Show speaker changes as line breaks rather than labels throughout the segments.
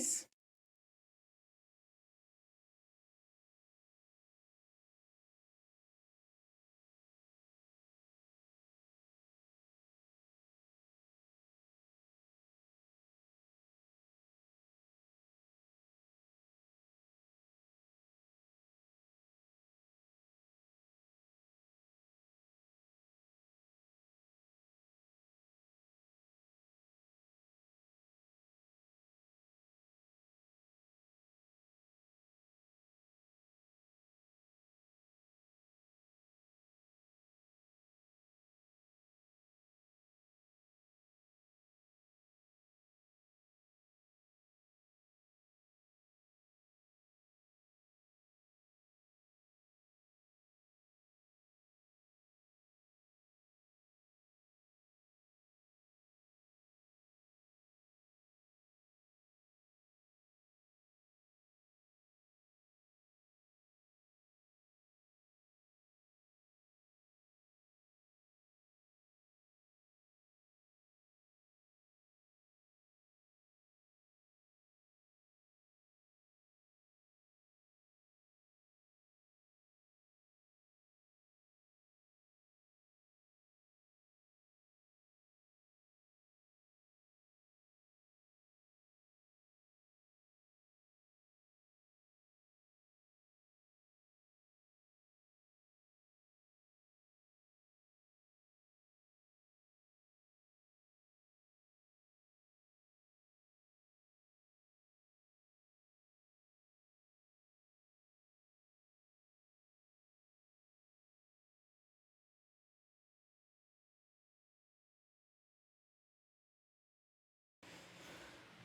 please!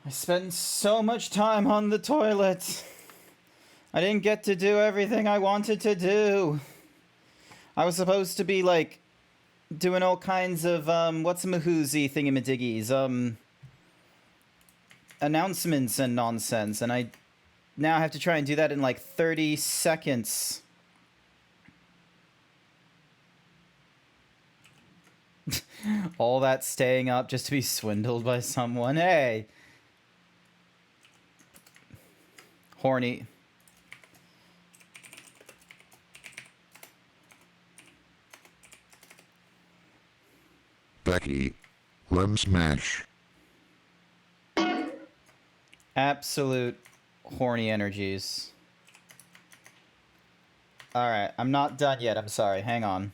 I spent so much time on the toilet. I didn't get to do everything I wanted to do. I was supposed to be, like, doing all kinds of, what's-a-mahoozy thingamadiggies, announcements and nonsense, and I now have to try and do that in, like, 30 seconds. All that staying up just to be swindled by someone. Hey! Horny.
Becky, Lem Smash.
Absolute horny energies. Alright, I'm not done yet, I'm sorry. Hang on.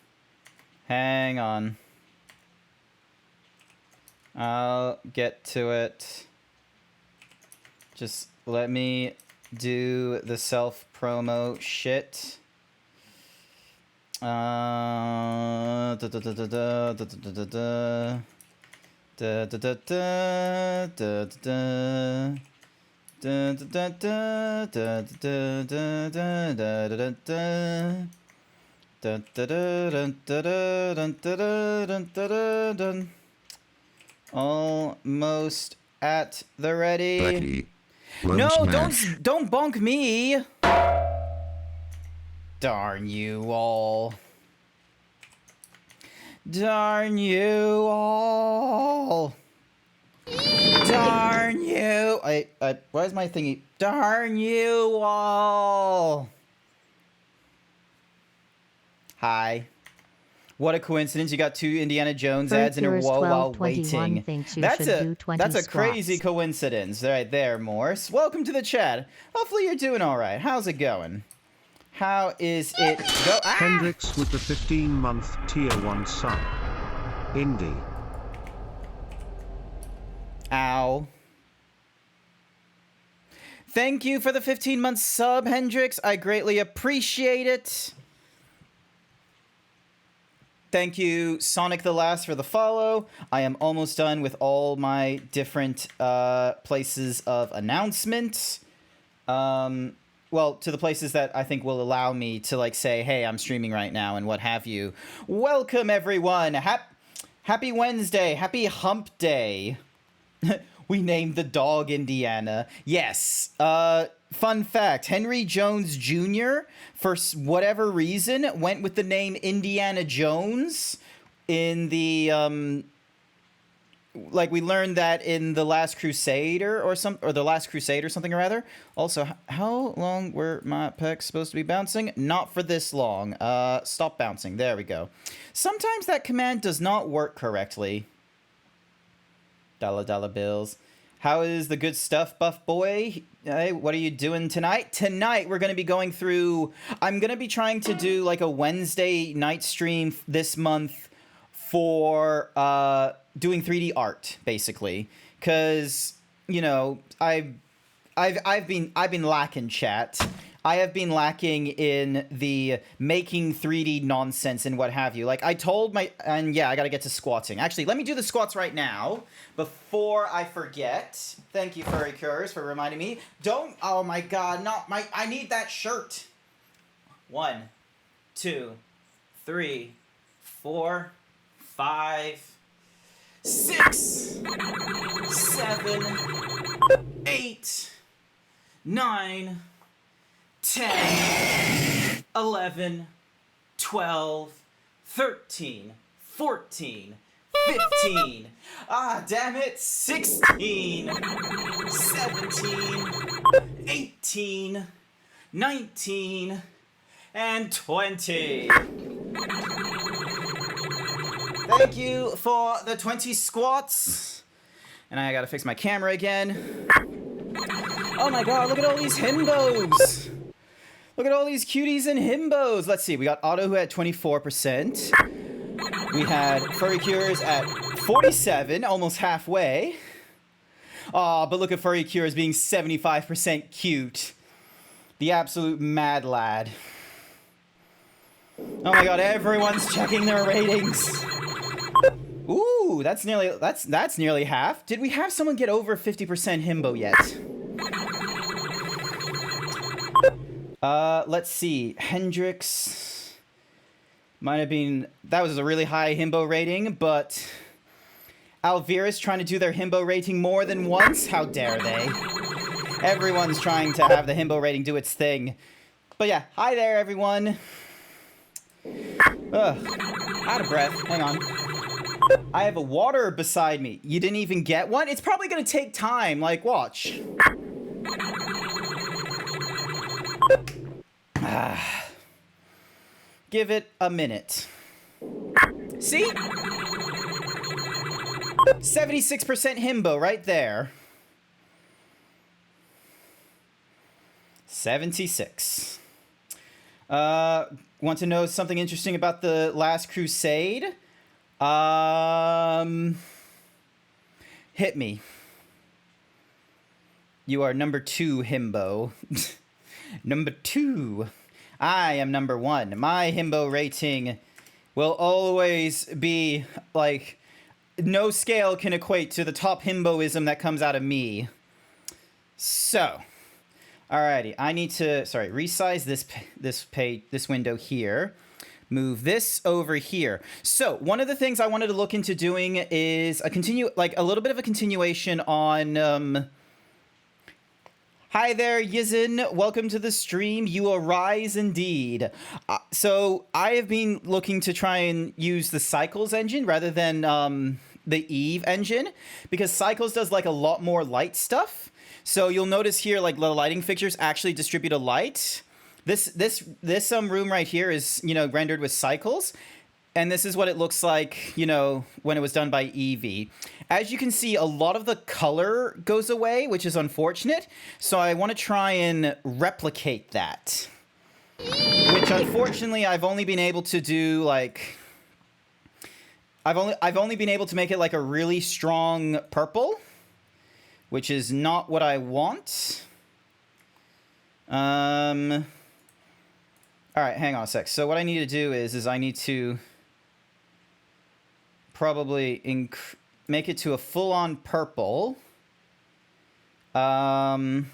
Hang on. I'll get to it. Just let me do the self-promo shit. Almost at the ready.
Becky,
No,
Smash.
don't bonk me. Darn you all. Darn you all. Darn you. Where's my thingy? Darn you all. Hi. What a coincidence! You got 2 Indiana Jones ads in a row while waiting. That's a crazy coincidence, right there, Morse. Welcome to the chat. Hopefully you're doing all right. How's it going? How is it go? Ah!
Hendrix with the 15-month tier 1 sub. Indie.
Ow. Thank you for the 15-month sub, Hendrix. I greatly appreciate it. Thank you, Sonic the Last, for the follow. I am almost done with all my different places of announcement. Well, to the places that I think will allow me to, like, say, hey, I'm streaming right now and what have you. Welcome, everyone. Happy Wednesday. Happy Hump Day. We named the dog Indiana. Yes. Fun fact, Henry Jones Jr., for whatever reason, went with the name Indiana Jones in the like we learned that in the Last Crusader or the Last Crusade or something or other. Also, how long were my pecs supposed to be bouncing? Not for this long. Stop bouncing. There we go. Sometimes that command does not work correctly. Dollar bills. How is the good stuff, buff boy? Hey, what are you doing tonight? Tonight, we're going to be going through... I'm going to be trying to do, like, a Wednesday night stream this month for doing 3D art, basically. Because, you know, I've been lacking, chat. I have been lacking in the making 3D nonsense and what have you. Like, I told my... And yeah, I gotta get to squatting. Actually, let me do the squats right now before I forget. Thank you, Furry Cures, for reminding me. Don't... Oh my god, not my... I need that shirt. 1, 2, 3, 4, 5, 6, 7, 8, 9... 10, 11, 12, 13, 14, 15, damn it, 16, 17, 18, 19, and 20. Thank you for the 20 squats. And I gotta fix my camera again. Oh my god, look at all these himbos! Look at all these cuties and himbos. Let's see. We got Otto who had 24%. We had Furry Cures at 47, almost halfway. Aw, but look at Furry Cures being 75% cute. The absolute mad lad. Oh my god, everyone's checking their ratings. Ooh, that's nearly half. Did we have someone get over 50% himbo yet? Let's see. Hendrix might have been... That was a really high himbo rating, but... Alvira's trying to do their himbo rating more than once? How dare they? Everyone's trying to have the himbo rating do its thing. But yeah, hi there, everyone. Out of breath. Hang on. I have a water beside me. You didn't even get one? It's probably gonna take time. Like, watch. Give it a minute. See? 76% himbo right there. 76. Want to know something interesting about the Last Crusade? Hit me. You are number 2 himbo. Number 2. I am number 1. My himbo rating will always be, like, no scale can equate to the top himboism that comes out of me. So, alrighty, I need to, resize this window here. Move this over here. So, one of the things I wanted to look into doing is a little bit of a continuation on, Hi there, Yizin. Welcome to the stream. You arise indeed. So I have been looking to try and use the Cycles engine rather than the Eve engine, because Cycles does like a lot more light stuff. So you'll notice here, like, the lighting fixtures actually distribute a light. This room right here is, you know, rendered with Cycles. And this is what it looks like, you know, when it was done by Eevee. As you can see, a lot of the color goes away, which is unfortunate. So I want to try and replicate that. Which, unfortunately, I've only been able to do, like... I've only been able to make it, like, a really strong purple. Which is not what I want. Alright, hang on a sec. So what I need to do is I need to... probably make it to a full-on purple. Lower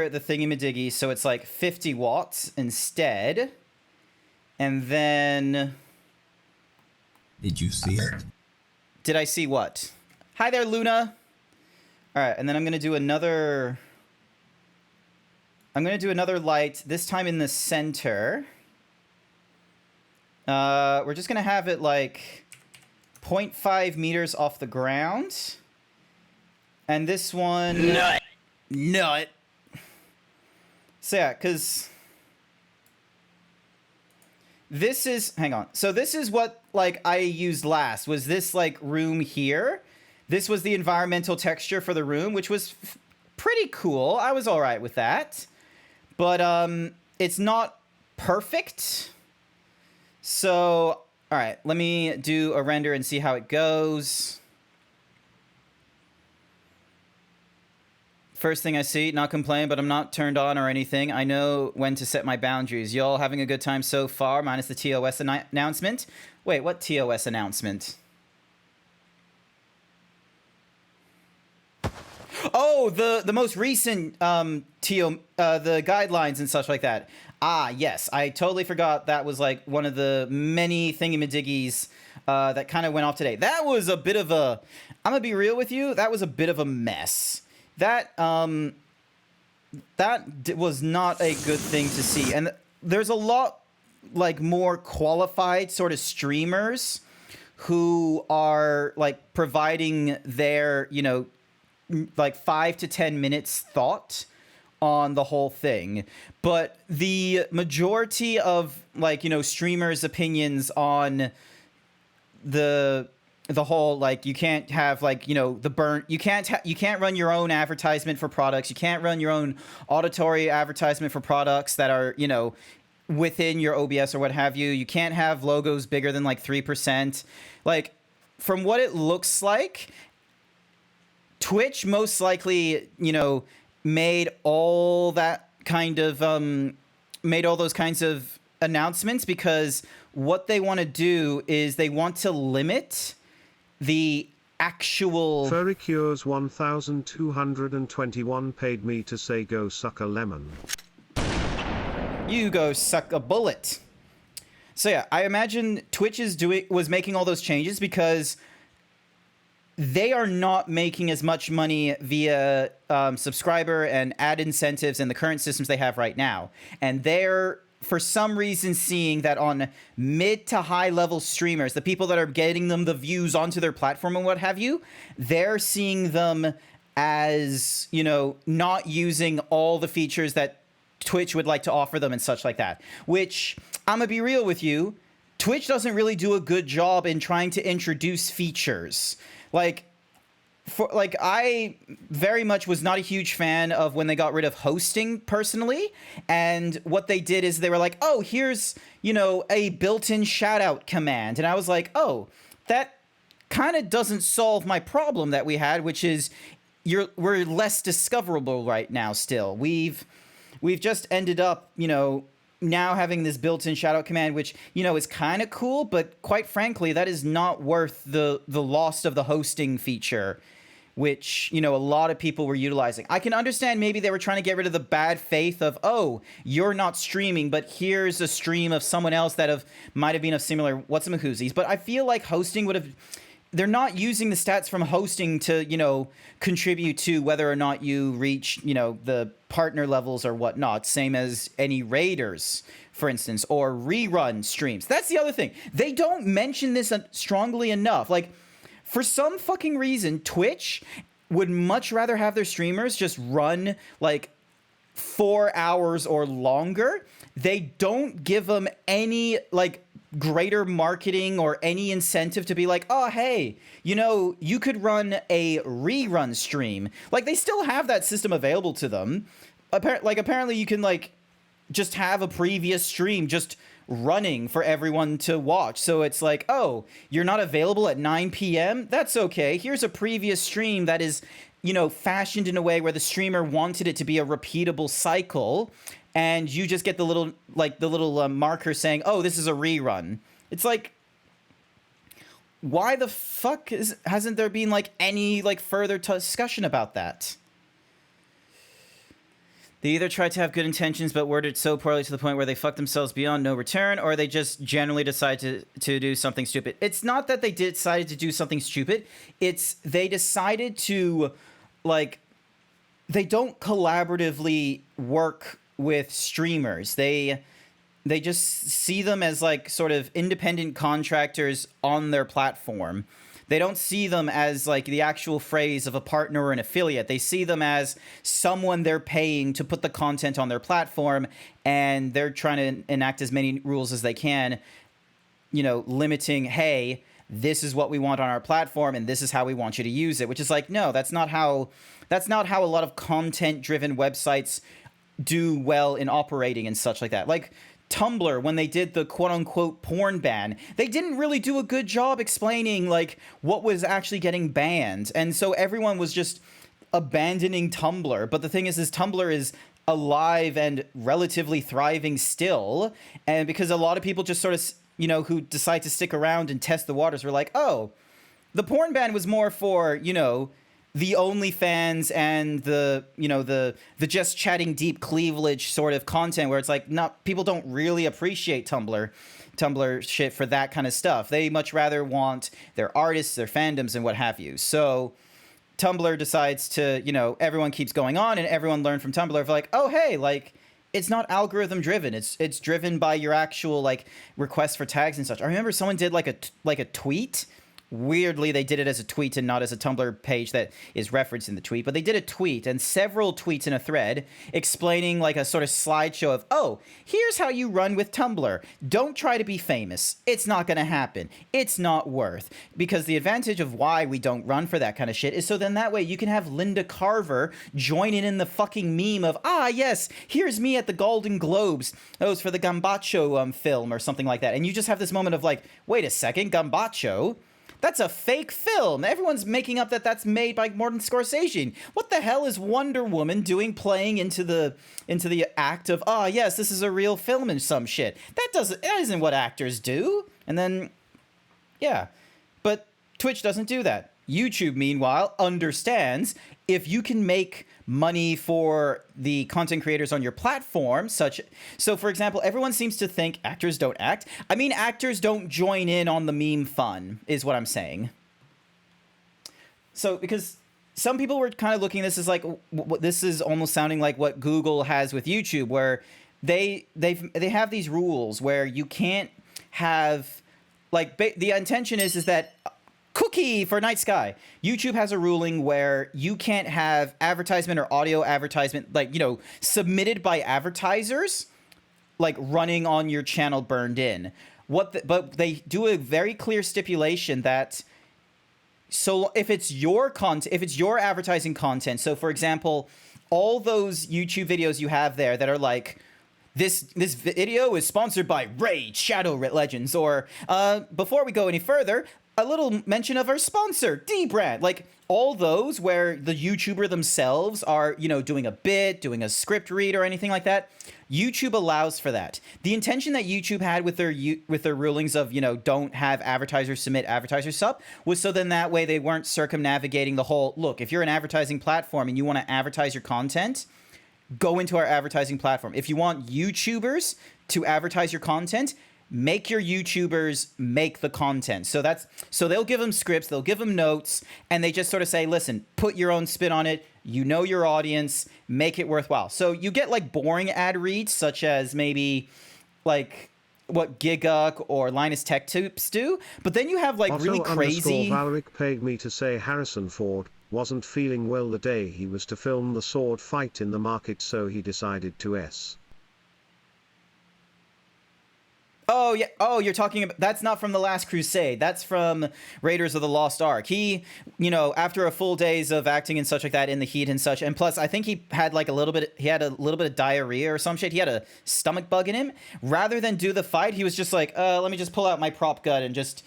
the thingy-majiggy so it's like 50 watts instead. And then...
Did you see it?
Did I see what? Hi there, Luna! Alright, and then I'm gonna do another... light, this time in the center. We're just gonna have it, like, 0.5 meters off the ground. And this one... Nut. So yeah, because... This is... Hang on. So this is what, like, I used last. Was this, like, room here? This was the environmental texture for the room, which was pretty cool. I was alright with that. But, it's not perfect. So, alright. Let me do a render and see how it goes. First thing I see, not complain, but I'm not turned on or anything. I know when to set my boundaries. Y'all having a good time so far, minus the TOS announcement? Wait, what TOS announcement? Oh, the most recent the guidelines and such like that. Ah, yes, I totally forgot that was like one of the many thingamadiggies that kind of went off today. That was a bit of a... I'm gonna be real with you, that was a bit of a mess. That was not a good thing to see. And there's a lot, like, more qualified sort of streamers who are, like, providing their, you know, like 5 to 10 minutes thought on the whole thing. But the majority of, like, you know, streamers' opinions on the whole, like, you can't have, like, you know, the burn, you can't run your own advertisement for products, you can't run your own auditory advertisement for products that are, you know, within your OBS or what have you. You can't have logos bigger than like 3%. Like, from what it looks like, Twitch most likely, you know, made all that kind of made all those kinds of announcements because what they want to do is they want to limit the actual...
Furrycures 1221 paid me to say go suck a lemon.
You go suck a bullet. So yeah, I imagine Twitch was making all those changes because they are not making as much money via subscriber and ad incentives and the current systems they have right now. And they're, for some reason, seeing that on mid to high level streamers, the people that are getting them the views onto their platform and what have you, they're seeing them as, you know, not using all the features that Twitch would like to offer them and such like that. Which, I'm gonna be real with you, Twitch doesn't really do a good job in trying to introduce features. Like, I very much was not a huge fan of when they got rid of hosting personally, and what they did is they were like, oh, here's, you know, a built-in shout-out command, and I was like, oh, that kind of doesn't solve my problem that we had, which is we're less discoverable right now still. We've just ended up, you know, now having this built-in shout-out command, which, you know, is kind of cool, but quite frankly, that is not worth the loss of the hosting feature, which, you know, a lot of people were utilizing. I can understand maybe they were trying to get rid of the bad faith of, oh, you're not streaming, but here's a stream of someone else that might have been of similar whatsamahoozies. But I feel like hosting would have... They're not using the stats from hosting to, you know, contribute to whether or not you reach, you know, the partner levels or whatnot. Same as any raiders, for instance, or rerun streams. That's the other thing. They don't mention this strongly enough. Like, for some fucking reason, Twitch would much rather have their streamers just run, like, 4 hours or longer. They don't give them any, like, greater marketing or any incentive to be like, oh, hey, you know, you could run a rerun stream. Like, they still have that system available to them. Apparently you can, like, just have a previous stream just running for everyone to watch. So it's like, oh, you're not available at 9 p.m.? That's okay. Here's a previous stream that is, you know, fashioned in a way where the streamer wanted it to be a repeatable cycle, and you just get the little marker saying, oh, this is a rerun. It's like, why the fuck hasn't there been, like, any, like, further discussion about that? They either tried to have good intentions but worded so poorly to the point where they fucked themselves beyond no return, or they just generally decided to do something stupid. It's not that they decided to do something stupid. It's they decided to, like, they don't collaboratively work with streamers. They they just see them as like sort of independent contractors on their platform. They don't see them as like the actual phrase of a partner or an affiliate. They see them as someone they're paying to put the content on their platform, and they're trying to enact as many rules as they can, limiting, hey, this is what we want on our platform and this is how we want you to use it, which is like, no, that's not how a lot of content-driven websites do well in operating and such like that. Like Tumblr, when they did the quote-unquote porn ban, they didn't really do a good job explaining like what was actually getting banned, and so everyone was just abandoning Tumblr. But the thing is Tumblr is alive and relatively thriving still, and because a lot of people just sort of, who decide to stick around and test the waters were like, oh, the porn ban was more for, the OnlyFans and the just chatting deep cleavage sort of content where it's like, not, people don't really appreciate Tumblr shit for that kind of stuff. They much rather want their artists, their fandoms, and what have you. So Tumblr decides to, everyone keeps going on, and everyone learned from Tumblr of like, oh, hey, like, it's not algorithm driven. It's driven by your actual like requests for tags and such. I remember someone did like a tweet. Weirdly, they did it as a tweet and not as a Tumblr page that is referenced in the tweet. But they did a tweet and several tweets in a thread explaining like a sort of slideshow of, oh, here's how you run with Tumblr. Don't try to be famous. It's not going to happen. It's not worth. Because the advantage of why we don't run for that kind of shit is so then that way you can have Linda Carver join in the fucking meme of, ah, yes, here's me at the Golden Globes. That was for the Gambacho film or something like that. And you just have this moment of like, wait a second, Gambacho? That's a fake film. Everyone's making up that that's made by Martin Scorsese. What the hell is Wonder Woman doing playing into the act of, ah, yes, this is a real film and some shit. That isn't what actors do. And then, yeah. But Twitch doesn't do that. YouTube, meanwhile, understands if you can make money for the content creators on your platform, so for example, everyone seems to think actors don't act. I mean, actors don't join in on the meme fun, is what I'm saying. So, because some people were kind of looking at this as like, this is almost sounding like what Google has with YouTube, where they have these rules where you can't have, like, the intention is that cookie for Night Sky. YouTube has a ruling where you can't have advertisement or audio advertisement, like, submitted by advertisers, like running on your channel burned in. But they do a very clear stipulation that, so if it's your content, if it's your advertising content, so for example, all those YouTube videos you have there that are like, this video is sponsored by Raid Shadow Legends, or before we go any further, a little mention of our sponsor, D-Brand. Like, all those where the YouTuber themselves are, doing a bit, doing a script read or anything like that, YouTube allows for that. The intention that YouTube had with their rulings of, don't have advertisers submit advertiser sub was so then that way they weren't circumnavigating the whole, look, if you're an advertising platform and you want to advertise your content, go into our advertising platform. If you want YouTubers to advertise your content, make your YouTubers make the content. So they'll give them scripts, they'll give them notes, and they just sort of say, listen, put your own spin on it. You know your audience, make it worthwhile. So you get like boring ad reads, such as maybe like what Gigguk or Linus Tech Tips do, but then you have like really crazy.
Valeric paid me to say Harrison Ford wasn't feeling well the day he was to film the sword fight in the market, so he decided to
Oh, yeah. Oh, you're talking about... That's not from The Last Crusade. That's from Raiders of the Lost Ark. He, after a full days of acting and such like that in the heat and such, and plus I think he had like a little bit of diarrhea or some shit. He had a stomach bug in him. Rather than do the fight, he was just like, let me just pull out my prop gun and just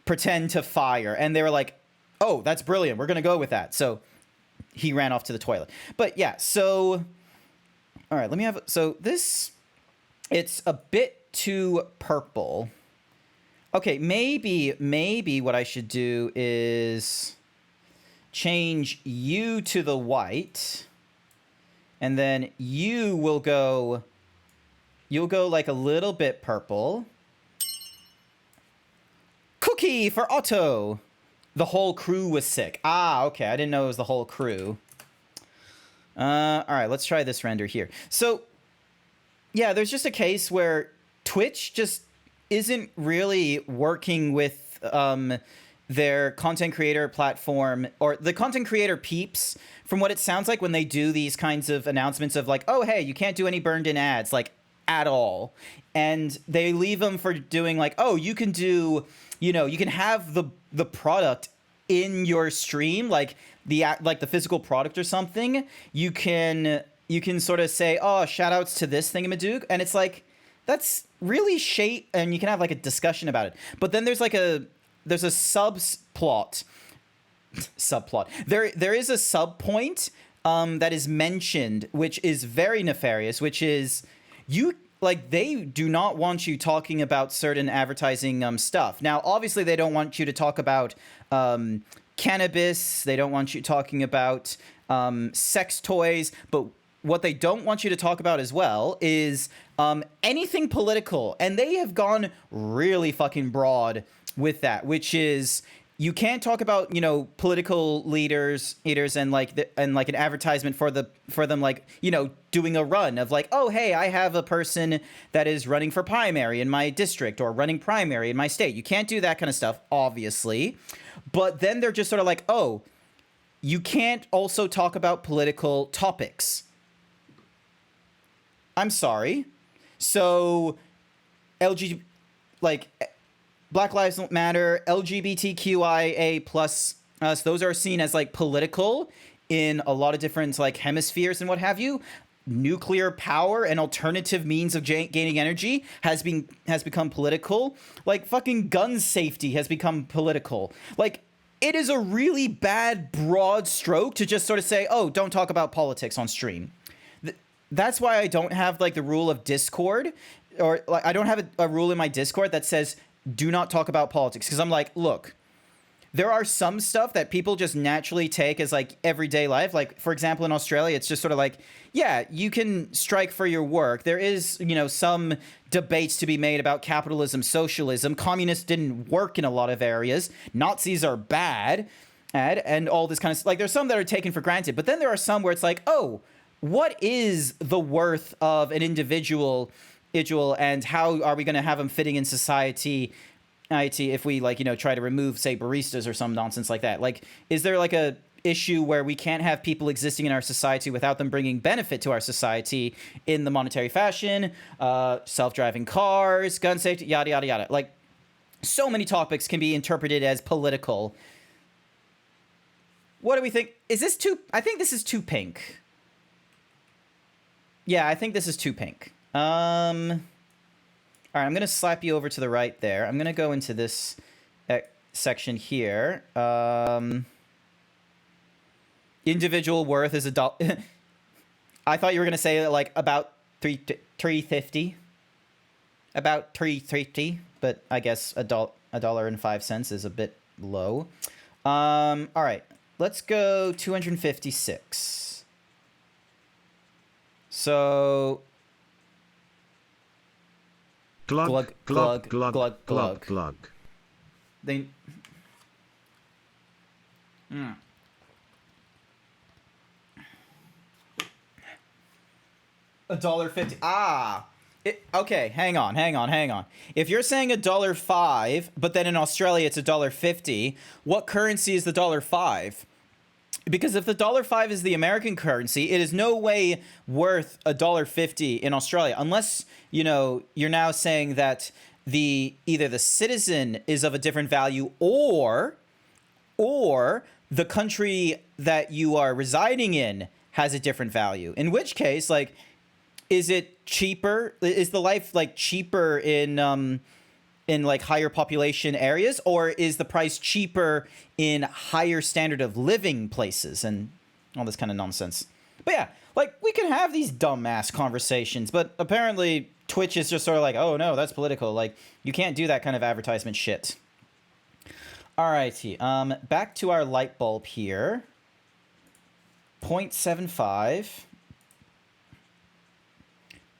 pretend to fire. And they were like, oh, that's brilliant. We're going to go with that. So he ran off to the toilet. But yeah, so... All right, let me have... So this... It's a bit too purple. Okay, maybe what I should do is change you to the white, and then you'll go like a little bit purple. Cookie for Otto. The whole crew was sick. Ah, okay, I didn't know it was the whole crew. All right, let's try this render here. So, yeah, there's just a case where Twitch just isn't really working with their content creator platform, or the content creator peeps, from what it sounds like when they do these kinds of announcements of like, oh, hey, you can't do any burned in ads, like, at all. And they leave them for doing like, oh, you can do, you know, you can have the product in your stream, like the physical product or something. You can sort of say, oh, shout outs to this thingamadoog, and it's like, that's really shade, and you can have like a discussion about it. But then there's a subplot. There is a sub point that is mentioned, which is very nefarious, which is they do not want you talking about certain advertising stuff. Now, obviously, they don't want you to talk about cannabis. They don't want you talking about sex toys. But what they don't want you to talk about as well is anything political. And they have gone really fucking broad with that, which is, you can't talk about, you know, political leaders and like an advertisement for them, like, you know, doing a run of like, oh, hey, I have a person that is running for primary in my district or running primary in my state. You can't do that kind of stuff, obviously. But then they're just sort of like, oh, you can't also talk about political topics. I'm sorry. So Black Lives Matter, LGBTQIA plus, so those are seen as like political in a lot of different like hemispheres and what have you. Nuclear power and alternative means of gaining energy has become political. Like fucking gun safety has become political. Like, it is a really bad broad stroke to just sort of say, oh, don't talk about politics on stream. That's why I don't have like the rule of Discord, or like I don't have a rule in my Discord that says do not talk about politics, because I'm like, look, there are some stuff that people just naturally take as like everyday life. Like, for example, in Australia, it's just sort of like, yeah, you can strike for your work. There is, you know, some debates to be made about capitalism, socialism. Communists didn't work in a lot of areas. Nazis are bad, and all this kind of, like, there's some that are taken for granted. But then there are some where it's like, oh, what is the worth of an individual, and how are we going to have them fitting in society if we, like, you know, try to remove, say, baristas or some nonsense like that? Like, is there like a issue where we can't have people existing in our society without them bringing benefit to our society in the monetary fashion? Self-driving cars, gun safety, yada yada yada. Like, so many topics can be interpreted as political. What do we think? Is this too? I think this is too pink. Yeah, I think this is too pink. All right, I'm going to slap you over to the right there. I'm going to go into this section here. Individual worth is $1. I thought you were going to say like about $3.50. About $3.50, but I guess $1.05 is a bit low. All right, let's go 256. So
glug glug glug glug glug glug.
They $1.50. Okay, hang on. If you're saying $1.05, but then in Australia it's $1.50, what currency is the $1.05? Because if the $1.05 is the American currency, it is no way worth $1.50 in Australia, unless, you know, you're now saying that either the citizen is of a different value, or the country that you are residing in has a different value. In which case, like, is it cheaper? Is the life like cheaper in like higher population areas, or is the price cheaper in higher standard of living places and all this kind of nonsense? But yeah, like, we can have these dumbass conversations, but apparently Twitch is just sort of like, oh no, that's political. Like, you can't do that kind of advertisement shit. Alrighty, back to our light bulb here. 0.75.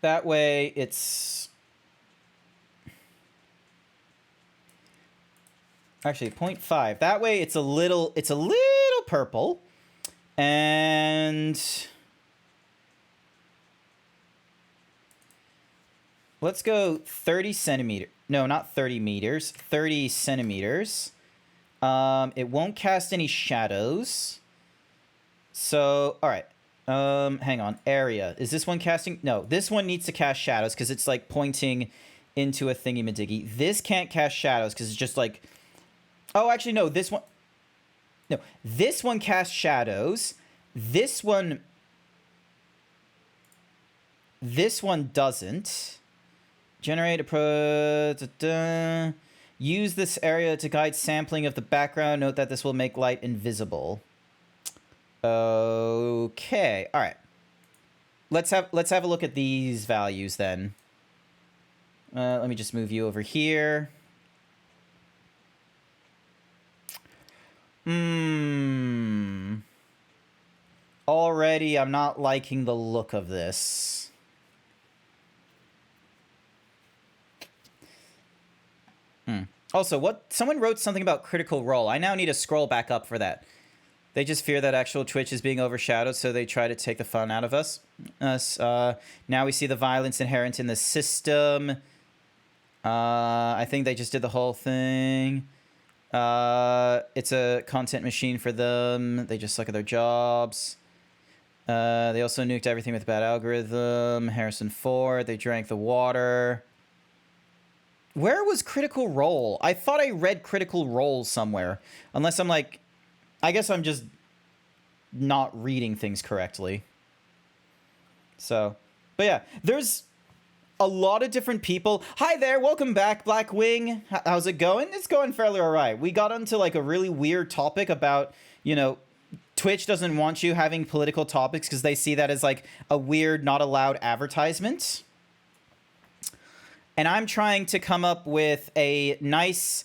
That way it's actually 0.5. That way it's a little purple. And let's go 30 centimeter. No, not 30 meters. 30 centimeters. It won't cast any shadows. So, all right. Hang on. Area. Is this one casting? No, this one needs to cast shadows because it's like pointing into a thingy-majiggy. This can't cast shadows because it's just like... Oh, actually, no. This one... No, this one casts shadows. This one doesn't. Generate a pro... Use this area to guide sampling of the background. Note that this will make light invisible. Okay. All right. Let's have a look at these values then. Let me just move you over here. Already, I'm not liking the look of this. Also, someone wrote something about Critical Role. I now need to scroll back up for that. They just fear that actual Twitch is being overshadowed, so they try to take the fun out of us. Now we see the violence inherent in the system. I think they just did the whole thing. It's a content machine for them. They just suck at their jobs. They also nuked everything with a bad algorithm. Harrison Ford. They drank the water. Where was Critical Role? I thought I read Critical Role somewhere. Unless I'm like... I guess I'm just not reading things correctly. So... But yeah, there's a lot of different people. Hi there, welcome back, Blackwing. How's it going? It's going fairly alright. We got onto like a really weird topic about, you know... Twitch doesn't want you having political topics because they see that as like a weird, not allowed advertisement. And I'm trying to come up with a nice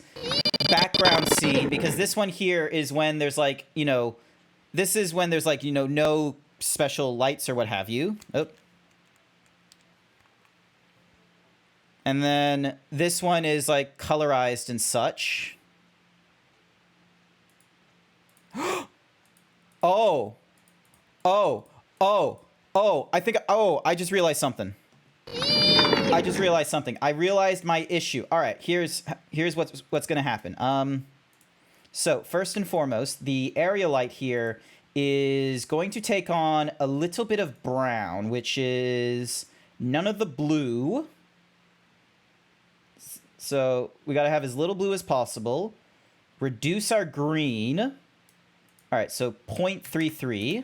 background scene because this one here is when there's like, you know, this is when there's like, you know, no special lights or what have you. Oh. And then this one is like colorized and such. Oh, I just realized something. I realized my issue. All right, here's what's gonna happen. So first and foremost, the area light here is going to take on a little bit of brown, which is none of the blue. So we gotta have as little blue as possible. Reduce our green. All right, so 0.33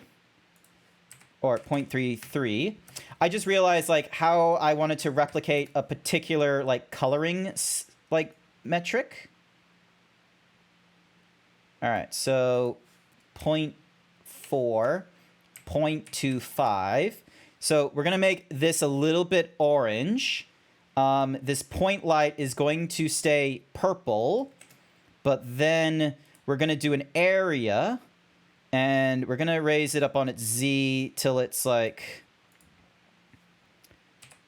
or 0.33. I just realized like how I wanted to replicate a particular like coloring like metric. All right, so 0.4, 0.25. So we're gonna make this a little bit orange. This point light is going to stay purple, but then we're gonna do an area. And we're going to raise it up on its Z till it's like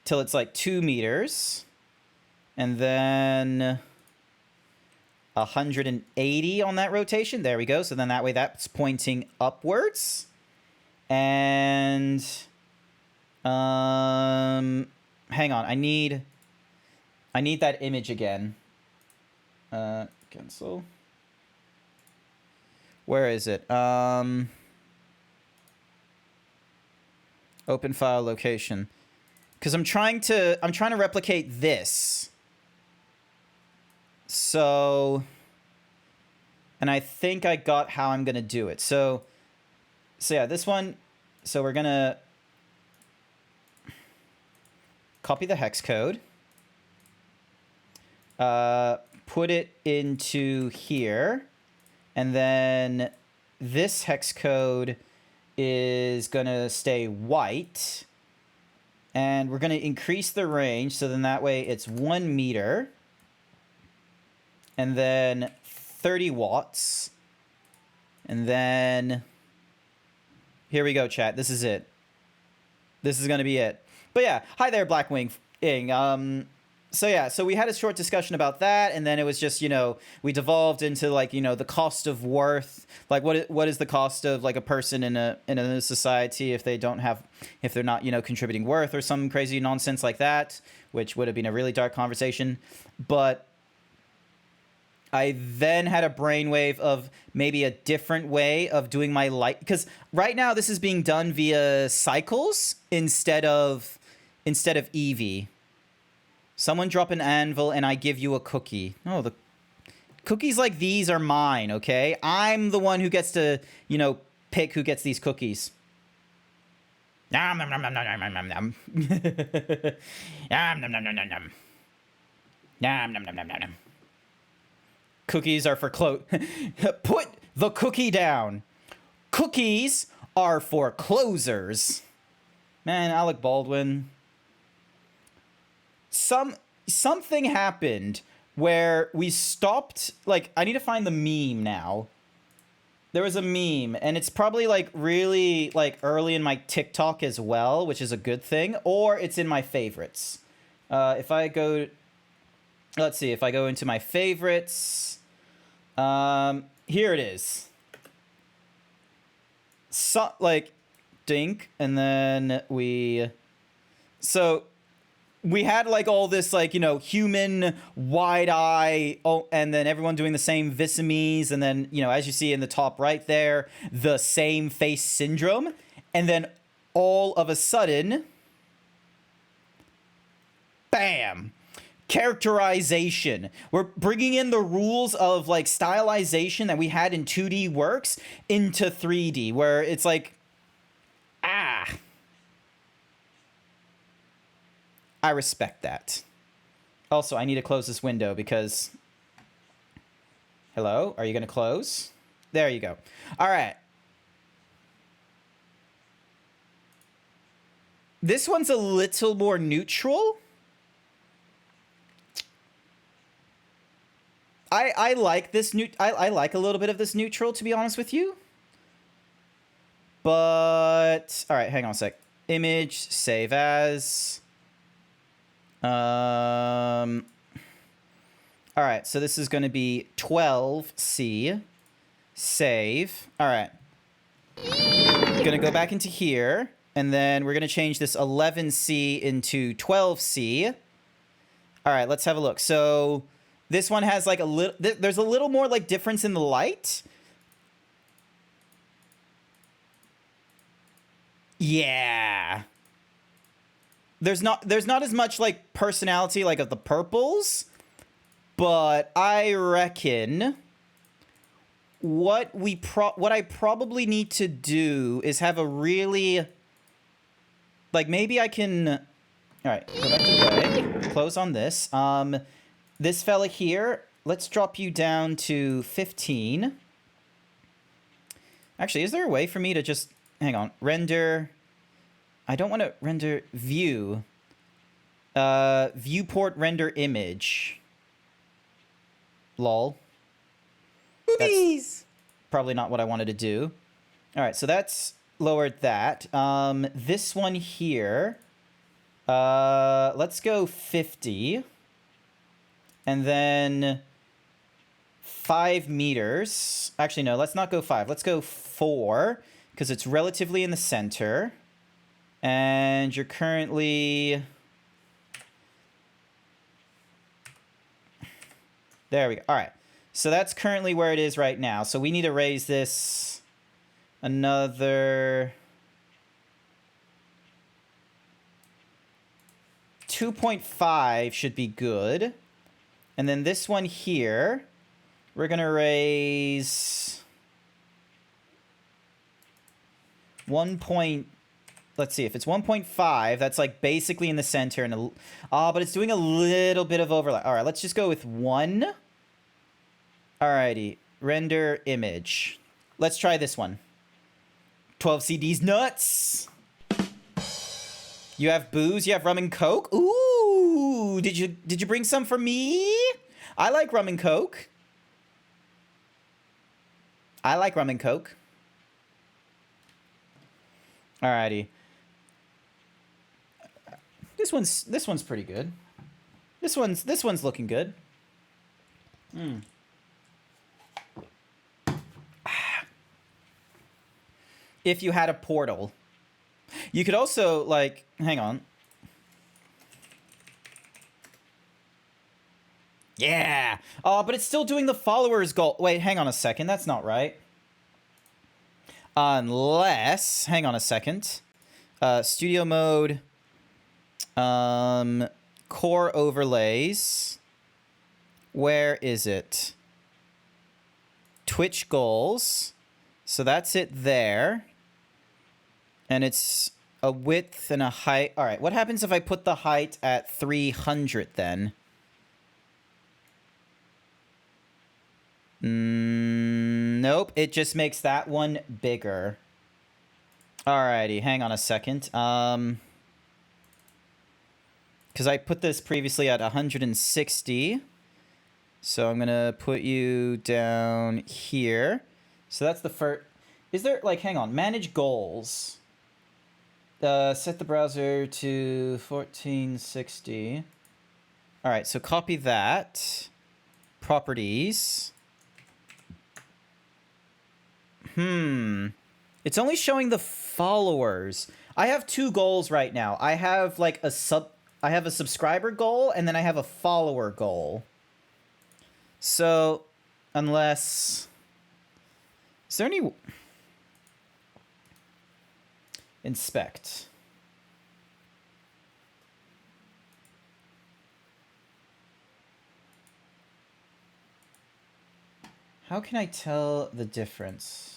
2 meters. And then 180 on that rotation. There we go. So then that way that's pointing upwards. And hang on. I need that image again. Cancel. Where is it? Open file location. Because I'm trying to replicate this. So, and I think I got how I'm gonna do it. So yeah, this one. So we're gonna copy the hex code. Put it into here. And then this hex code is going to stay white. And we're going to increase the range. So then that way it's 1 meter. And then 30 watts. And then here we go, chat. This is it. This is going to be it. But yeah, hi there, Blackwing. So we had a short discussion about that, and then it was just, we devolved into like, the cost of worth, like what is the cost of like a person in a society if they're not, contributing worth or some crazy nonsense like that, which would have been a really dark conversation. But I then had a brainwave of maybe a different way of doing my life, because right now this is being done via cycles instead of Eevee. Someone drop an anvil and I give you a cookie. No, the cookies like these are mine, okay? I'm the one who gets to, pick who gets these cookies. Nom nom nom nom nom nom nom nom. Nom nom nom nom nom nom. Nom nom nom nom nom nom. Cookies are for Put the cookie down. Cookies are for closers. Man, Alec Baldwin. Something happened where we stopped, like, I need to find the meme now. There was a meme, and it's probably, like, really, like, early in my TikTok as well, which is a good thing, or it's in my favorites. If I go into my favorites, here it is. So, like, dink, and then we had like all this like, human wide eye, and then everyone doing the same visamies, and then, as you see in the top right there, the same face syndrome, and then all of a sudden, bam, characterization. We're bringing in the rules of like stylization that we had in 2D works into 3D, where it's like, I respect that. Also, I need to close this window because... Hello? Are you going to close? There you go. All right. This one's a little more neutral. I like this I like a little bit of this neutral, to be honest with you. But... All right, hang on a sec. Image, save as... All right, so this is going to be 12C, save. All right. Going to go back into here, and then we're going to change this 11C into 12C. All right, let's have a look. So this one has like a little, there's a little more like difference in the light. Yeah. There's not as much like personality like of the purples, but I reckon what I probably need to do is have a really, like, maybe I can, all right, go back to play, close on this. This fella here, let's drop you down to 15. Actually, is there a way for me to just, hang on, render? I don't want to render view. Viewport render image. Lol. Boobies! That's probably not what I wanted to do. All right, so that's lowered that. This one here, let's go 50. And then 5 meters. Actually, no, let's not go 5. Let's go 4, because it's relatively in the center. And you're currently... There we go. All right. So that's currently where it is right now. So we need to raise this another 2.5 should be good. And then this one here, we're going to raise 1. Let's see, if it's 1.5, that's like basically in the center, and but it's doing a little bit of overlap. All right, let's just go with 1. Alrighty, render image. Let's try this one. 12 CDs nuts. You have booze, you have rum and coke. Ooh, did you bring some for me? I like rum and coke. I like rum and coke. Alrighty. This one's pretty good. This one's looking good. If you had a portal. You could also, like, hang on. Yeah! Oh, but it's still doing the followers goal. Wait, hang on a second. That's not right. Unless, hang on a second. Studio mode. Core overlays. Where is it? Twitch goals. So that's it there. And it's a width and a height. All right, what happens if I put the height at 300 then? Nope, it just makes that one bigger. Alrighty, hang on a second. Because I put this previously at 160. So I'm going to put you down here. So that's the first... Is there, like, hang on, manage goals. Set the browser to 1460. All right, so copy that. Properties. It's only showing the followers. I have two goals right now. I have like a subscriber goal, and then I have a follower goal. So, unless... Is there any... Inspect. How can I tell the difference?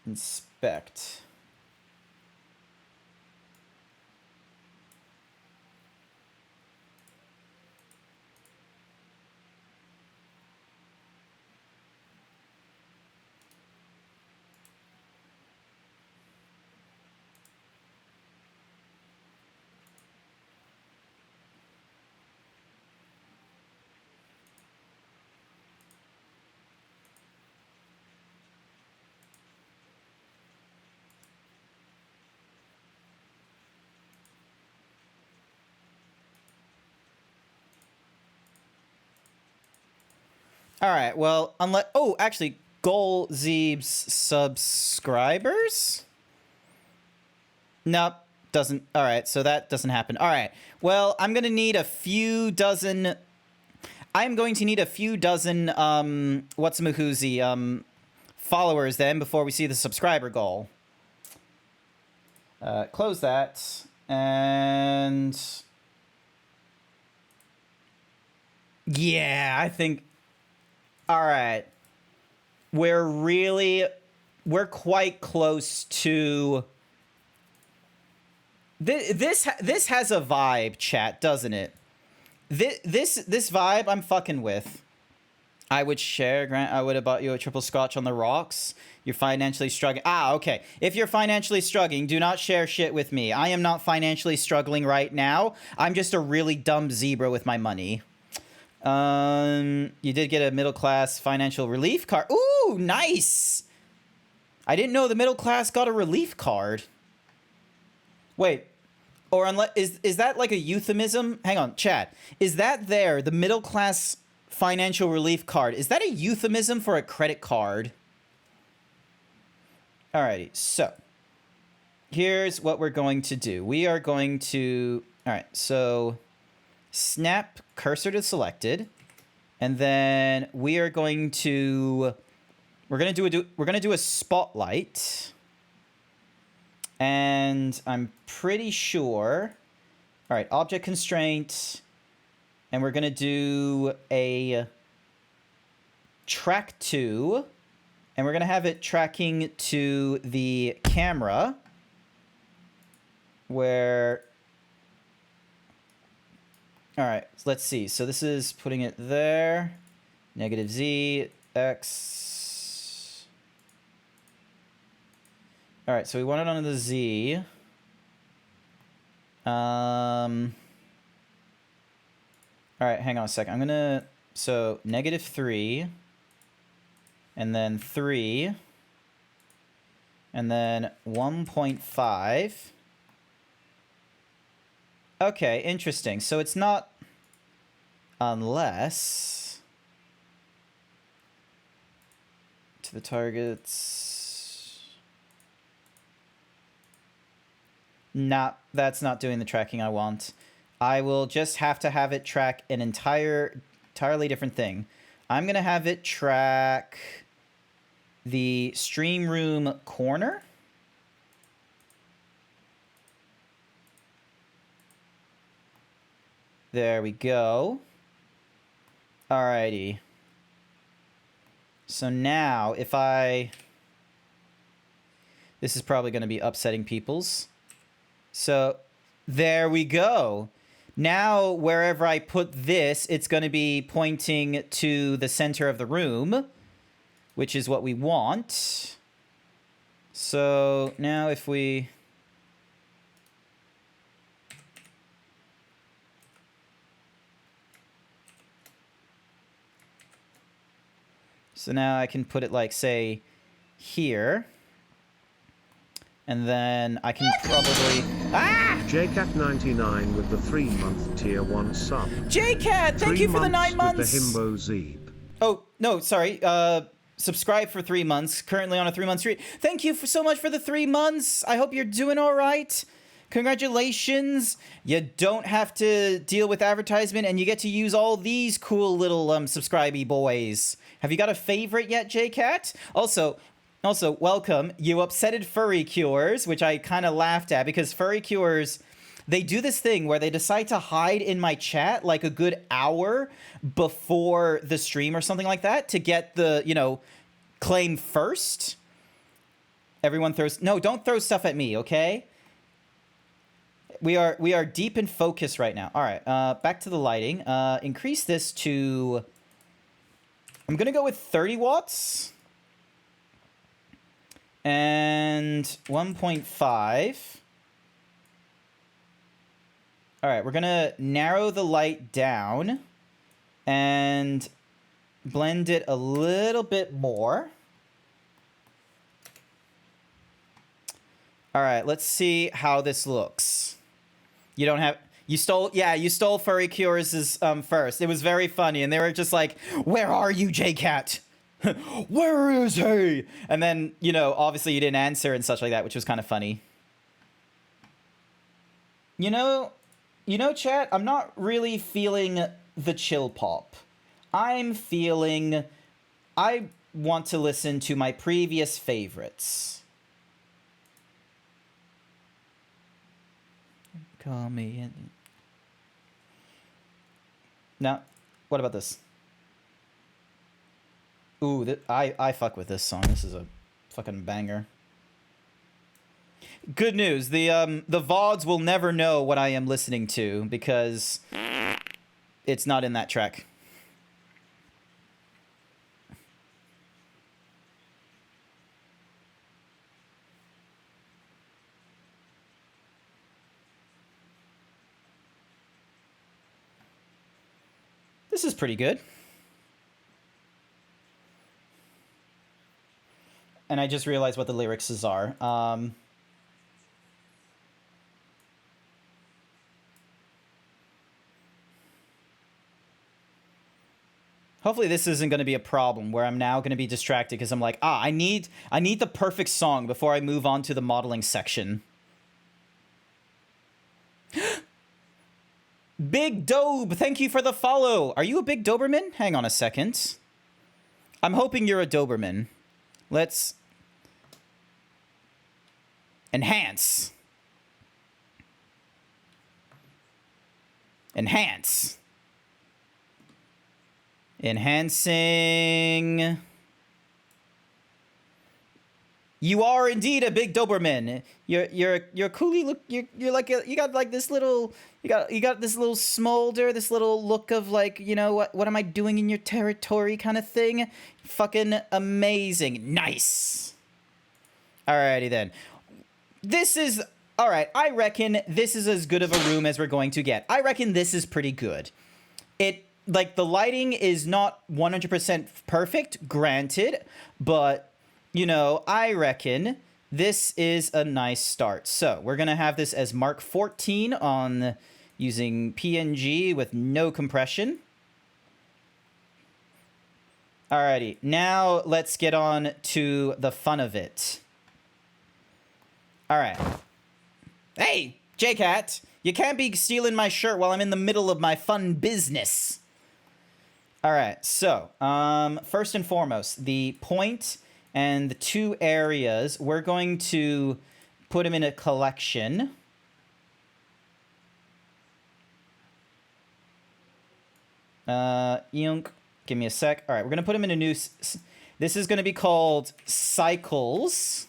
Inspect. All right, well, unless... Oh, actually, GrantZeebs subscribers? Nope, doesn't... All right, so that doesn't happen. All right, well, I'm going to need a few dozen... I'm going to need a few dozen, what's-a-mahoozy, followers then before we see the subscriber goal. Close that, and... Yeah, I think... All right. We're quite close to... This has a vibe, chat, doesn't it? This vibe I'm fucking with. I would share, Grant. I would have bought you a triple scotch on the rocks. You're financially struggling. Ah, okay. If you're financially struggling, do not share shit with me. I am not financially struggling right now. I'm just a really dumb zebra with my money. You did get a middle class financial relief card. Ooh, nice. I didn't know the middle class got a relief card. Wait, or unless is that like a euphemism? Hang on, chat. Is that there the middle class financial relief card? Is that a euphemism for a credit card? Alrighty, so here's what we're going to do. We are going to... Alright, so... Snap cursor to selected, and then we are going to we're gonna do a spotlight, and I'm pretty sure. All right, object constraint, and we're gonna do a track to, and we're gonna have it tracking to the camera where. All right, let's see. So this is putting it there. Negative Z, X. All right, so we want it on the Z. All right, hang on a second. I'm gonna, so -3, and then 3. And then 1.5. Okay, interesting. So it's not unless to the targets. Nah, that's not doing the tracking I want. I will just have to have it track an entirely different thing. I'm going to have it track the stream room corner. There we go. Alrighty. So now, if I... This is probably going to be upsetting people's. So, there we go. Now, wherever I put this, it's going to be pointing to the center of the room, which is what we want. So, now if we... So now I can put it like, say, here. And then I can probably... Ah!
JCat99 with the 3-month tier 1 sub.
JCat, thank you for the 9 months!
With the Himbo Zeeb.
Oh, no, sorry. Subscribe for 3 months. Currently on a 3-month streak. Thank you so much for the 3 months. I hope you're doing all right. Congratulations. You don't have to deal with advertisement, and you get to use all these cool little subscribey boys. Have you got a favorite yet, JCat? Also, welcome. You upsetted Furry Cures, which I kind of laughed at, because Furry Cures, they do this thing where they decide to hide in my chat like a good hour before the stream or something like that to get the, you know, claim first. Everyone throws... No, don't throw stuff at me, okay? We are deep in focus right now. All right, back to the lighting. Increase this to... I'm going to go with 30 watts. And 1.5. All right, we're going to narrow the light down and blend it a little bit more. All right, let's see how this looks. You don't have... You stole Furry Cures' first. It was very funny, and they were just like, "Where are you, JCat? Where is he?" And then, you know, obviously you didn't answer and such like that, which was kind of funny. You know, chat, I'm not really feeling the chill pop. I want to listen to my previous favorites. Call me in. Now, what about this? Ooh, I fuck with this song. This is a fucking banger. Good news. The VODs will never know what I am listening to because it's not in that track. This is pretty good. And I just realized what the lyrics are. Hopefully this isn't going to be a problem where I'm now going to be distracted because I'm like, I need the perfect song before I move on to the modeling section. Big Dobe, thank you for the follow. Are you a big Doberman? Hang on a second. I'm hoping you're a Doberman. Let's enhance. Enhance. Enhancing. You are indeed a big Doberman. You're coolly look. You're like you got like this little. You got this little smolder, this little look of like, you know, what am I doing in your territory kind of thing. Fucking amazing. Nice. Alrighty then. This is all right. I reckon this is as good of a room as we're going to get. I reckon this is pretty good. It like the lighting is not 100% perfect, granted, but you know, I reckon this is a nice start. So we're going to have this as Mark 14 on using PNG with no compression. Alrighty, now let's get on to the fun of it. Alright. Hey, J-Cat, you can't be stealing my shirt while I'm in the middle of my fun business. Alright, so, first and foremost, the point and the two areas, we're going to put them in a collection. Yunk. Give me a sec. All right, we're going to put them in a new... This is going to be called Cycles.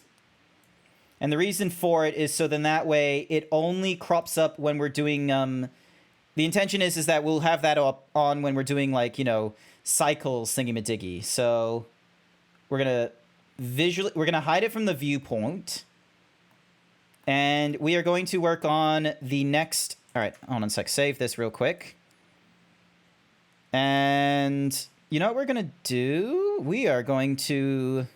And the reason for it is so then that way it only crops up when we're doing... The intention is that we'll have that up on when we're doing, like, you know, cycles thingy-majiggy. So we're going to visually... We're going to hide it from the viewpoint. And we are going to work on the next... All right, hold on a sec. Save this real quick. And you know what we're going to do? We're going to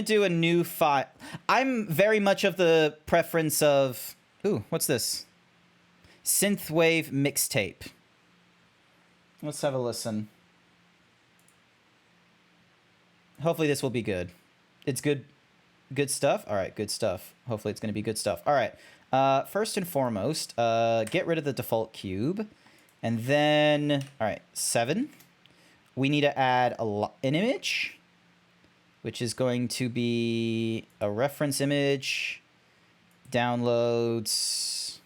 do a new file. I'm very much of the preference of... Ooh, what's this? Synthwave mixtape. Let's have a listen. Hopefully this will be good. It's good stuff? All right, good stuff. Hopefully it's going to be good stuff. All right. First and foremost, get rid of the default cube. And then, all right, 7. We need to add an image, which is going to be a reference image, downloads.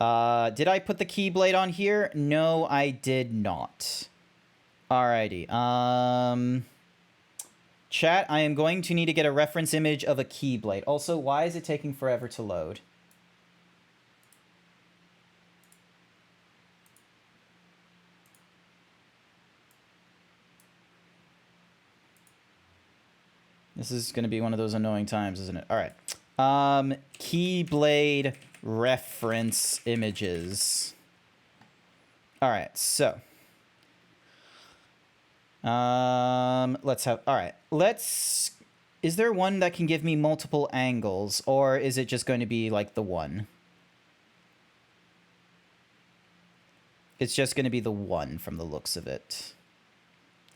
Did I put the Keyblade on here? No, I did not. Alrighty. Chat, I am going to need to get a reference image of a Keyblade. Also, why is it taking forever to load? This is going to be one of those annoying times, isn't it? All right. Keyblade reference images. All right, so. Let's have... All right, let's... Is there one that can give me multiple angles, or is it just going to be, like, the one? It's just going to be the one from the looks of it.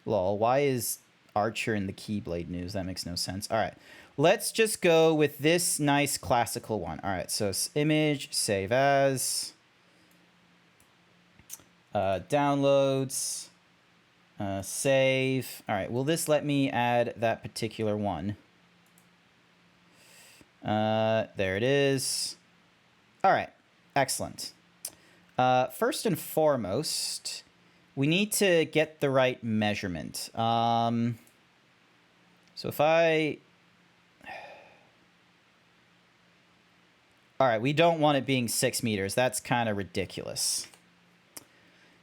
Lol, why is... Archer in the Keyblade news? That makes no sense. All right, let's just go with this nice classical one. All right, so image, save as, downloads, save. All right, will this let me add that particular one? There it is. All right, excellent. First and foremost, we need to get the right measurement. So if I... All right, we don't want it being 6 meters. That's kind of ridiculous.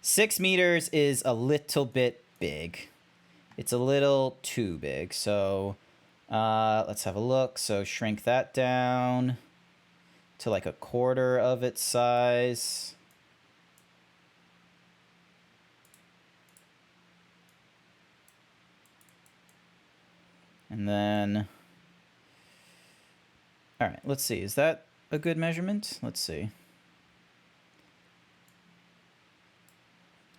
6 meters is a little bit big. It's a little too big. So let's have a look. So shrink that down to like 1/4 of its size. And then, all right, let's see. Is that a good measurement? Let's see.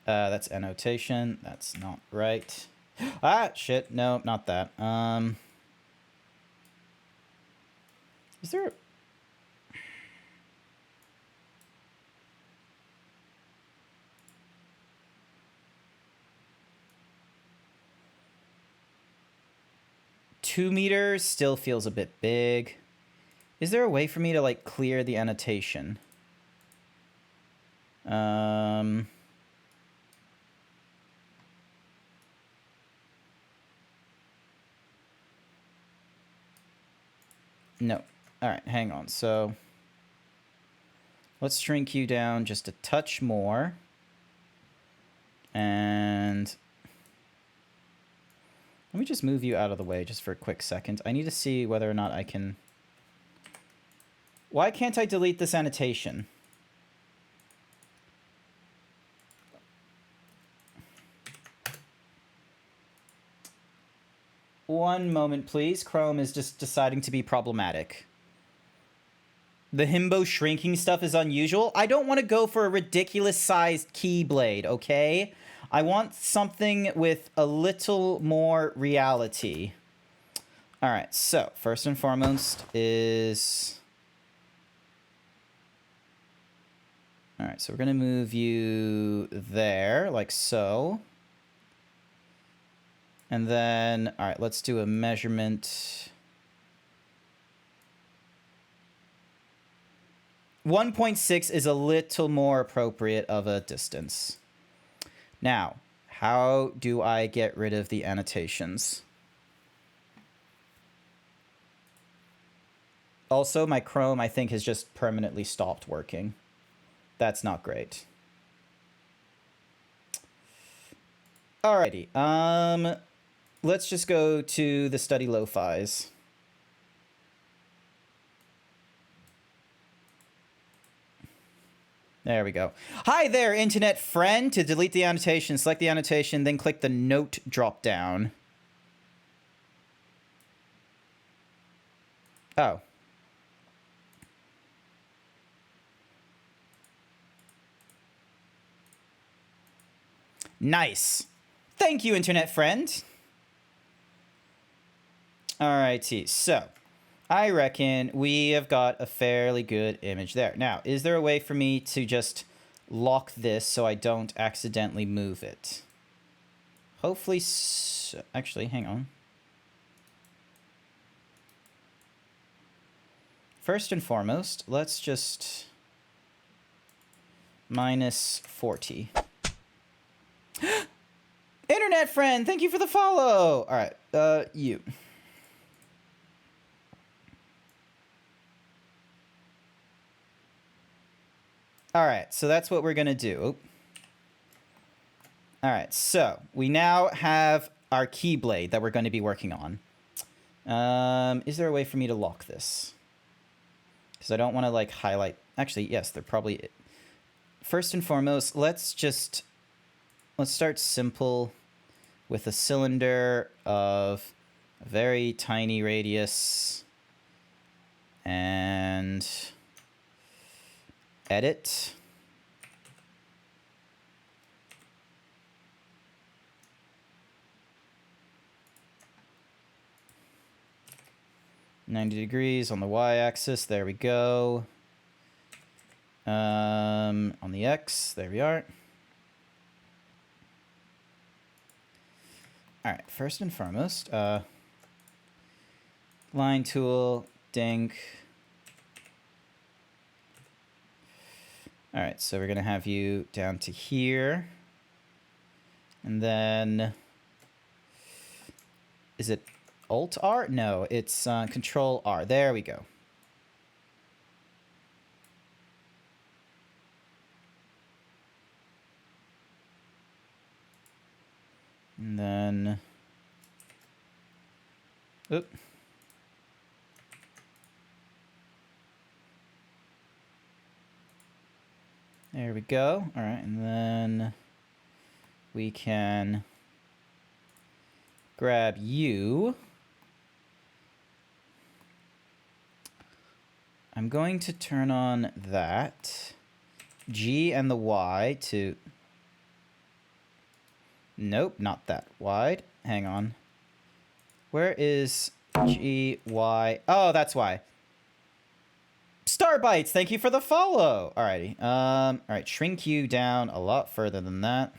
That's annotation. That's not right. Ah, shit. No, not that. Is there... $2 meters still feels a bit big. Is there a way for me to, like, clear the annotation? No. All right, hang on. So let's shrink you down just a touch more. And let me just move you out of the way just for a quick second. I need to see whether or not I can... Why can't I delete this annotation? One moment, please. Chrome is just deciding to be problematic. The Himbo shrinking stuff is unusual. I don't want to go for a ridiculous-sized keyblade, okay? I want something with a little more reality. All right, so first and foremost is... All right, so we're going to move you there, like so. And then, all right, let's do a measurement. 1.6 is a little more appropriate of a distance. Now, how do I get rid of the annotations? Also, my Chrome, I think, has just permanently stopped working. That's not great. Alrighty, let's just go to the study lo-fis. There we go. Hi there, internet friend. To delete the annotation, select the annotation, then click the note drop down. Oh. Nice. Thank you, internet friend. Alrighty, so I reckon we have got a fairly good image there. Now, is there a way for me to just lock this so I don't accidentally move it? Hopefully, actually, hang on. First and foremost, let's just minus 40. Internet friend, thank you for the follow. All right, you. All right, so that's what we're gonna do. All right, so we now have our keyblade that we're going to be working on. Is there a way for me to lock this? Because I don't want to like highlight. Actually, yes, there probably. First and foremost, let's start simple with a cylinder of a very tiny radius and edit. $90 on the y-axis. There we go. On the x, there we are. All right, first and foremost, line tool, dink. All right, so we're gonna have you down to here. And then, is it Alt-R? No, it's Control-R. There we go. And then, oop. There we go. All right, and then we can grab you. I'm going to turn on that. G and the Y to... Nope, not that wide. Hang on. Where is G, Y? Oh, that's why. Starbites, thank you for the follow. Alrighty. All right, shrink you down a lot further than that.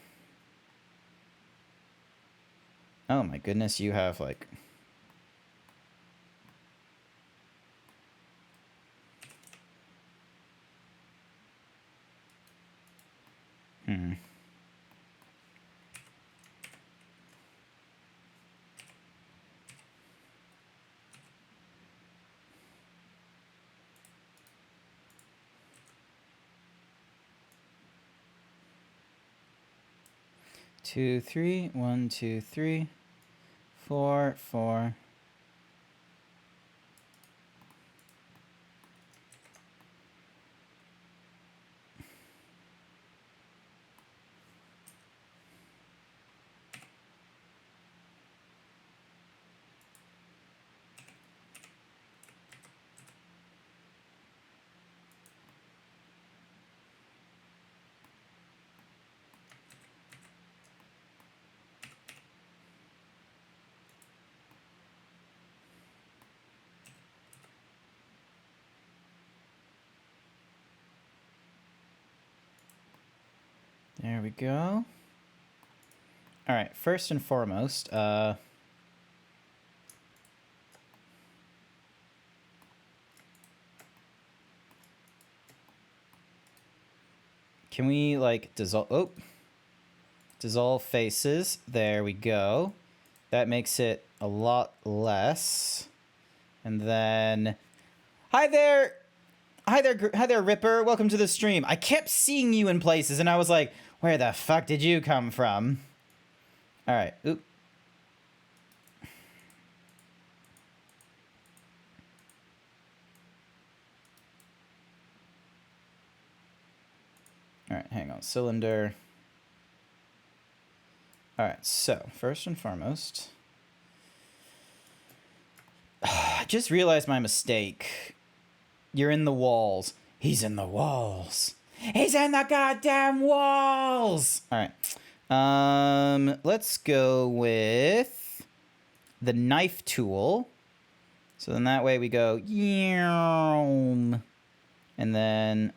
Oh my goodness, you have like... Hmm. Two, three, 1, 2, 3, 4, 4. There we go. All right, first and foremost, can we, like, dissolve... Oh! Dissolve faces. There we go. That makes it a lot less. And then... Hi there! Hi there, Ripper. Welcome to the stream. I kept seeing you in places, and I was like, where the fuck did you come from? All right. Oop. All right, hang on. Cylinder. All right, so first and foremost, I just realized my mistake. You're in the walls. He's in the walls. He's in the goddamn walls. All right. Let's go with the knife tool. So then that way we go, and then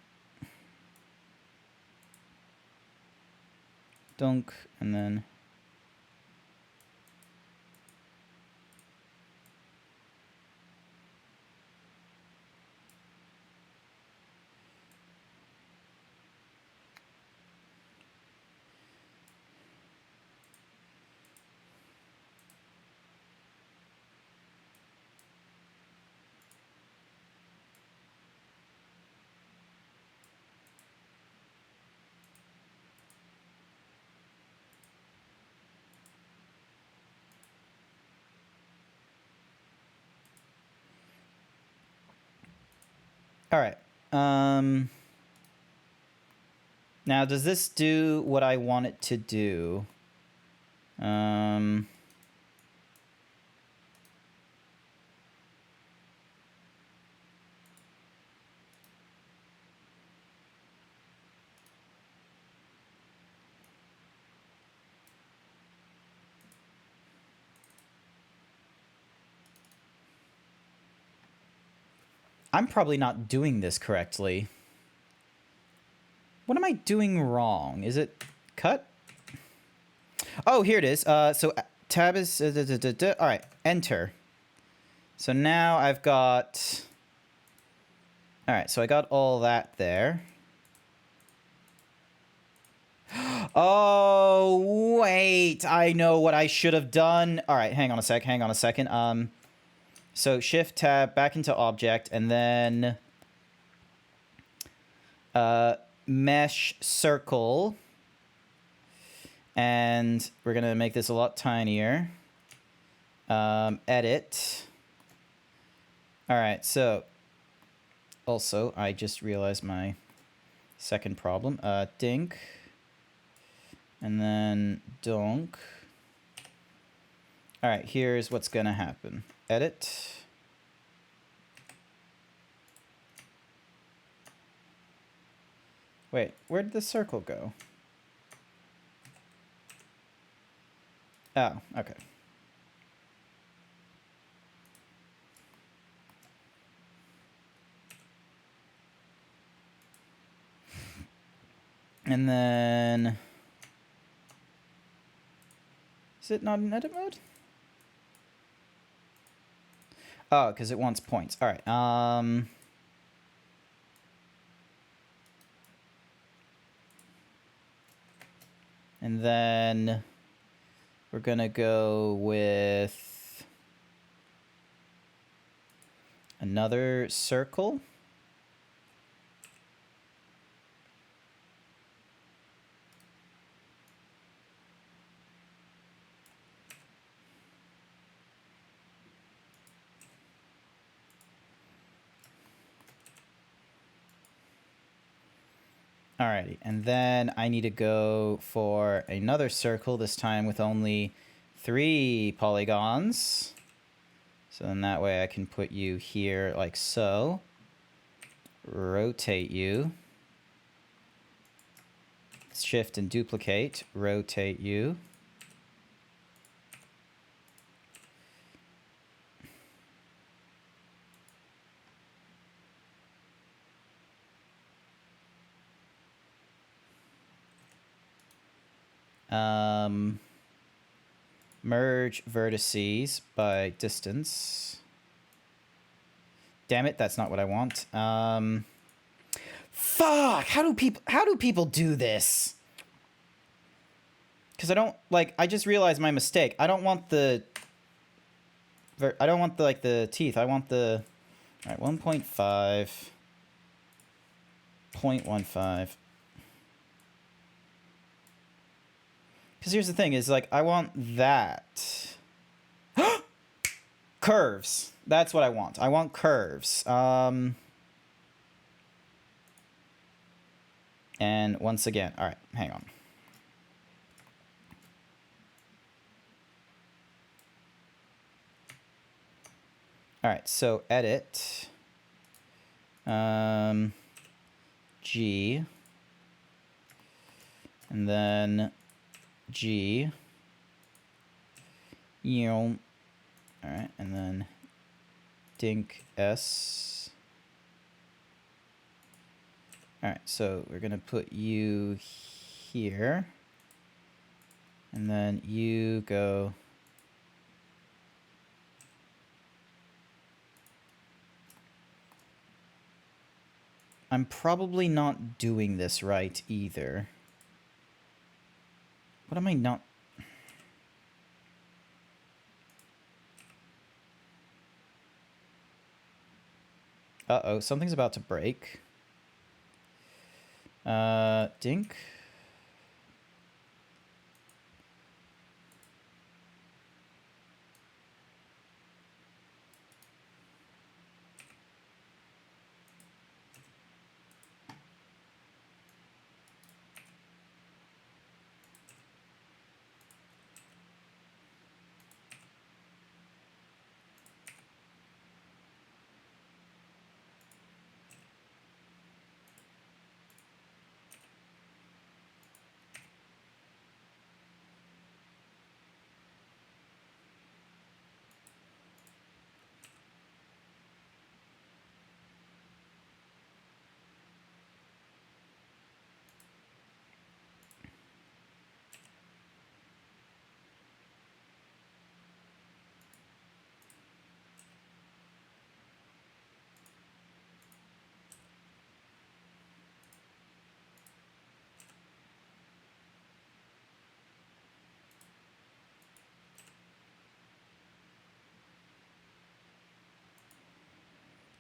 dunk, and then all right. Now, does this do what I want it to do? I'm probably not doing this correctly. What am I doing wrong? Is it cut? Oh, here it is. So tab is... all right, enter. So now I've got... All right, so I got all that there. Oh, wait. I know what I should have done. All right, hang on a second. So shift tab back into object, and then mesh circle, and we're gonna make this a lot tinier. Edit. All right, so also I just realized my second problem. Dink, and then donk. All right, here's what's gonna happen. Edit. Wait, where did the circle go? Oh, okay. And then... Is it not in edit mode? Oh, because it wants points. All right. And then we're going to go with another circle. Alrighty, and then I need to go for another circle, this time with only 3 polygons. So then that way I can put you here like so. Rotate you. Shift and duplicate. Rotate you. Merge vertices by distance. Damn it, that's not what I want. Fuck! How do people do this? Because I don't like. I just realized my mistake. I don't want the. I don't want the like the teeth. I want the. All right, 1.5. 0.15. Because here's the thing: is like I want that. Curves. That's what I want. I want curves. And once again, all right, hang on. All right, so edit. G. And then G. All right, and then dink S. All right, so we're gonna put you here, and then you go. I'm probably not doing this right either. What am I not? Uh-oh, something's about to break. Dink.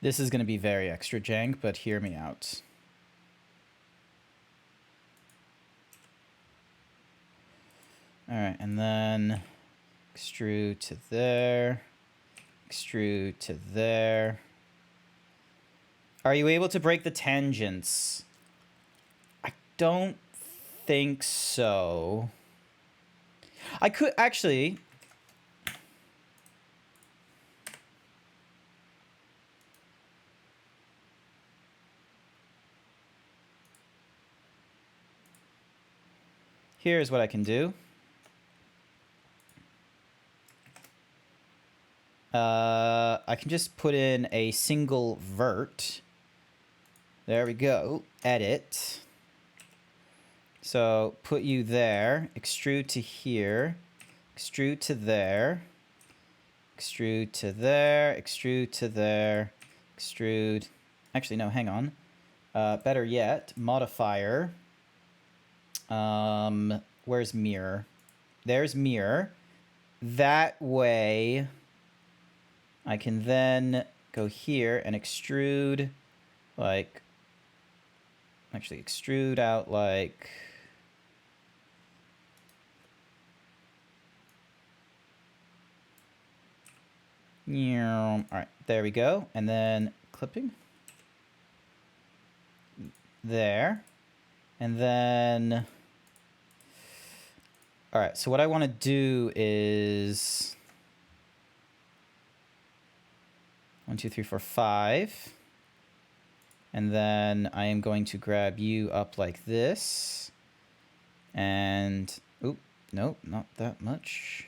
This is going to be very extra jank, but hear me out. All right, and then extrude to there, extrude to there. Are you able to break the tangents? I don't think so. I could actually. Here's what I can do. I can just put in a single vert. There we go. Edit. So put you there. Extrude to here. Extrude to there. Extrude to there. Extrude to there. Extrude. Actually, no, hang on. Better yet, modifier. Where's mirror? There's mirror. That way, I can then go here and extrude, like, actually extrude out like, all right, there we go. And then clipping there. And then, all right, so what I want to do is 1, 2, 3, 4, 5. And then I am going to grab you up like this. And, oop, nope, not that much.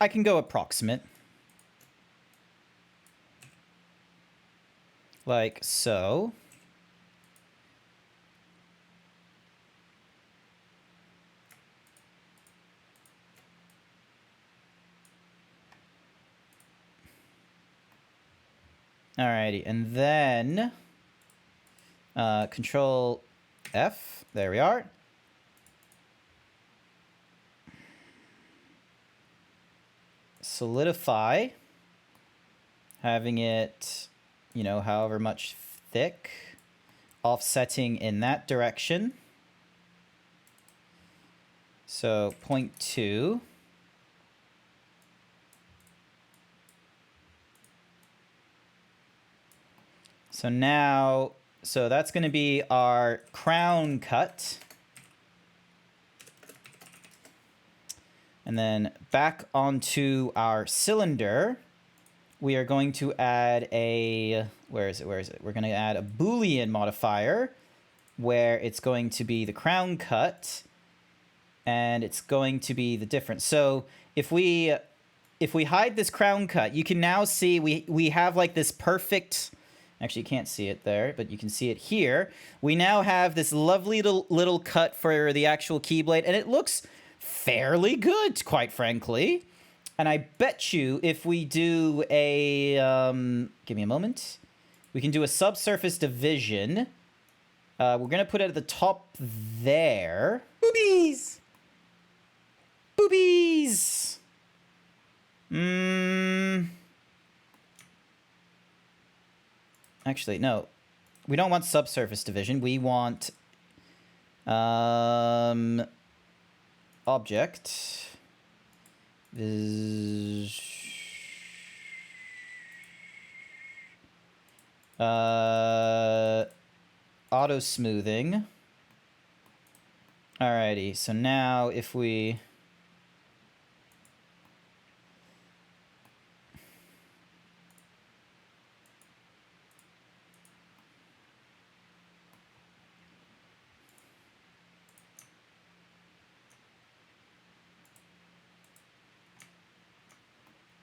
I can go approximate. Like so. Alrighty, and then Control F. There we are. Solidify. Having it, you know, however much thick. Offsetting in that direction. So 0.2. So now, so that's going to be our crown cut. And then back onto our cylinder, we are going to add a, where is it? We're going to add a Boolean modifier where it's going to be the crown cut and it's going to be the difference. So if we hide this crown cut, you can now see we have like this perfect, actually you can't see it there, but you can see it here. We now have this lovely little cut for the actual Keyblade, and it looks fairly good, quite frankly. And I bet you if we do a, give me a moment, we can do a subsurface division. We're going to put it at the top there. Boobies! Boobies! Actually, no. We don't want subsurface division. We want object is auto smoothing. Alrighty, so now if we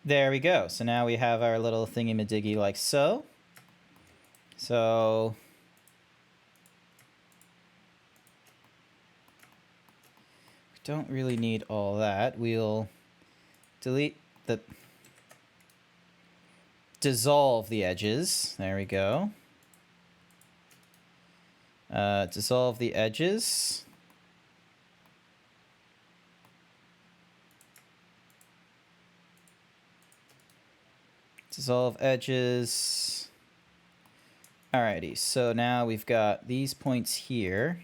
there we go. So now we have our little thingy-majiggy like so. So we don't really need all that. We'll delete the, dissolve the edges. There we go. Dissolve the edges. Dissolve edges. Alrighty, so now we've got these points here.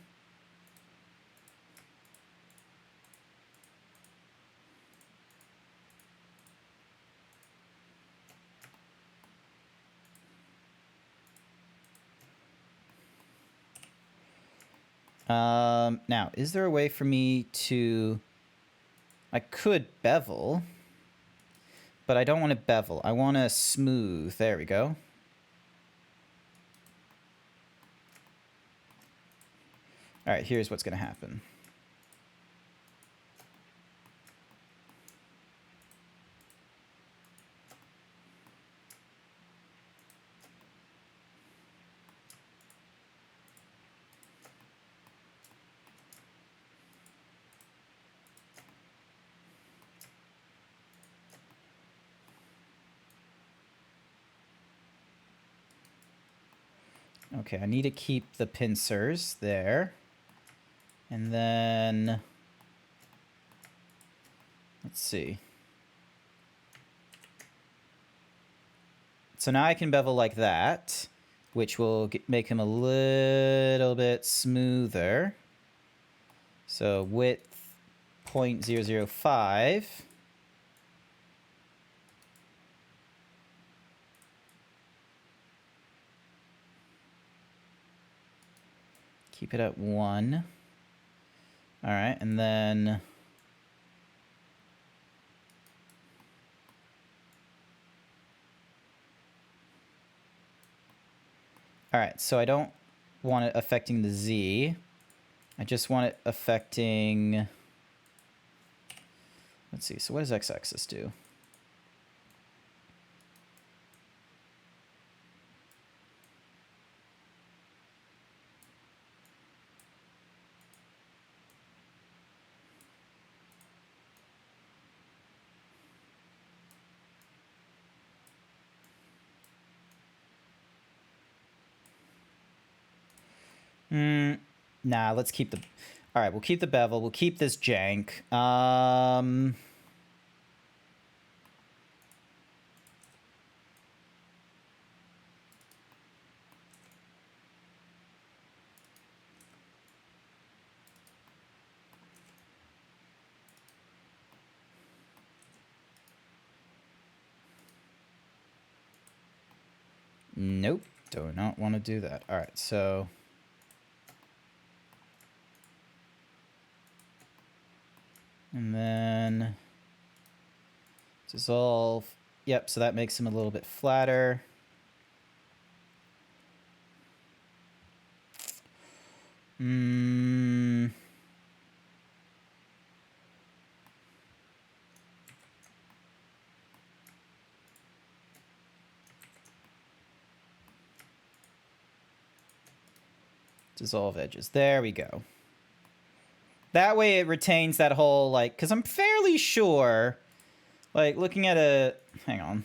Now, is there a way for me to... I could bevel, but I don't want to bevel. I want to smooth. There we go. All right, here's what's going to happen. Okay, I need to keep the pincers there. And then, let's see. So now I can bevel like that, which will make him a little bit smoother. So width 0.005. Keep it at 1. All right, and then all right, so I don't want it affecting the Z. I just want it affecting Let's see. So what does x-axis do? Nah, let's keep the... All right, we'll keep the bevel. We'll keep this jank. Nope, do not want to do that. All right, so... And then... Dissolve. Yep, so that makes him a little bit flatter. Dissolve edges. There we go. That way it retains that whole, like... Because I'm fairly sure... Like, looking at a... Hang on.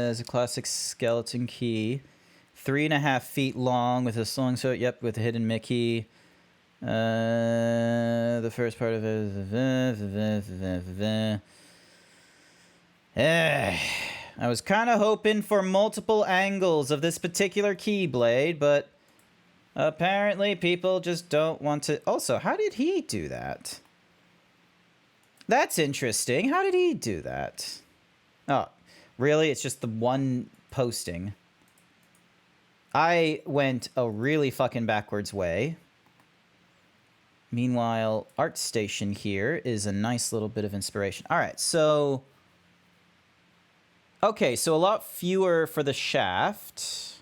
It's a classic skeleton key. 3.5 feet long with a song, so yep, with a hidden Mickey. The first part of it. I was kind of hoping for multiple angles of this particular keyblade, but apparently people just don't want to. Also, how did he do that? That's interesting. How did he do that? Oh, really? It's just the one posting. I went a really fucking backwards way. Meanwhile, ArtStation here is a nice little bit of inspiration. All right, so... Okay, so a lot fewer for the shaft.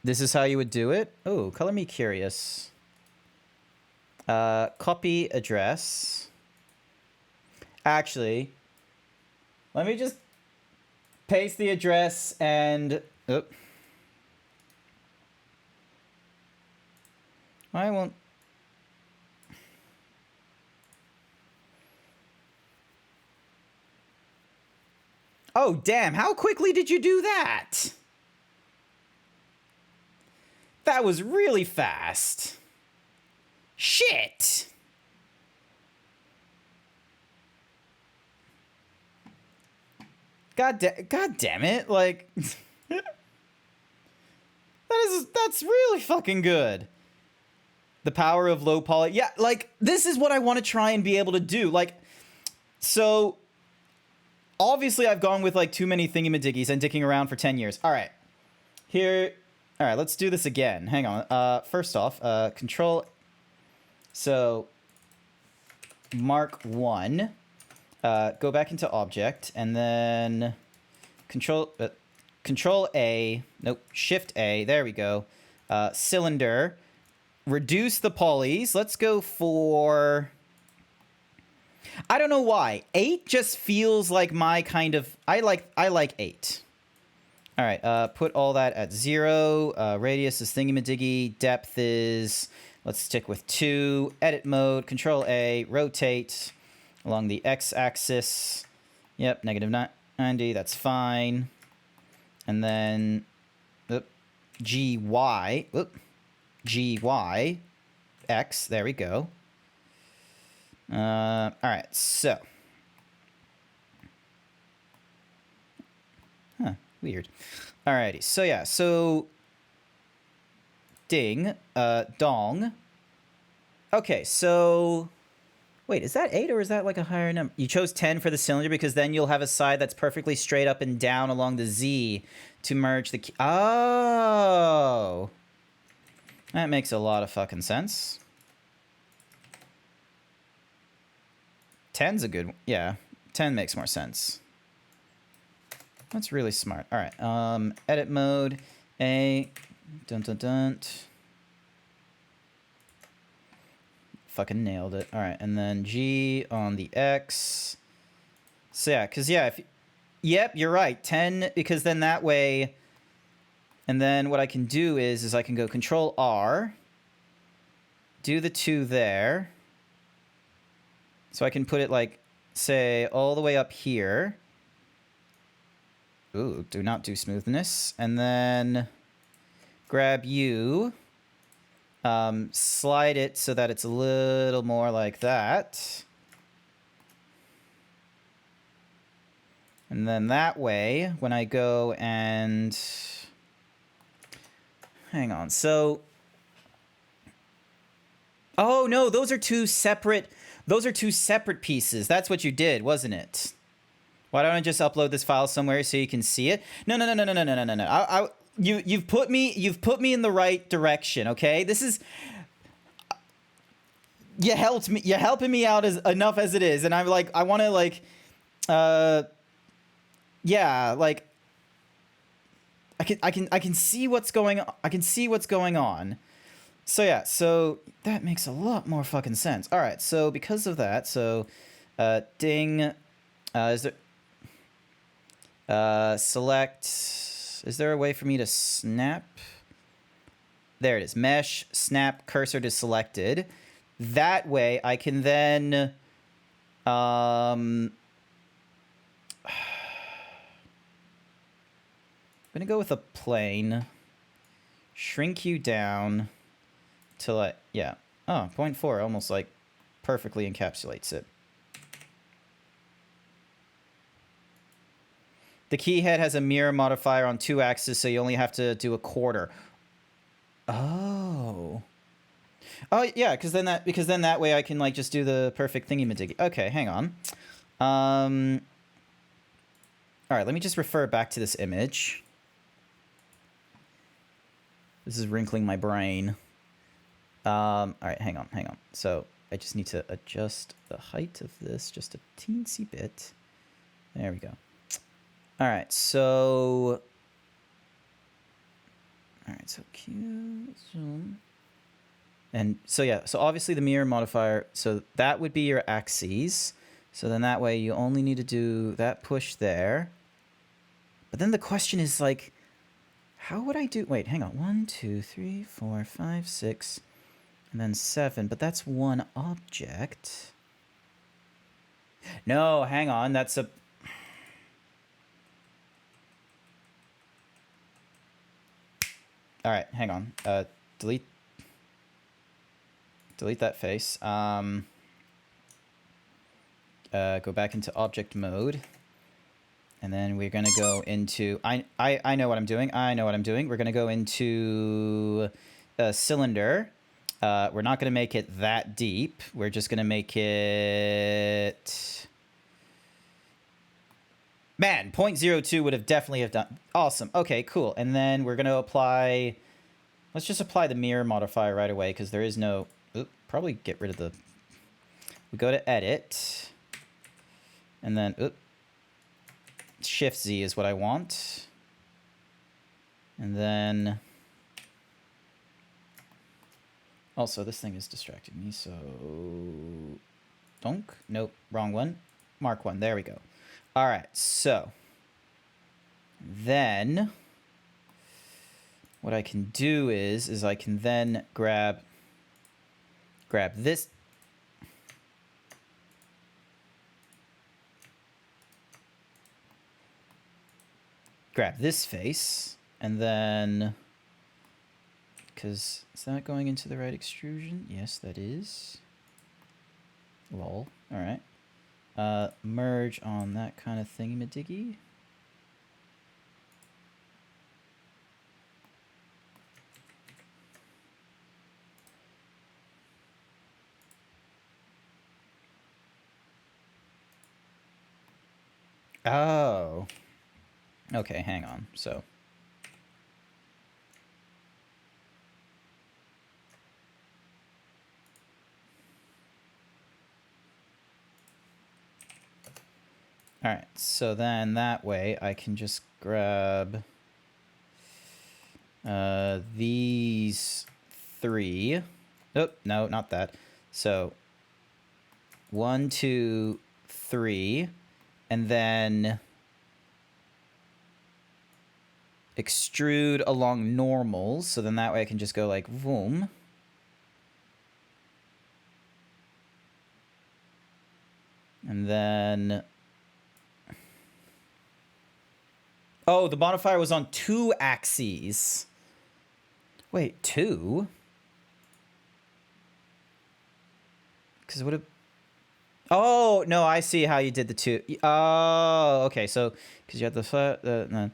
This is how you would do it? Oh, color me curious. Copy address. Actually, let me just paste the address and... Oh. I won't... Oh, damn. How quickly did you do that? That was really fast. Shit. God damn it. Like, that's really fucking good. The power of low poly. Yeah, like, this is what I want to try and be able to do. Like, so, obviously I've gone with, like, too many thingy-majiggies and dicking around for 10 years. All right. Here... All right, let's do this again. Hang on. First off, control... So, mark 1. Go back into object, and then control A. Nope, shift A. There we go. Cylinder. Reduce the polys. Let's go for... I don't know why. 8 just feels like my kind of... I like 8. All right, put all that at 0. Radius is thingy-majiggy. Depth is... Let's stick with 2. Edit mode. Control A. Rotate along the x-axis. Yep, negative 90. That's fine. And then... GY. GY. X. There we go. All right, so... Huh, weird. Alrighty, so yeah, so ding, dong. Okay, so wait, is that 8 or is that like a higher number? You chose 10 for the cylinder because then you'll have a side that's perfectly straight up and down along the Z to merge the key. Oh, that makes a lot of fucking sense. 10's a good one. Yeah, 10 makes more sense. That's really smart. All right, edit mode, A, dun dun dun. Fucking nailed it. All right, and then G on the X. So yeah, because yeah, if yep, you're right. 10, because then that way, and then what I can do is I can go Control R, do the 2 there. So I can put it like, say, all the way up here. Ooh, do not do smoothness. And then grab you. Slide it so that it's a little more like that. And then that way, when I go and... Hang on, so... Oh, no, those are two separate pieces. That's what you did, wasn't it? Why don't I just upload this file somewhere so you can see it? No. You've put me in the right direction, okay? This is... You helped me. You're helping me out enough as it is, and I'm like, I want to like, yeah, like, I can see what's going on. I can see what's going on. So yeah, so that makes a lot more fucking sense. All right, so because of that, so, ding, is there, select. Is there a way for me to snap? There it is. Mesh, snap, cursor to selected. That way, I can then, I'm gonna go with a plane, shrink you down to like, yeah. Oh, 0.4 almost like perfectly encapsulates it. The key head has a mirror modifier on 2 axes, so you only have to do a quarter. Oh. Oh yeah, because then that way I can like just do the perfect thingy-majiggy. Okay, hang on. All right, let me just refer back to this image. This is wrinkling my brain. All right, hang on. So I just need to adjust the height of this just a teensy bit. There we go. All right, so Q zoom. And so yeah, so obviously the mirror modifier, so that would be your axes. So then that way you only need to do that push there. But then the question is like, how would I do, wait, hang on. 1, 2, 3, 4, 5, 6, and then 7, but that's one object. No, hang on, that's a... All right, hang on. Delete that face. Go back into object mode. And then we're going to go into... I know what I'm doing. We're going to go into a cylinder. We're not going to make it that deep. We're just going to make it... Man, 0.02 would have definitely have done... Awesome. Okay, cool. And then we're going to apply... Let's just apply the mirror modifier right away, because there is no... Oop, probably get rid of the... We go to edit. And then... Oop. Shift Z is what I want. And then... Also, this thing is distracting me, so... Donk? Nope, wrong one. Mark 1, there we go. Alright, so... Then... What I can do is I can then grab this... Grab this face, and then... Because, is that going into the right extrusion? Yes, that is. Lol. Alright. Merge on that kind of thingy-majiggy. Oh. Okay, hang on. So. All right, so then that way I can just grab these 3. Oh, no, not that. So 1, 2, 3, and then extrude along normals. So then that way I can just go like boom. And then... Oh, the modifier was on 2 axes. Wait, 2? Because it would have... Oh, no, I see how you did the 2. Oh, okay, so... Because you had the...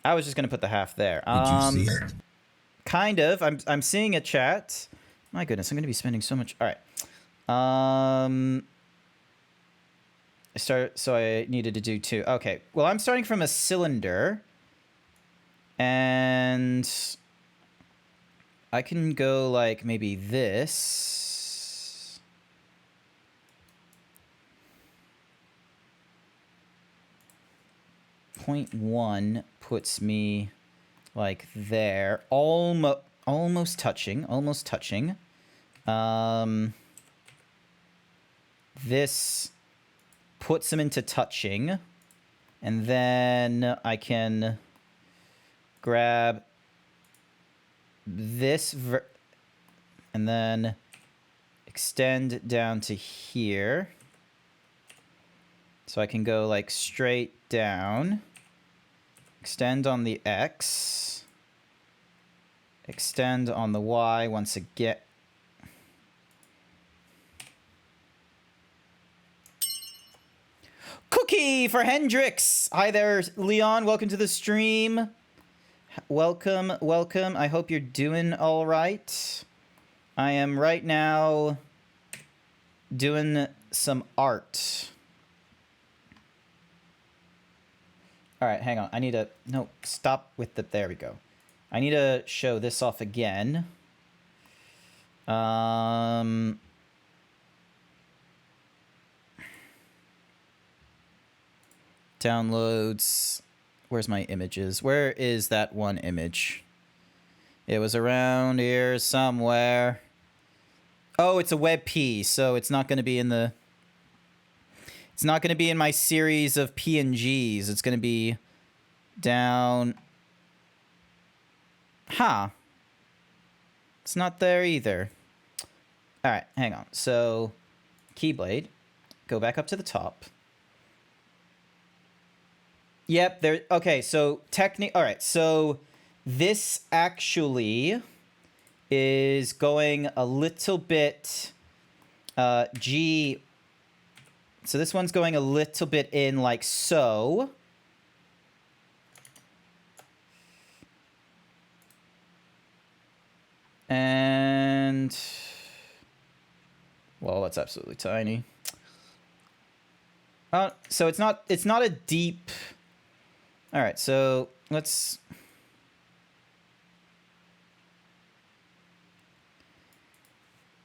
I was just going to put the half there.
Did you see it?
Kind of. I'm seeing a chat. My goodness, I'm going to be spending so much... All right. So I needed to do 2. Okay. Well, I'm starting from a cylinder. And I can go like maybe this. Point 1 puts me like there. Almost touching. Almost touching. This puts them into touching, and then I can grab this and then extend down to here. So I can go like straight down, extend on the X, extend on the Y once again. Cookie for Hendrix. Hi there, Leon. Welcome to the stream. Welcome, welcome. I hope you're doing all right. I am right now doing some art. All right, hang on. I need to... No, stop with the... There we go. I need to show this off again. Downloads. Where's my images? Where is that one image? It was around here somewhere. Oh, it's a WebP, so it's not going to be in the... It's not going to be in my series of PNGs. It's going to be down... Huh. It's not there either. All right, hang on. So, Keyblade. Go back up to the top. Yep, there... Okay, so all right, so this actually is going a little bit... G... So this one's going a little bit in like so. And... Well, that's absolutely tiny. So it's not a deep... All right, so let's...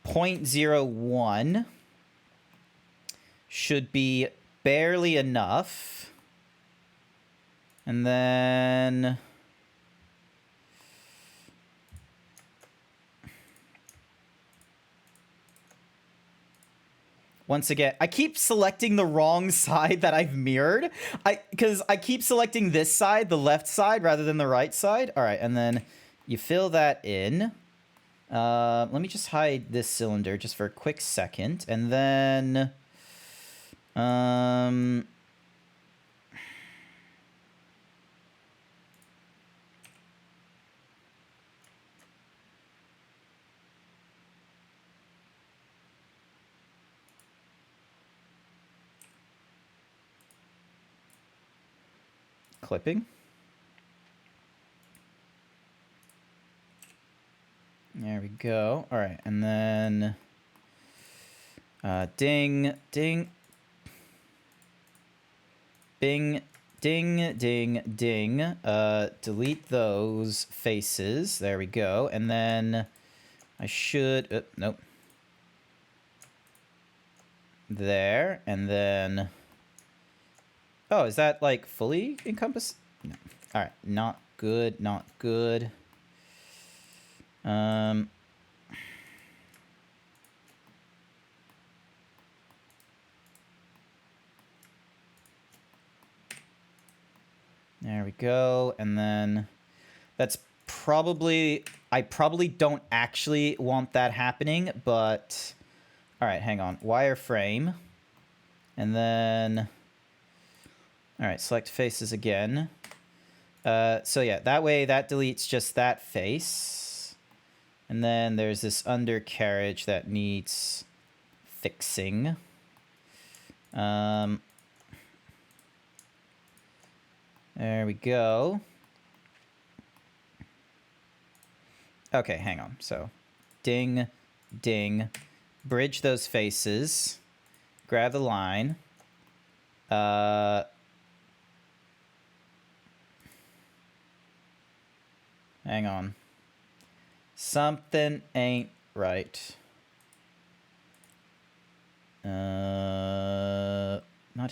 0.01 should be barely enough. And then... Once again, I keep selecting the wrong side that I've mirrored. Because I keep selecting this side, the left side, rather than the right side. All right, and then you fill that in. Let me just hide this cylinder just for a quick second. And then... clipping. There we go. All right, and then ding, ding. Bing, ding, ding, ding. Delete those faces. There we go. And then I should... nope. There. And then... Oh, is that, like, fully encompassed? No. Alright, not good, not good. There we go, and then that's probably... I probably don't actually want that happening, but... Alright, hang on. Wireframe. And then... Alright, select faces again. So yeah, that way that deletes just that face. And then there's this undercarriage that needs fixing. There we go. Okay, hang on. So, ding, ding. Bridge those faces. Grab the line. Hang on. Something ain't right. Not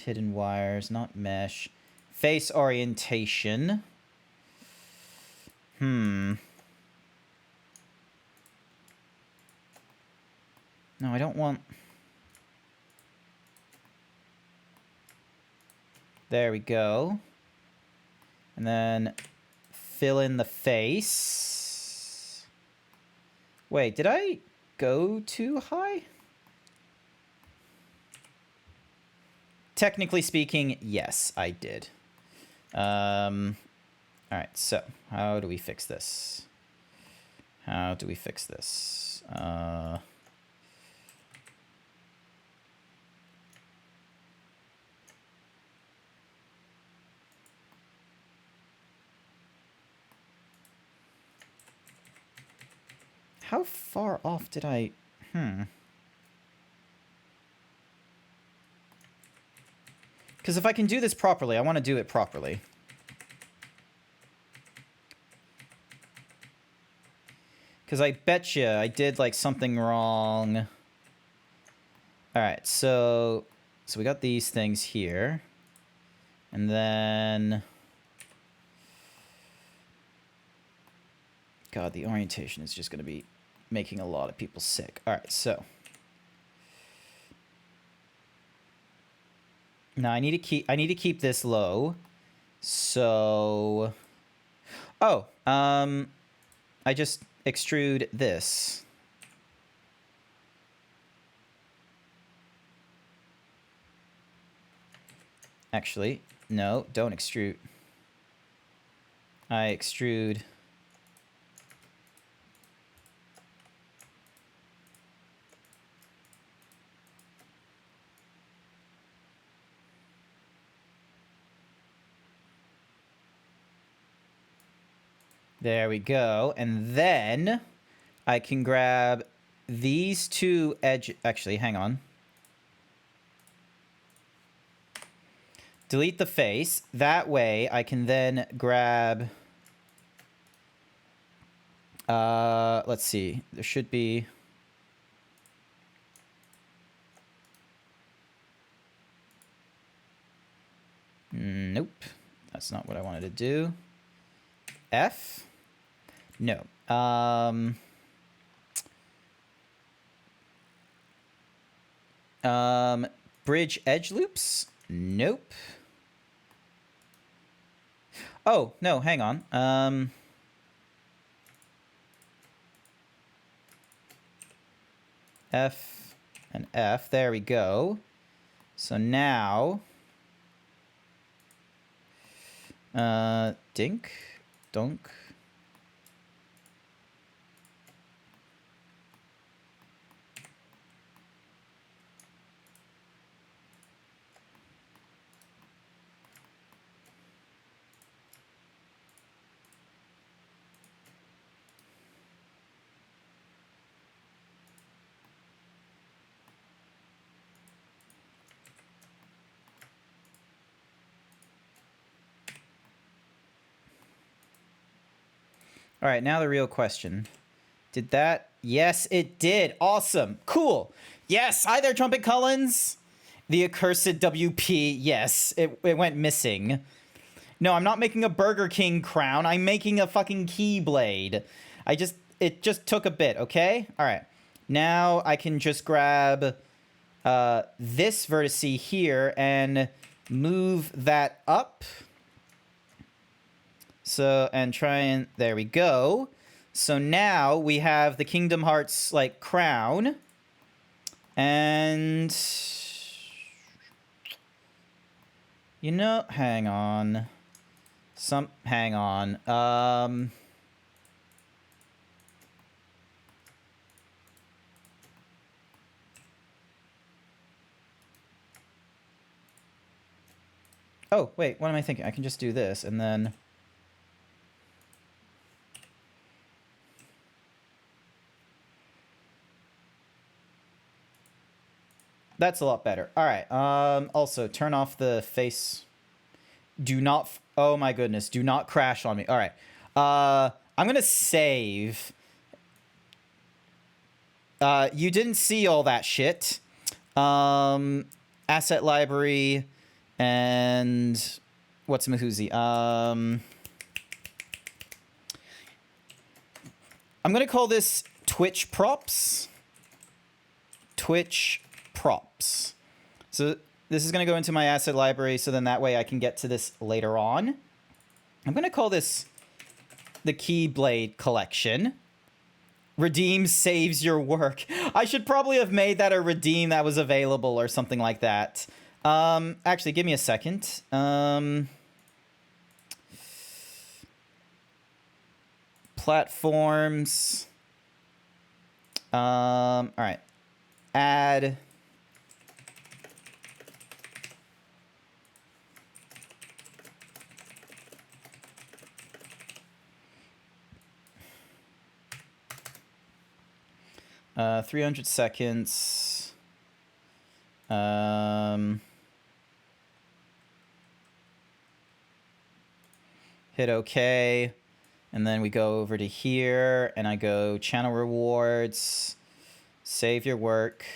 hidden wires, not mesh. Face orientation. No, I don't want... There we go. And then fill in the face. Wait, did I go too high? Technically speaking, yes, I did. Alright, so how do we fix this? How do we fix this? How far off did I... Because if I can do this properly, I want to do it properly. Because I betcha I did, like, something wrong. Alright, so we got these things here. And then... God, the orientation is just going to be making a lot of people sick. Alright, so... Now I need to keep this low. So... Oh, I just extrude this. Actually, no, don't extrude. I extrude... There we go. And then I can grab these two edge... Actually, hang on. Delete the face. That way I can then grab... let's see. There should be... Nope. That's not what I wanted to do. F? No. Bridge edge loops? Nope. Oh, no, hang on. F and F. There we go. So now... dink. Dunk. All right, now the real question. Did that? Yes, it did. Awesome. Cool. Yes. Hi there, Trumpet Collins. The accursed WP. Yes, it went missing. No, I'm not making a Burger King crown. I'm making a fucking Keyblade. It just took a bit, okay? All right. Now I can just grab this vertice here and move that up. So, and try and, there we go. So now we have the Kingdom Hearts, like, crown. And, you know, hang on. Hang on. Oh, wait, what am I thinking? I can just do this, and then... That's a lot better. All right, also, turn off the face... Do not... Oh my goodness, do not crash on me. All right. I'm gonna save. You didn't see all that shit. Asset library and... What's Mahoozy? I'm gonna call this Twitch props. Twitch props. So... This is going to go into my asset library, so then that way I can get to this later on. I'm going to call this the Keyblade collection. Redeem saves your work. I should probably have made that a redeem that was available or something like that. Actually, give me a second. Platforms. All right. Add... 300 seconds. Hit OK. And then we go over to here, and I go channel rewards. Save your work.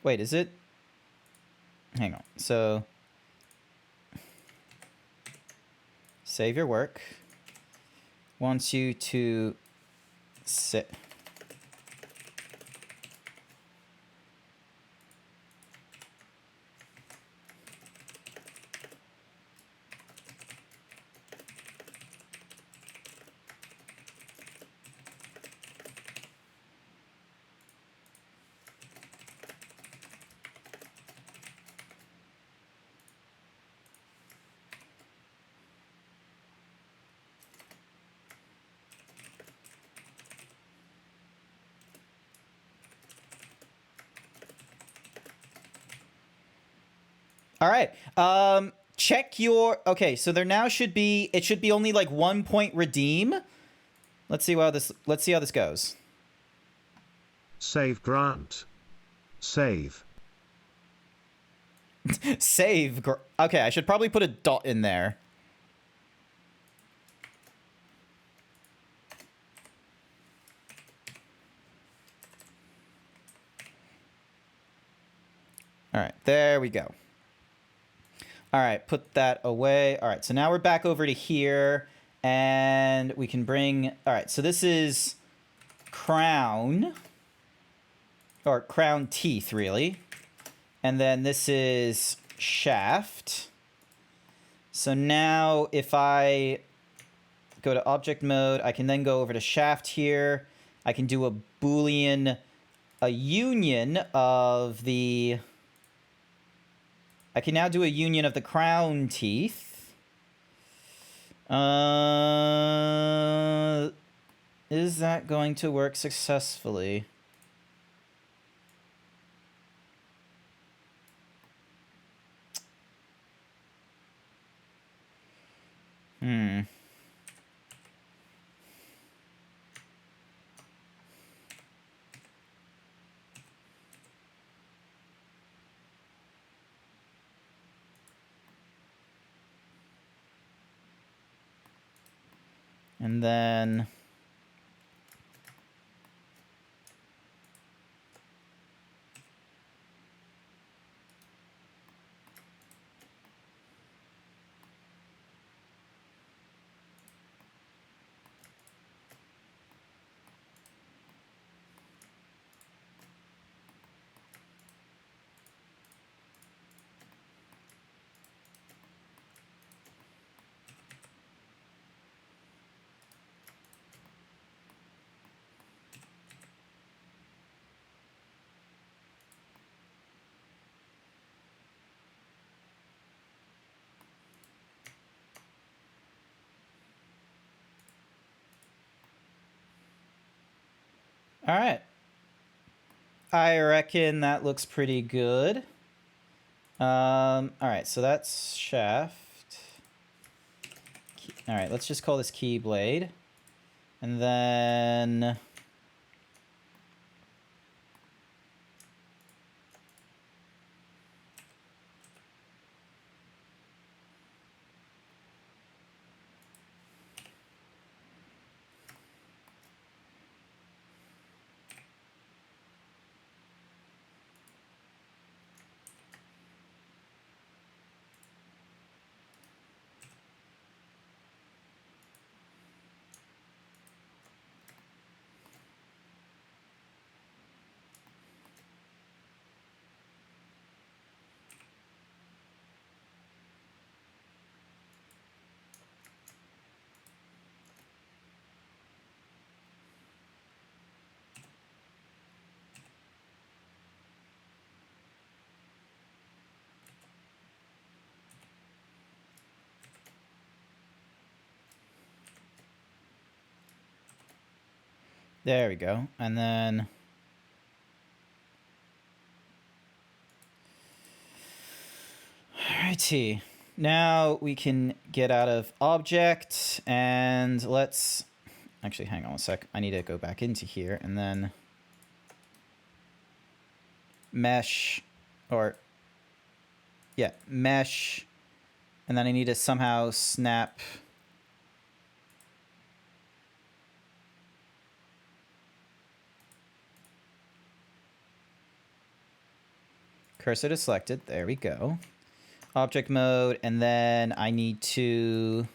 Wait, is it? Hang on. So, save your work. Wants you to sit. All right. Check your... Okay, so there now should be... It should be only like 1 point redeem. Let's see how this goes.
Save Grant. Save.
Save. Okay, I should probably put a dot in there. All right, there we go. All right, put that away. All right, so now we're back over to here, and we can bring... All right, so this is crown, or crown teeth, really. And then this is shaft. So now if I go to object mode, I can then go over to shaft here. I can do a Boolean, a union of the... I can now do a union of the crown teeth. Is that going to work successfully? And then... All right. I reckon that looks pretty good. All right, so that's shaft. All right, let's just call this keyblade. And then... There we go. And then... Alrighty. Now we can get out of object and let's... Actually, hang on a sec. I need to go back into here and then... Mesh, or... Yeah, mesh. And then I need to somehow snap... Cursor to selected. There we go. Object mode, and then I need to...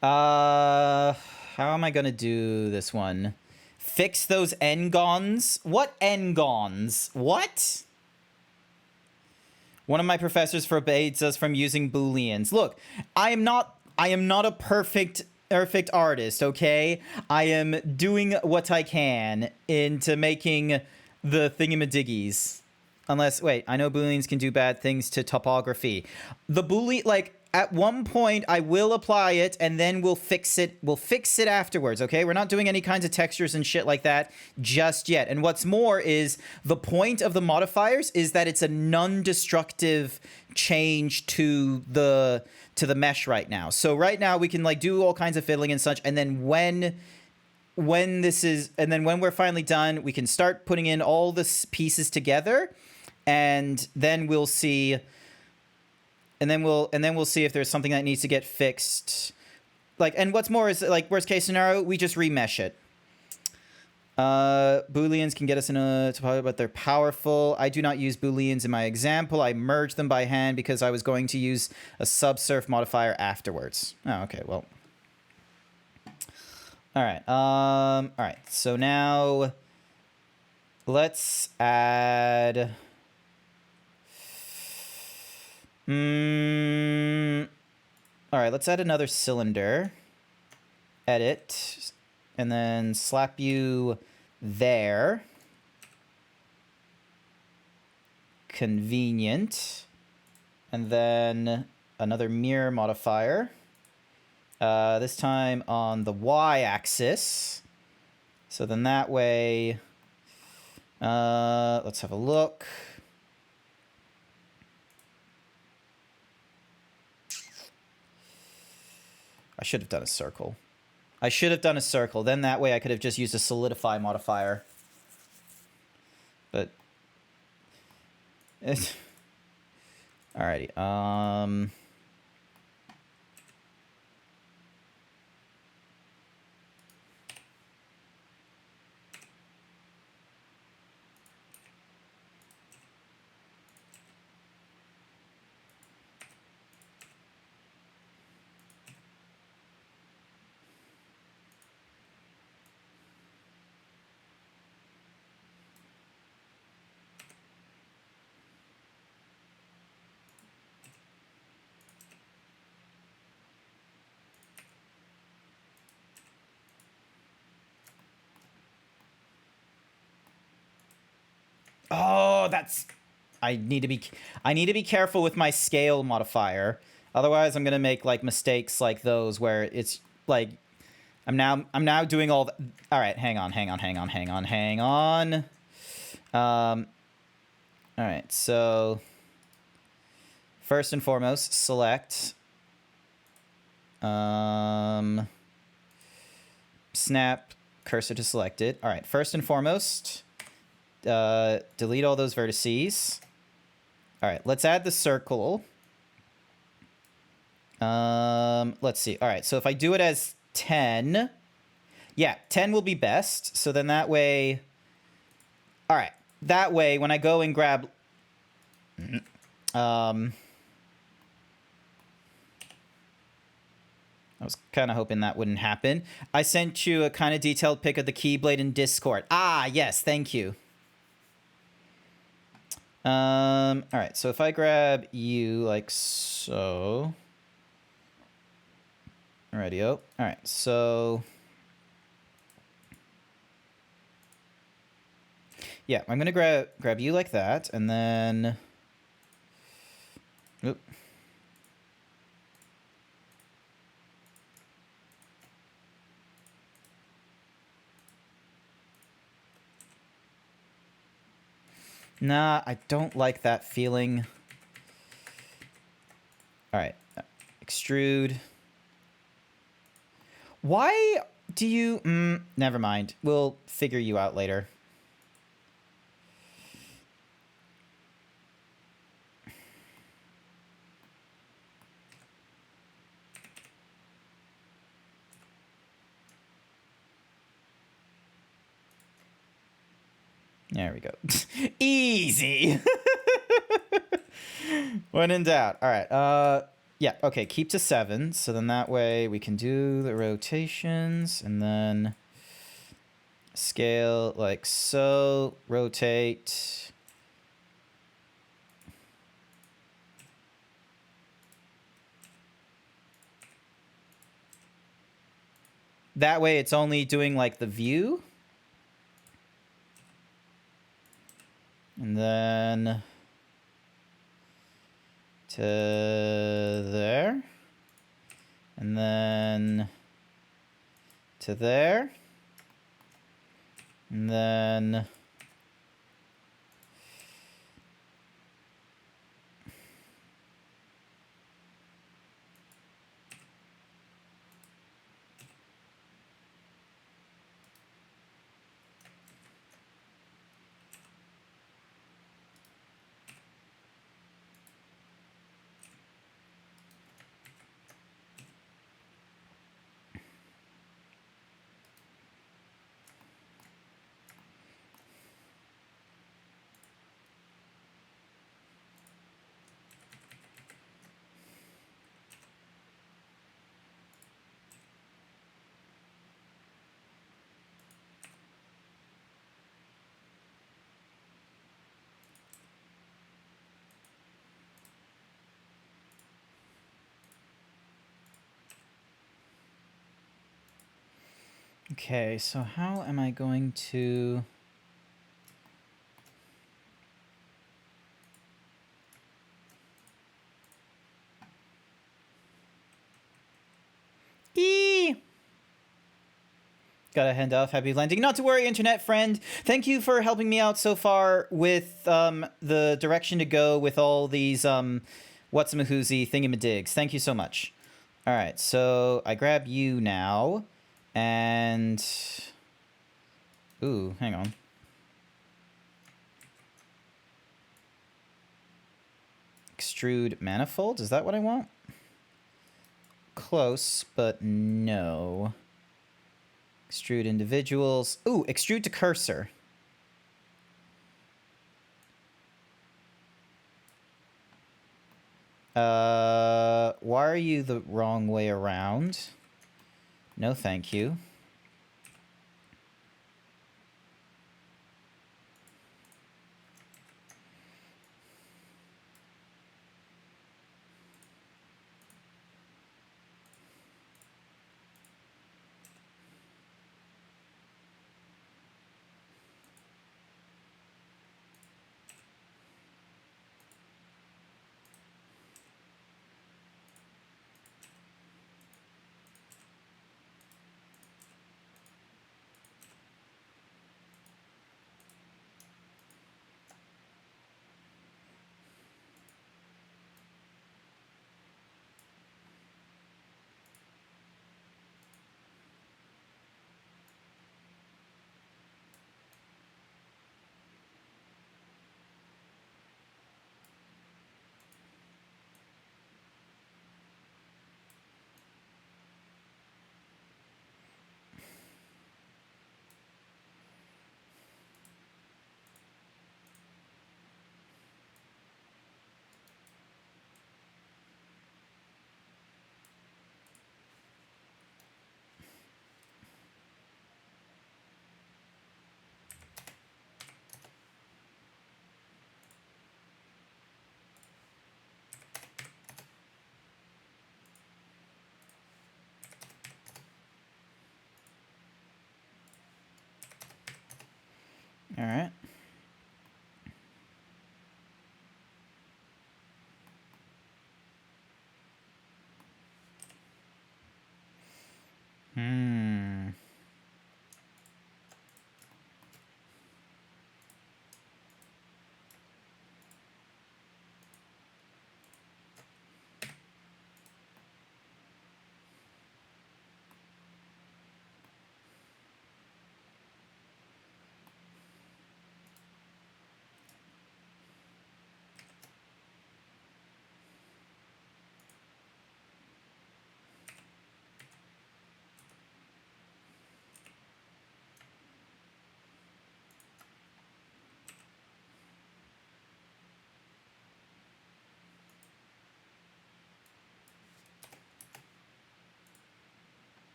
how am I going to do this one? Fix those n-gons? What n-gons? What? One of my professors forbids us from using booleans. Look, I am not a perfect artist, okay? I am doing what I can into making the thingamadiggies. Unless, wait, I know booleans can do bad things to topography. The boolean, like, at one point I will apply it and then we'll fix it. We'll fix it afterwards, okay? We're not doing any kinds of textures and shit like that just yet. And what's more is the point of the modifiers is that it's a non-destructive change to the mesh right now. So right now we can like do all kinds of fiddling and such, and then when we're finally done, we can start putting in all the pieces together, and then we'll see. And then we'll see if there's something that needs to get fixed. Like, and what's more is like worst case scenario, we just remesh it. Booleans can get us in a topology, but they're powerful. I do not use booleans in my example. I merged them by hand because I was going to use a subsurf modifier afterwards. Oh, okay. Well. All right. All right. So now let's add. All right. Let's add another cylinder. Edit, and then slap you there. Convenient, and then another mirror modifier. This time on the y-axis. So then that way, let's have a look. I should have done a circle. I should have done a circle. Then that way I could have just used a solidify modifier. But it's alrighty. Oh, that's... I need to be careful with my scale modifier. Otherwise, I'm gonna make like mistakes like those where it's like I'm now doing all the... All right, hang on. All right, so first and foremost, select snap cursor to selected. All right, first and foremost, delete all those vertices. All right, let's add the circle. Let's see. All right, so if I do it as 10, yeah, 10 will be best. So then that way, all right, that way when I go and grab, I was kind of hoping that wouldn't happen. I sent you a kind of detailed pic of the Keyblade in Discord. Ah, yes, thank you. All right, so if I grab you like so. Alrighty-o. All right, so yeah, I'm gonna grab you like that, and then, oop. Nah, I don't like that feeling. All right, extrude. Why do you... never mind. We'll figure you out later. There we go. Easy! When in doubt. All right, yeah, okay, keep to 7. So then that way we can do the rotations and then scale like so, rotate. That way it's only doing like the view. And then to there. And then to there. And then okay, so how am I going to... Gotta hand off. Happy landing. Not to worry, internet friend. Thank you for helping me out so far with the direction to go with all these whatsamahoozy thingamadigs. Thank you so much. All right, so I grab you now, and... Ooh, hang on. Extrude manifold? Is that what I want? Close, but no. Extrude individuals. Ooh, extrude to cursor. Why are you the wrong way around? No, thank you.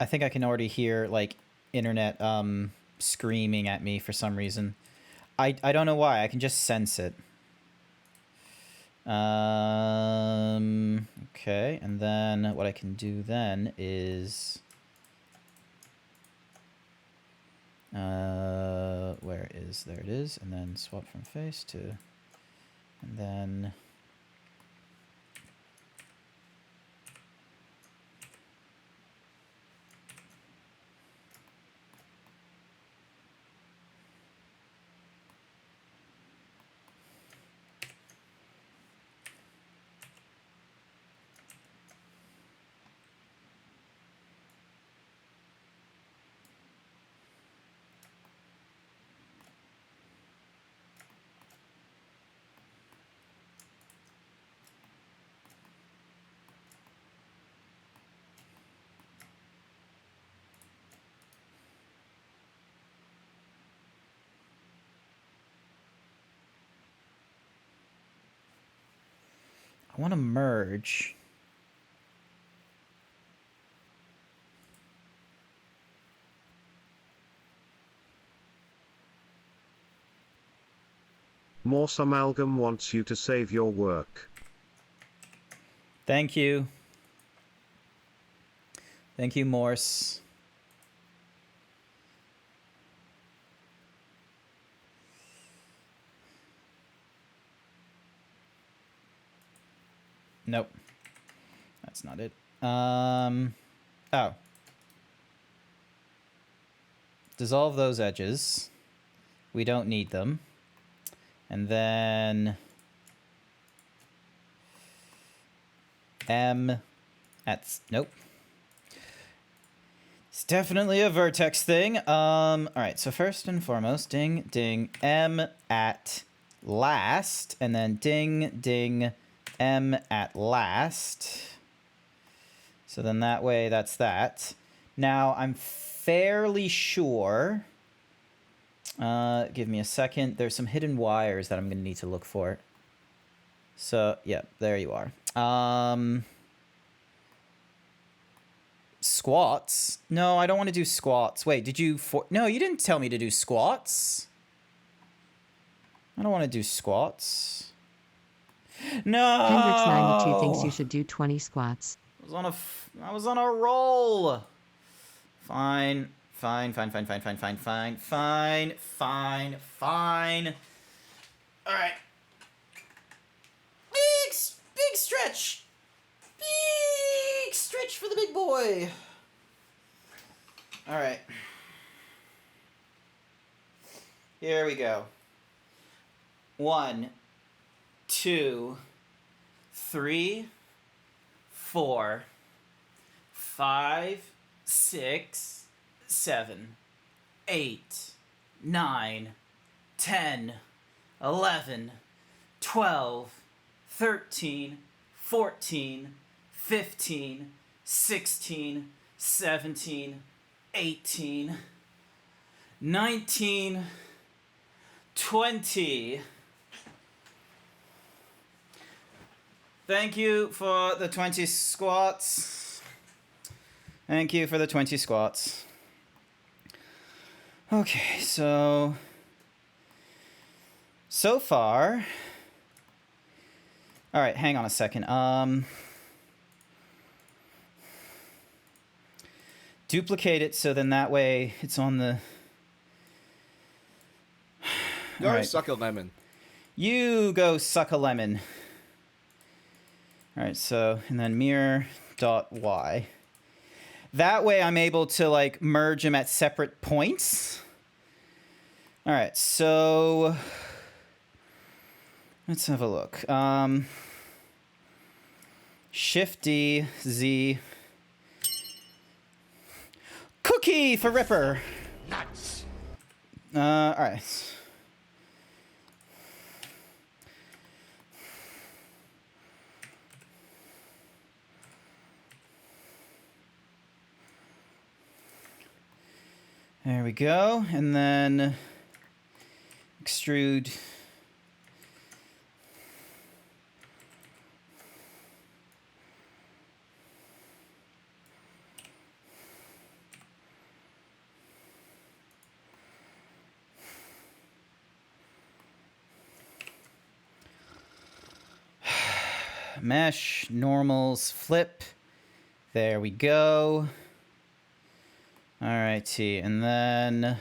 I think I can already hear, like, internet screaming at me for some reason. I don't know why. I can just sense it. Okay, and then what I can do then is... where is... There it is. And then swap from face to... And then... I want to merge.
Morse Amalgam wants you to save your work.
Thank you. Thank you, Morse. Nope. That's not it. Oh. Dissolve those edges. We don't need them. And then... M at... Nope. It's definitely a vertex thing. Alright, so first and foremost, ding, ding, M at last. And then ding, ding, M at last. So then that way, that's that. Now, I'm fairly sure... give me a second. There's some hidden wires that I'm going to need to look for. So, yeah, there you are. Squats? No, I don't want to do squats. Wait, did you... No, you didn't tell me to do squats. I don't want to do squats. No!
Hendrix92 thinks you should do 20 squats.
I was on a roll. Fine. Fine. All right. Big stretch. Big stretch for the big boy. All right. Here we go. 1, 2, 3, 4, 5, 6, 7, 8, 9, 10, 11, 12, 13, 14, 15, 16, 17, 18, 19, 20. Thank you for the 20 squats. Thank you for the 20 squats. Okay, so far... All right, hang on a second. Duplicate it so then that way it's on the...
Go
All right.
suck a lemon.
You go suck a lemon. All right, so, and then mirror.y. That way I'm able to, like, merge them at separate points. All right, so let's have a look. Shift-D, Z. Cookie for Ripper.
Nuts.
All right. There we go, and then extrude. Mesh, normals, flip. There we go. Alrighty, and then...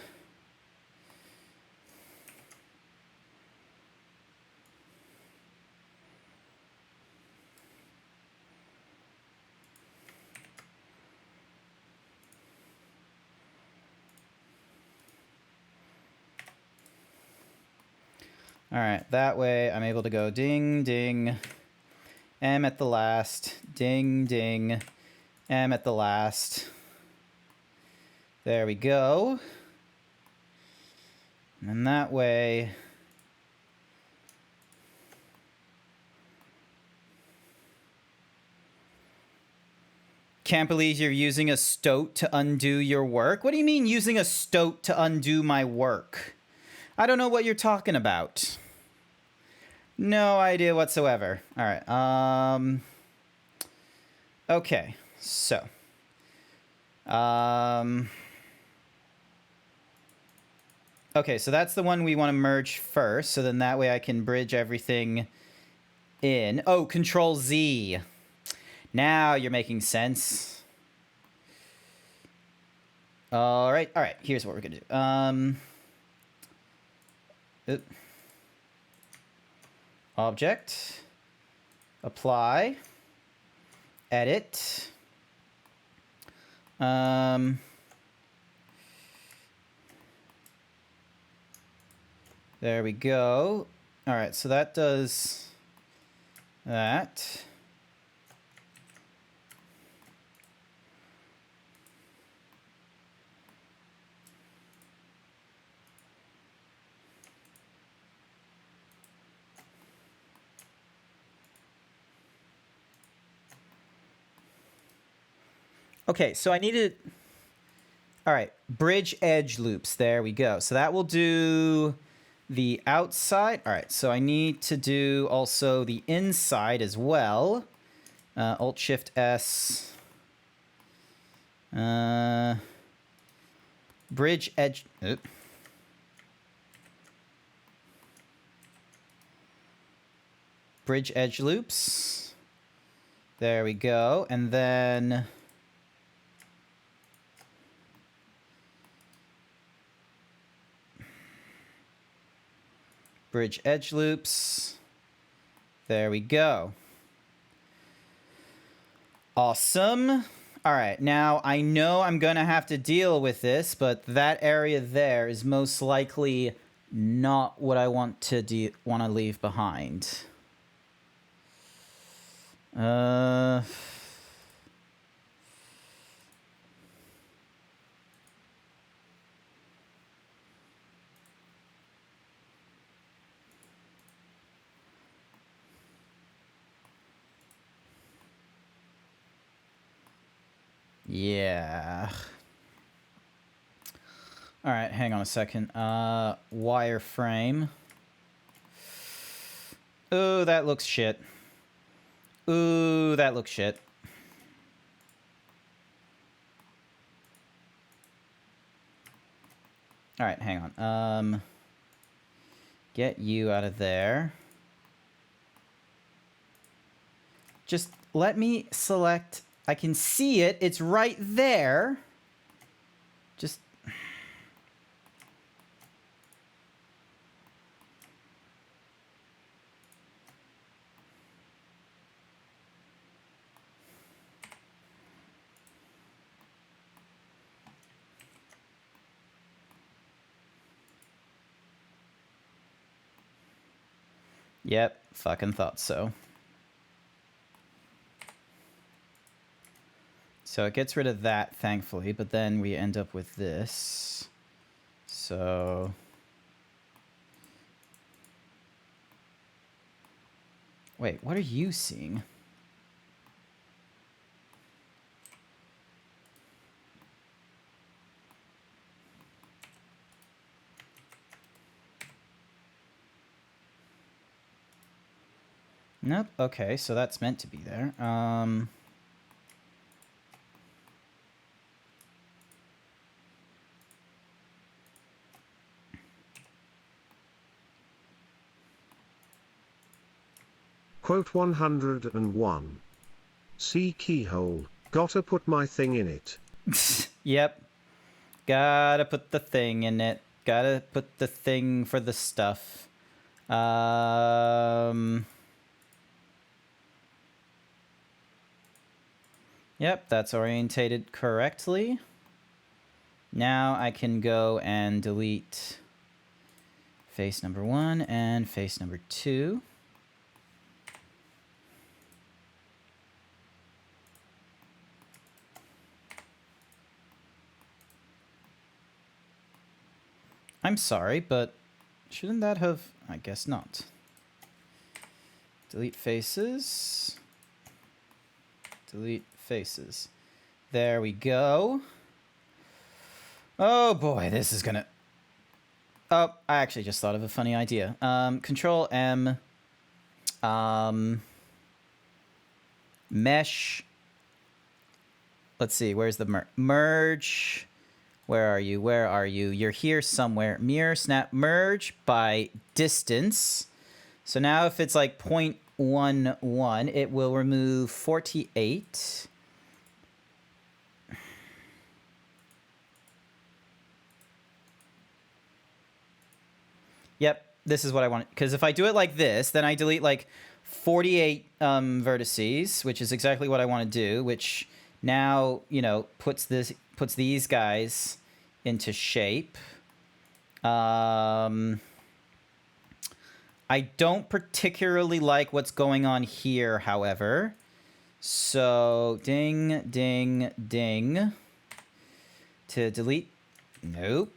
Alright, that way I'm able to go ding, ding, M at the last, ding, ding, M at the last. There we go. And that way... Can't believe you're using a stoat to undo your work. What do you mean using a stoat to undo my work? I don't know what you're talking about. No idea whatsoever. All right. Okay. So. Okay, so that's the one we want to merge first. So then that way I can bridge everything in. Oh, Control Z. Now you're making sense. All right. Here's what we're gonna do. Object, apply, edit. There we go. All right, so that does that. Okay, so I needed... All right, bridge edge loops. There we go. So that will do the outside. All right, so I need to do also the inside as well. Alt-Shift-S. Bridge edge... Bridge edge loops. There we go. And then... Bridge edge loops. There we go. Awesome. All right, now I know I'm going to have to deal with this, but that area there is most likely not what I want to leave behind. Yeah. All right, hang on a second. Wireframe. Ooh, that looks shit. Ooh, that looks shit. All right, hang on. Get you out of there. Just let me select... I can see it. It's right there. Just... Yep, fucking thought so. So it gets rid of that, thankfully, but then we end up with this. So... Wait, what are you seeing? Nope, okay, so that's meant to be there.
Quote 101. See keyhole, gotta put my thing in it.
Yep. Gotta put the thing in it. Gotta put the thing for the stuff. Yep, that's orientated correctly. Now I can go and delete face number 1 and face number 2. I'm sorry, but shouldn't that have... I guess not. Delete faces. Delete faces. There we go. Oh boy, this is gonna... Oh, I actually just thought of a funny idea. Control M. Mesh. Let's see, where's the merge? Where are you? Where are you? You're here somewhere. Mirror snap merge by distance. So now if it's like 0.11, it will remove 48. Yep, this is what I want. Because if I do it like this, then I delete like 48 vertices, which is exactly what I want to do, which now, you know, puts these guys into shape. I don't particularly like what's going on here, however. So, ding, ding, ding. To delete. Nope.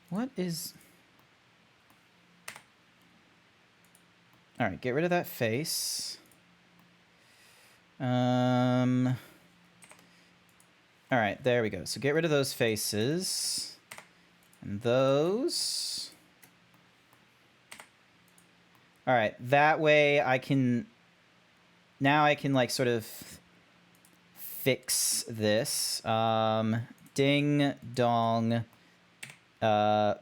What is... All right, get rid of that face. All right, there we go. So get rid of those faces. And those. All right, that way I can... Now I can, like, sort of fix this. Ding, dong.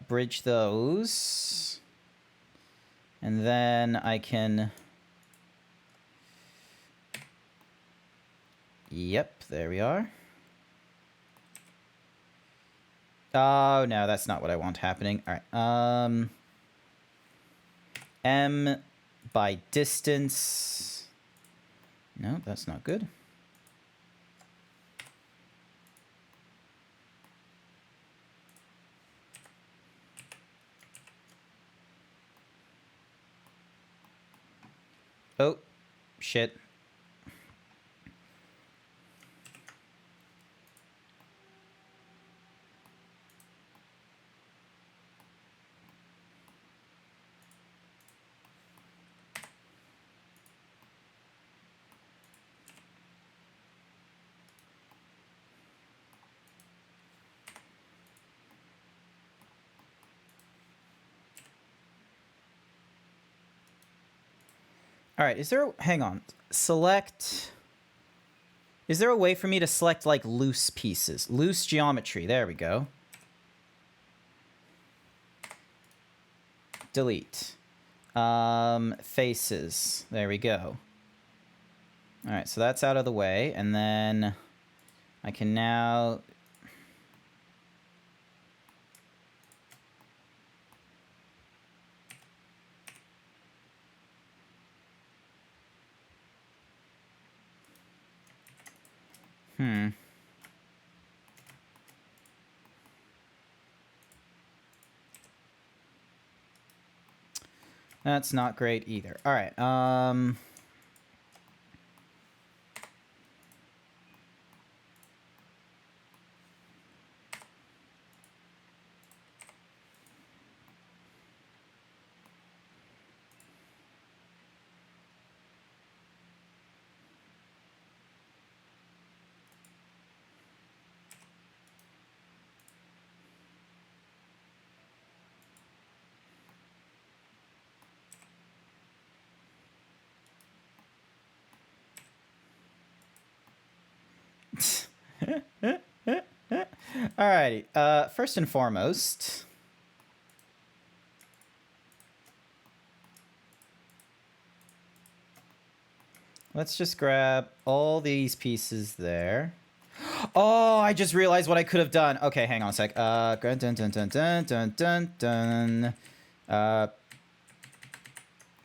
Bridge those. And then I can... Yep, there we are. Oh, no, that's not what I want happening. All right. M by distance. No, that's not good. Oh, shit. All right, is there... Hang on. Select... Is there a way for me to select, like, loose pieces? Loose geometry. There we go. Delete. Faces. There we go. All right, so that's out of the way. And then I can now... That's not great either. All right. Alrighty. First and foremost, let's just grab all these pieces there. Oh, I just realized what I could have done. Okay, hang on a sec. Dun dun dun dun dun dun dun dun.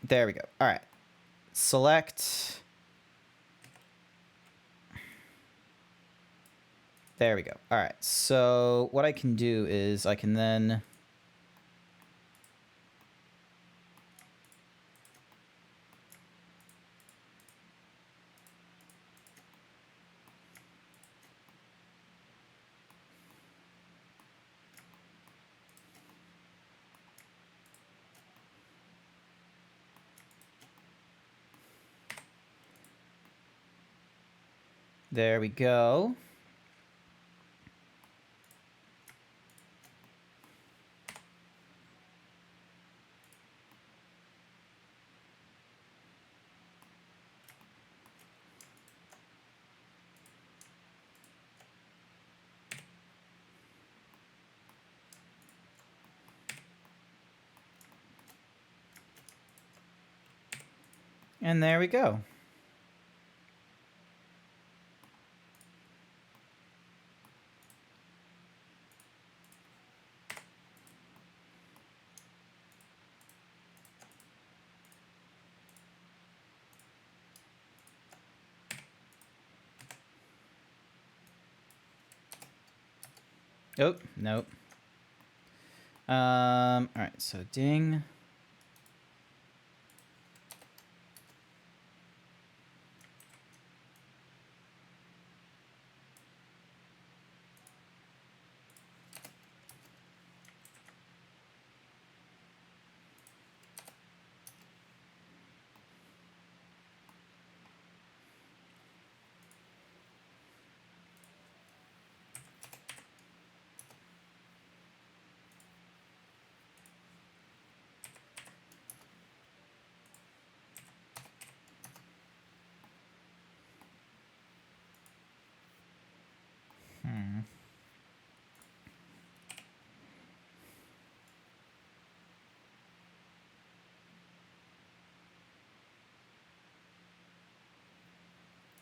There we go. All right. Select. There we go. All right. So what I can do is I can then... There we go. And there we go. Oh, nope. All right, so ding.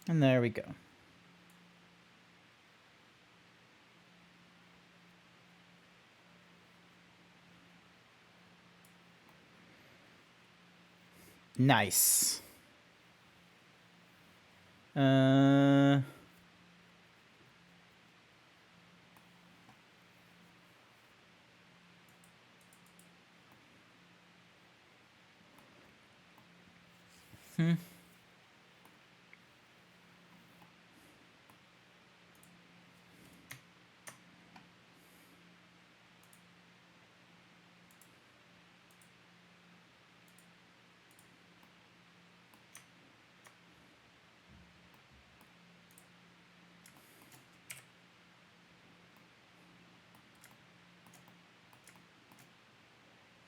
And there we go. Nice.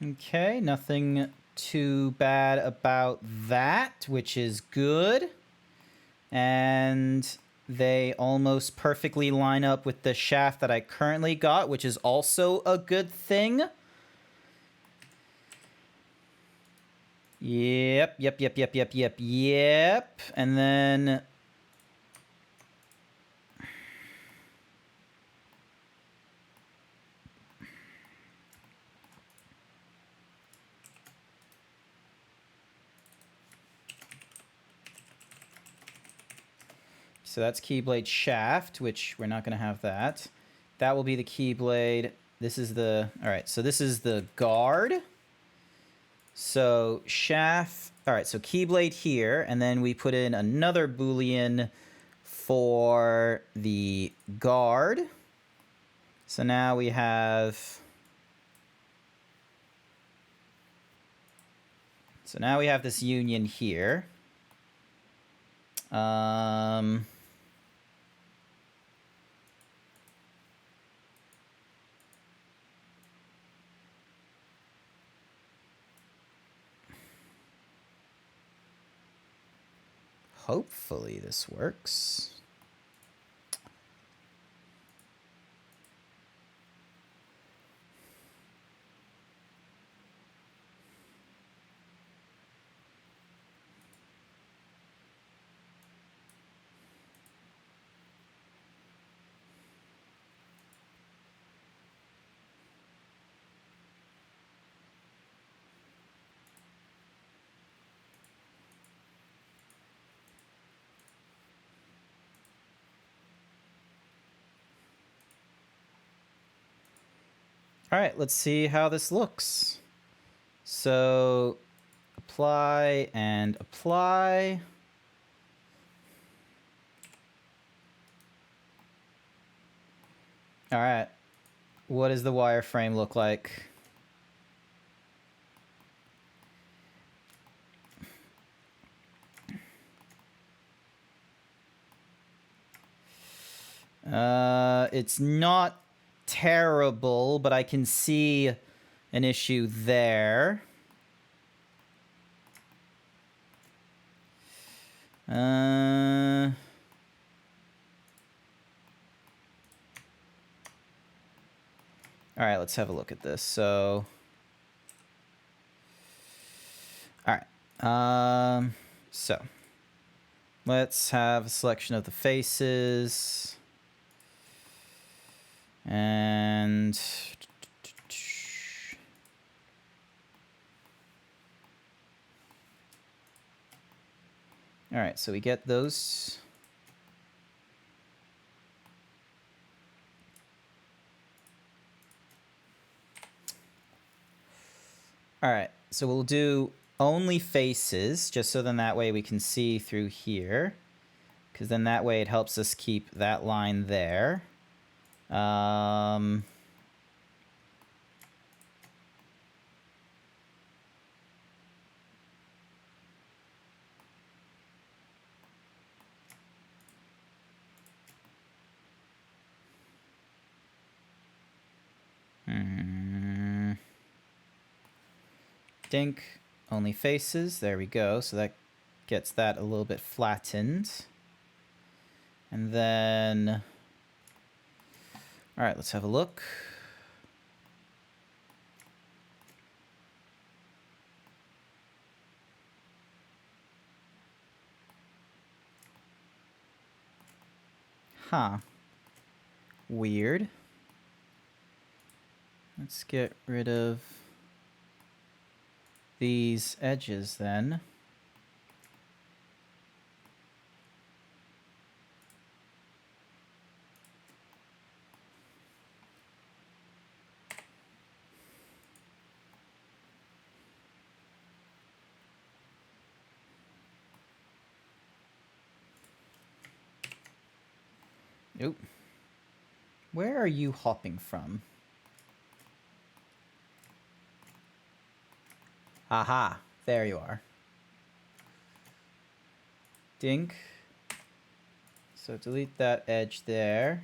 Okay, nothing too bad about that, which is good. And they almost perfectly line up with the shaft that I currently got, which is also a good thing. Yep. And then... So that's Keyblade shaft, which we're not going to have that. That will be the Keyblade. This is the... All right, so this is the guard. So shaft... All right, so Keyblade here, and then we put in another Boolean for the guard. So now we have... So now we have this union here. Hopefully this works. All right, let's see how this looks. So apply and apply. All right. What does the wireframe look like? It's not terrible, but I can see an issue there. All right, let's have a look at this. So, all right. So let's have a selection of the faces. And all right, so we get those. All right, so we'll do only faces, just so then that way we can see through here, because then that way it helps us keep that line there. Dink, only faces, there we go. So that gets that a little bit flattened. And then, all right, let's have a look. Huh. Weird. Let's get rid of these edges then. Oop. Where are you hopping from? Aha, there you are. Dink. So delete that edge there.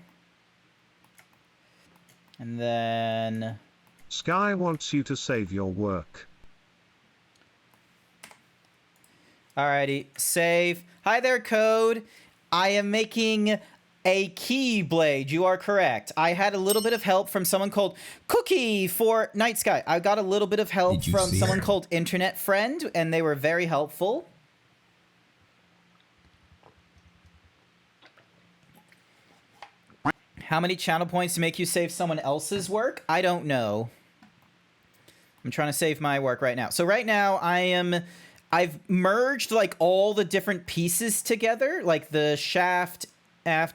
And then...
Sky wants you to save your work.
Alrighty, save. Hi there, Code. I am making a keyblade. You are correct. I had a little bit of help from someone called Cookie for Night Sky. I got a little bit of help
Did you
from
see
someone
it?
called Internet Friend, and they were very helpful. How many channel points to make you save someone else's work? I don't know. I'm trying to save my work right now. So right now I've merged like all the different pieces together, like the shaft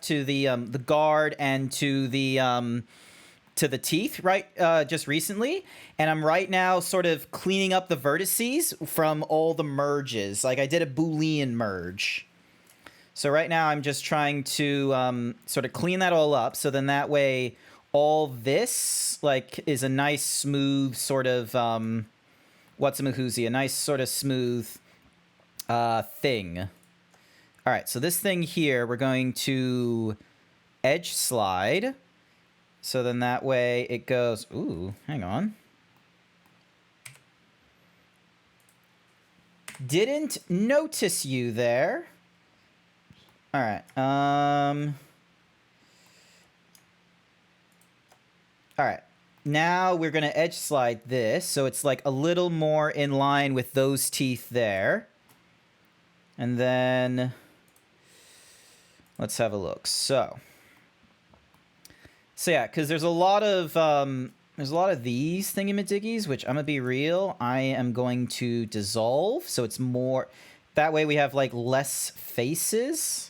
to the guard and to the teeth, right? Just recently, and I'm right now sort of cleaning up the vertices from all the merges. Like I did a Boolean merge. So right now I'm just trying to sort of clean that all up. So then that way all this like is a nice smooth sort of what's-a-mahoozy, a nice sort of smooth thing. All right, so this thing here we're going to edge slide. So then that way it goes, ooh, hang on. Didn't notice you there. All right. All right. Now we're going to edge slide this so it's like a little more in line with those teeth there. And then let's have a look. So yeah, because there's a lot of these thingamadiggies, which I'm gonna be real, I am going to dissolve, so it's more that way we have like less faces.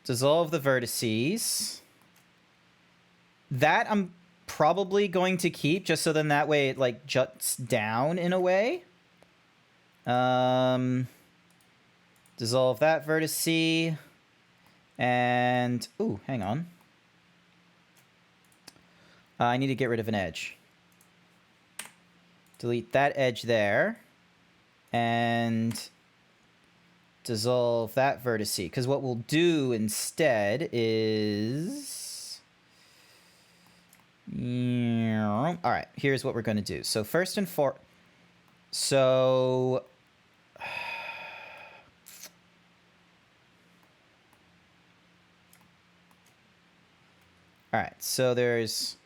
Dissolve the vertices. That I'm probably going to keep, just so then that way it, like, juts down in a way. Dissolve that vertice. And... ooh, hang on. I need to get rid of an edge. Delete that edge there. And... dissolve that vertice. Because what we'll do instead is... alright, here's what we're going to do. So first and foremost... so... alright, so there's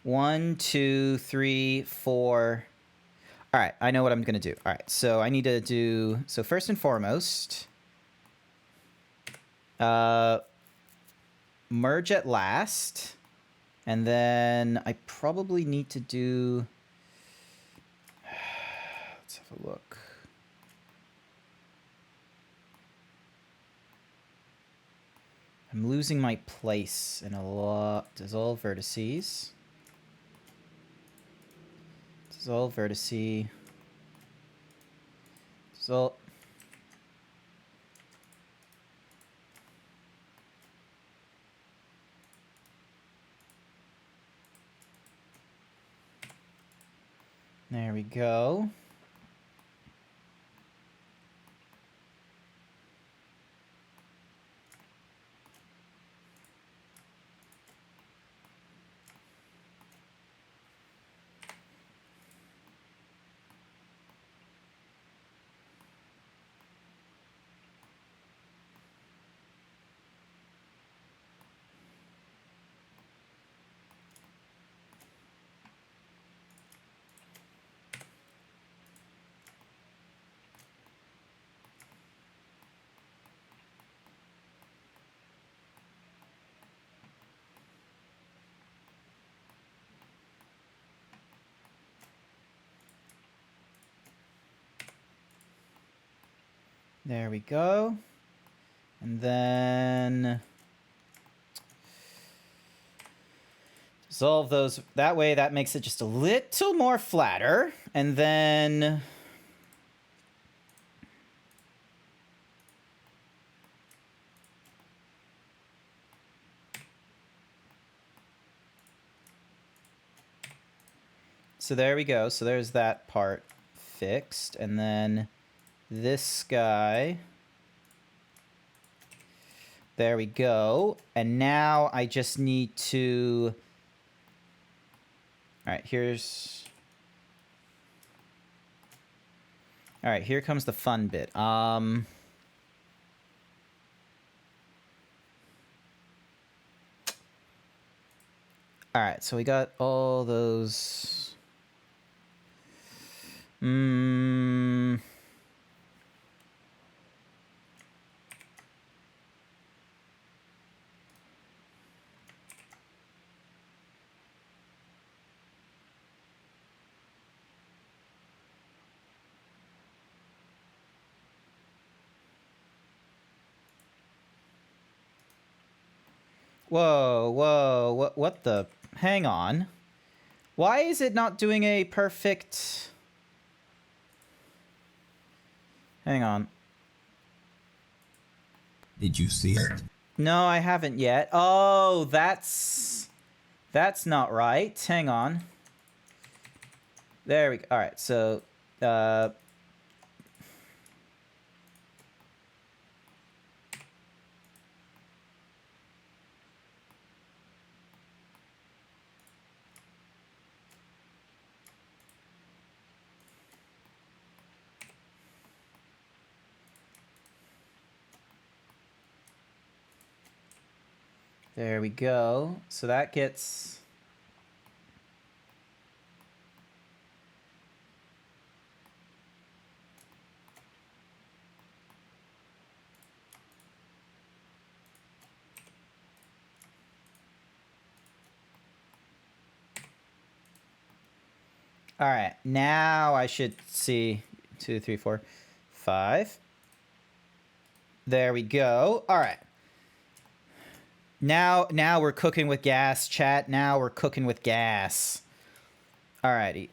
1, 2, 3, 4... alright, I know what I'm going to do. Alright, so I need to do... so first and foremost... merge at last. And then I probably need to do... let's have a look. I'm losing my place in a lot. Dissolve vertices. Dissolve vertice. Dissolve. There we go. There we go. And then dissolve those. That way, that makes it just a little more flatter. And then so there we go. So there's that part fixed. And then this guy. There we go. And now I just need to... alright, here's... alright, here comes the fun bit. Alright, so we got all those... whoa, whoa, what the... hang on. Why is it not doing a perfect... hang on.
Did you see it?
No, I haven't yet. Oh, that's not right. Hang on. There we go. All right, so there we go. So that gets... all right, now I should see 2, 3, 4, 5. There we go. All right. Now we're cooking with gas, chat. Now we're cooking with gas. Alrighty.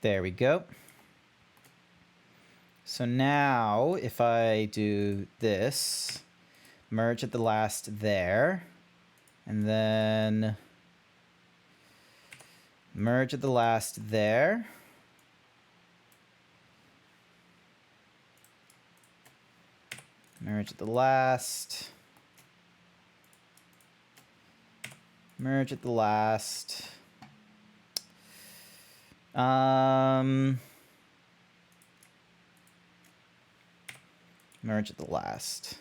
There we go. So now, if I do this, merge at the last there, and then merge at the last there. Merge at the last. Merge at the last. Merge at the last.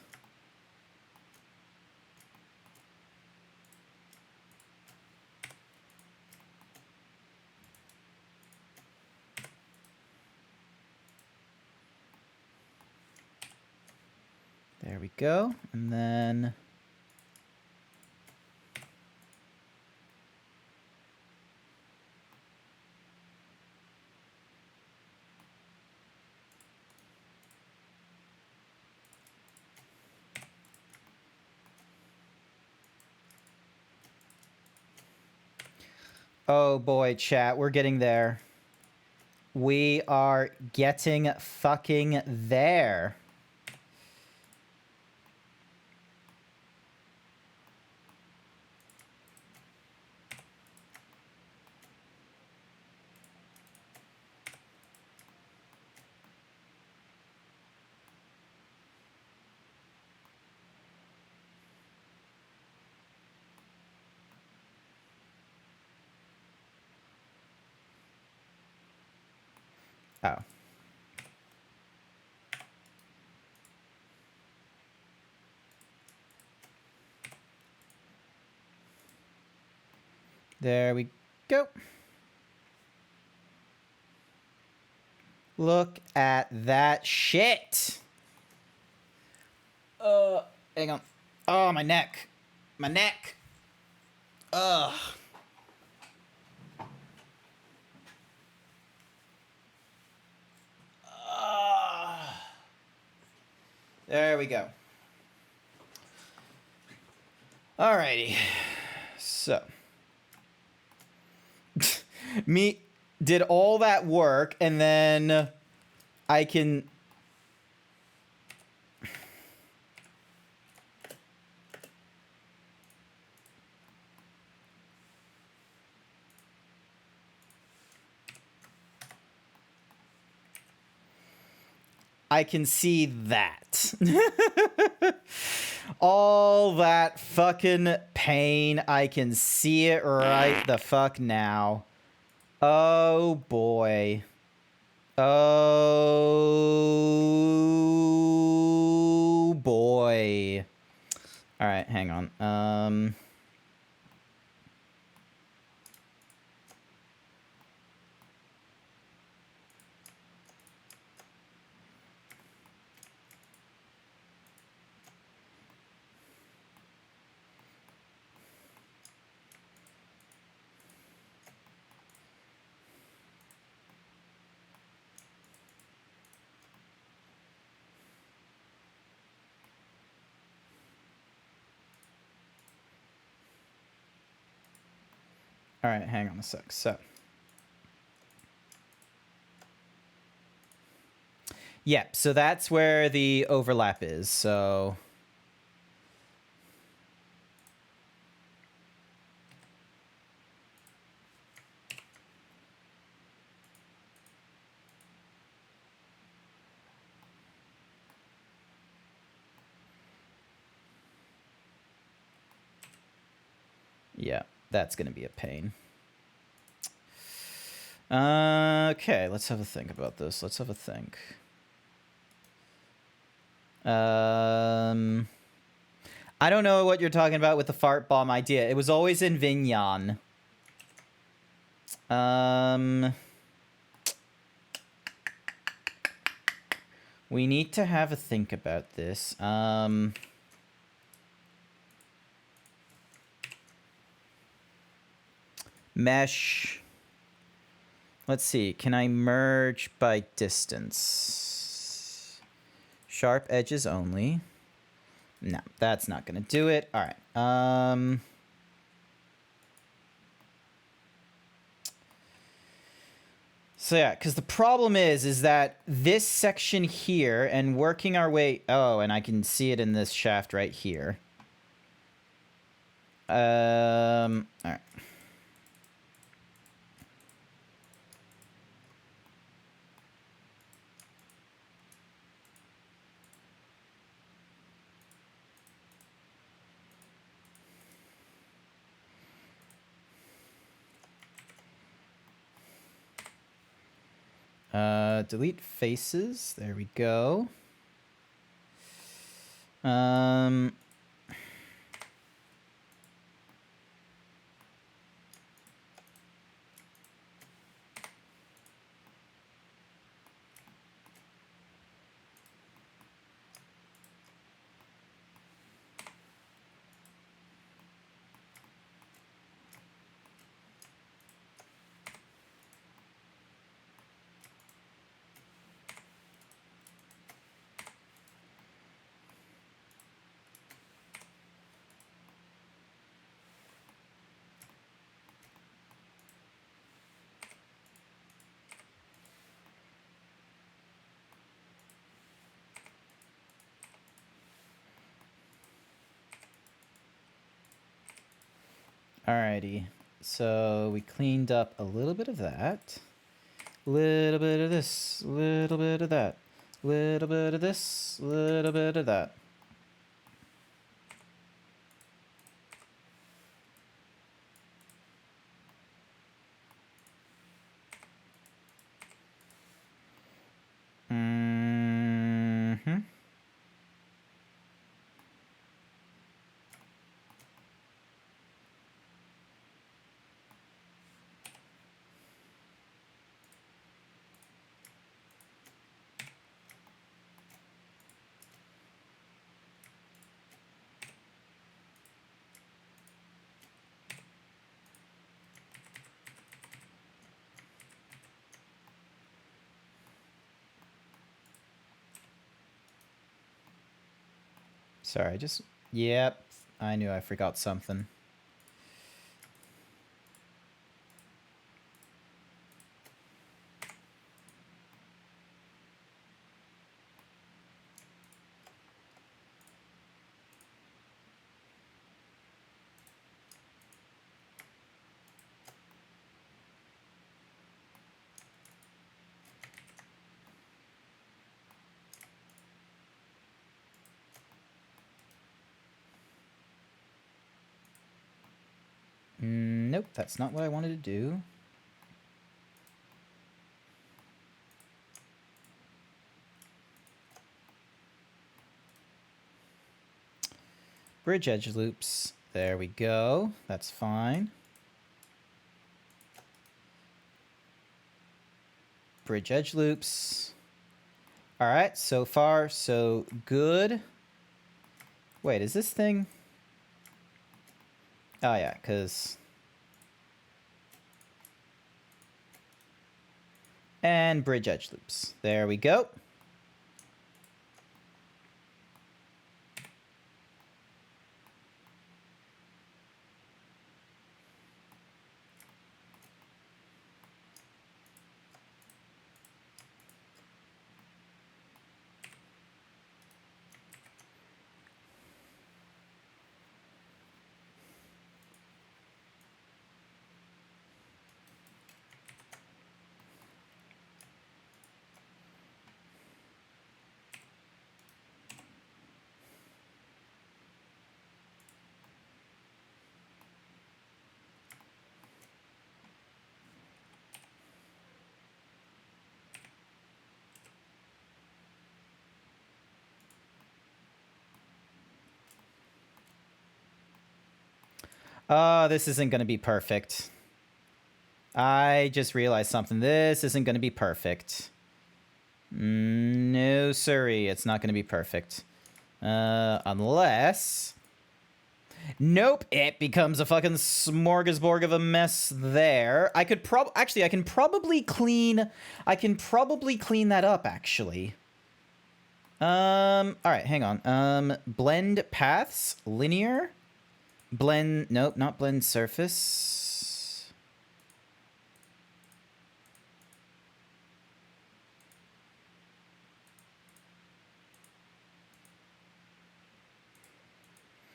There we go. And then oh boy, chat, we're getting there. We are getting fucking there. Oh. There we go. Look at that shit. Hang on. Oh, my neck. My neck. Ugh. There we go. Alrighty. So. Me did all that work, and then I can... I can see that. All that fucking pain, I can see it right the fuck now. Oh boy. Oh boy. All right, hang on. All right, hang on a sec. So, yeah, so that's where the overlap is. So, yeah, that's going to be a pain. Okay, let's have a think about this. Let's have a think. I don't know what you're talking about with the fart bomb idea. It was always in Vignon. We need to have a think about this. Mesh. Let's see. Can I merge by distance? Sharp edges only. No, that's not gonna do it. All right. So yeah, because the problem is that this section here and working our way. Oh, and I can see it in this shaft right here. All right. Delete faces. There we go. Alrighty, so we cleaned up a little bit of that, little bit of this, little bit of that, little bit of this, little bit of that. Mm-hmm. Sorry, yep, I knew I forgot something. Nope, that's not what I wanted to do. Bridge edge loops. There we go. That's fine. Bridge edge loops. All right, so far, so good. Wait, is this thing? Oh, yeah, because... And bridge edge loops. There we go. This isn't going to be perfect. I just realized something. This isn't going to be perfect. No, siree. It's not going to be perfect. Unless... Nope, it becomes a fucking smorgasbord of a mess there. I could actually, I can probably clean that up, actually. All right, hang on. Blend paths, linear. Blend, nope, not blend surface.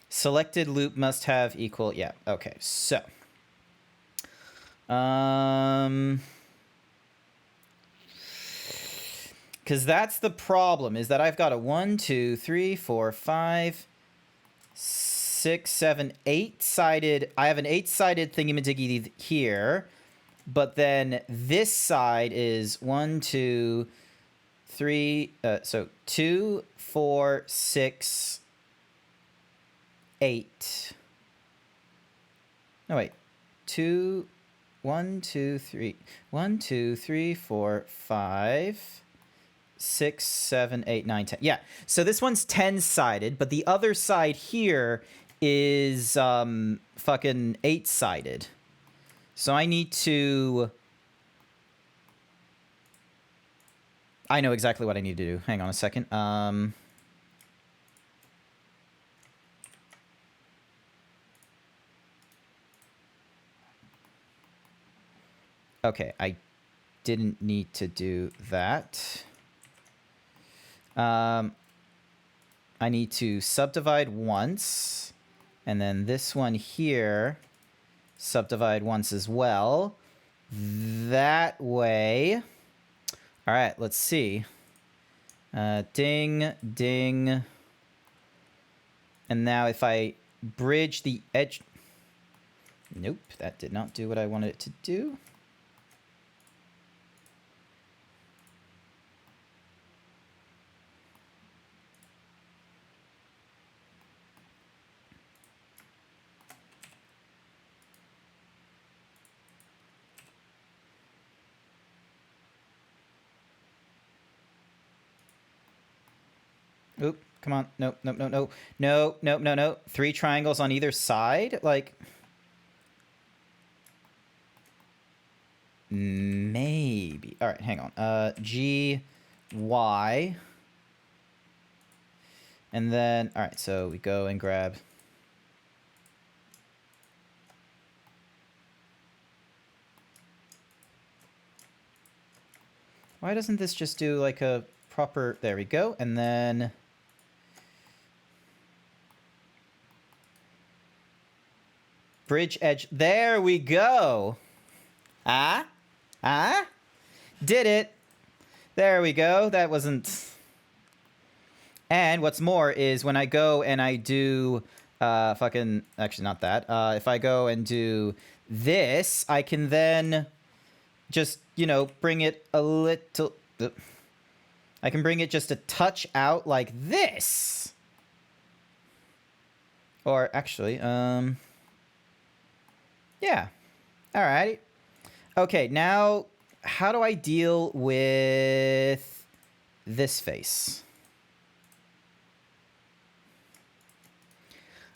Selected loop must have equal, yeah, okay, so. Because that's the problem, is that I've got a 1, 2, 3, 4, 5, 6, 7, 8-sided, I have an 8-sided thingamadiggy here, but then this side is 1, 2, 3, so 2, 4, 6, 8. No, wait. 2, 1, 2, 3. 1, 2, 3, 4, 5, 6, 7, 8, 9, 10. Yeah. So this one's 10-sided, but the other side here is fucking 8-sided. So I need to... I know exactly what I need to do. Hang on a second. Okay, I didn't need to do that. I need to subdivide once, and then this one here, subdivide once as well. That way. All right, let's see. Ding, ding. And now if I bridge the edge... Nope, that did not do what I wanted it to do. Oop, come on. No, no, no, no. No, no, no, no. 3 triangles on either side? Like... Maybe. All right, hang on. G, Y. And then, all right, so we go and grab... Why doesn't this just do like a proper... There we go. And then... Bridge edge. There we go. Ah? Ah? Did it. There we go. That wasn't... And what's more is when I go and I do... fucking... Actually, not that. If I go and do this, I can then just, you know, bring it a little... I can bring it just a touch out like this. Or actually, yeah. All right. Okay, now how do I deal with this face?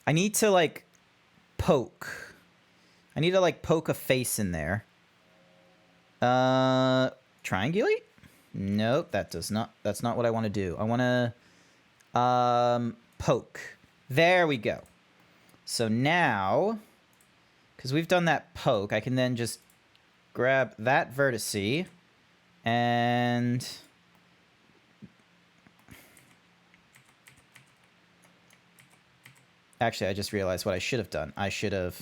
I need to like poke. I need to like poke a face in there. Triangulate? Nope, that does not. That's not what I want to do. I want to poke. There we go. So now, because we've done that poke, I can then just grab that vertice and actually, I just realized what I should have done. I should have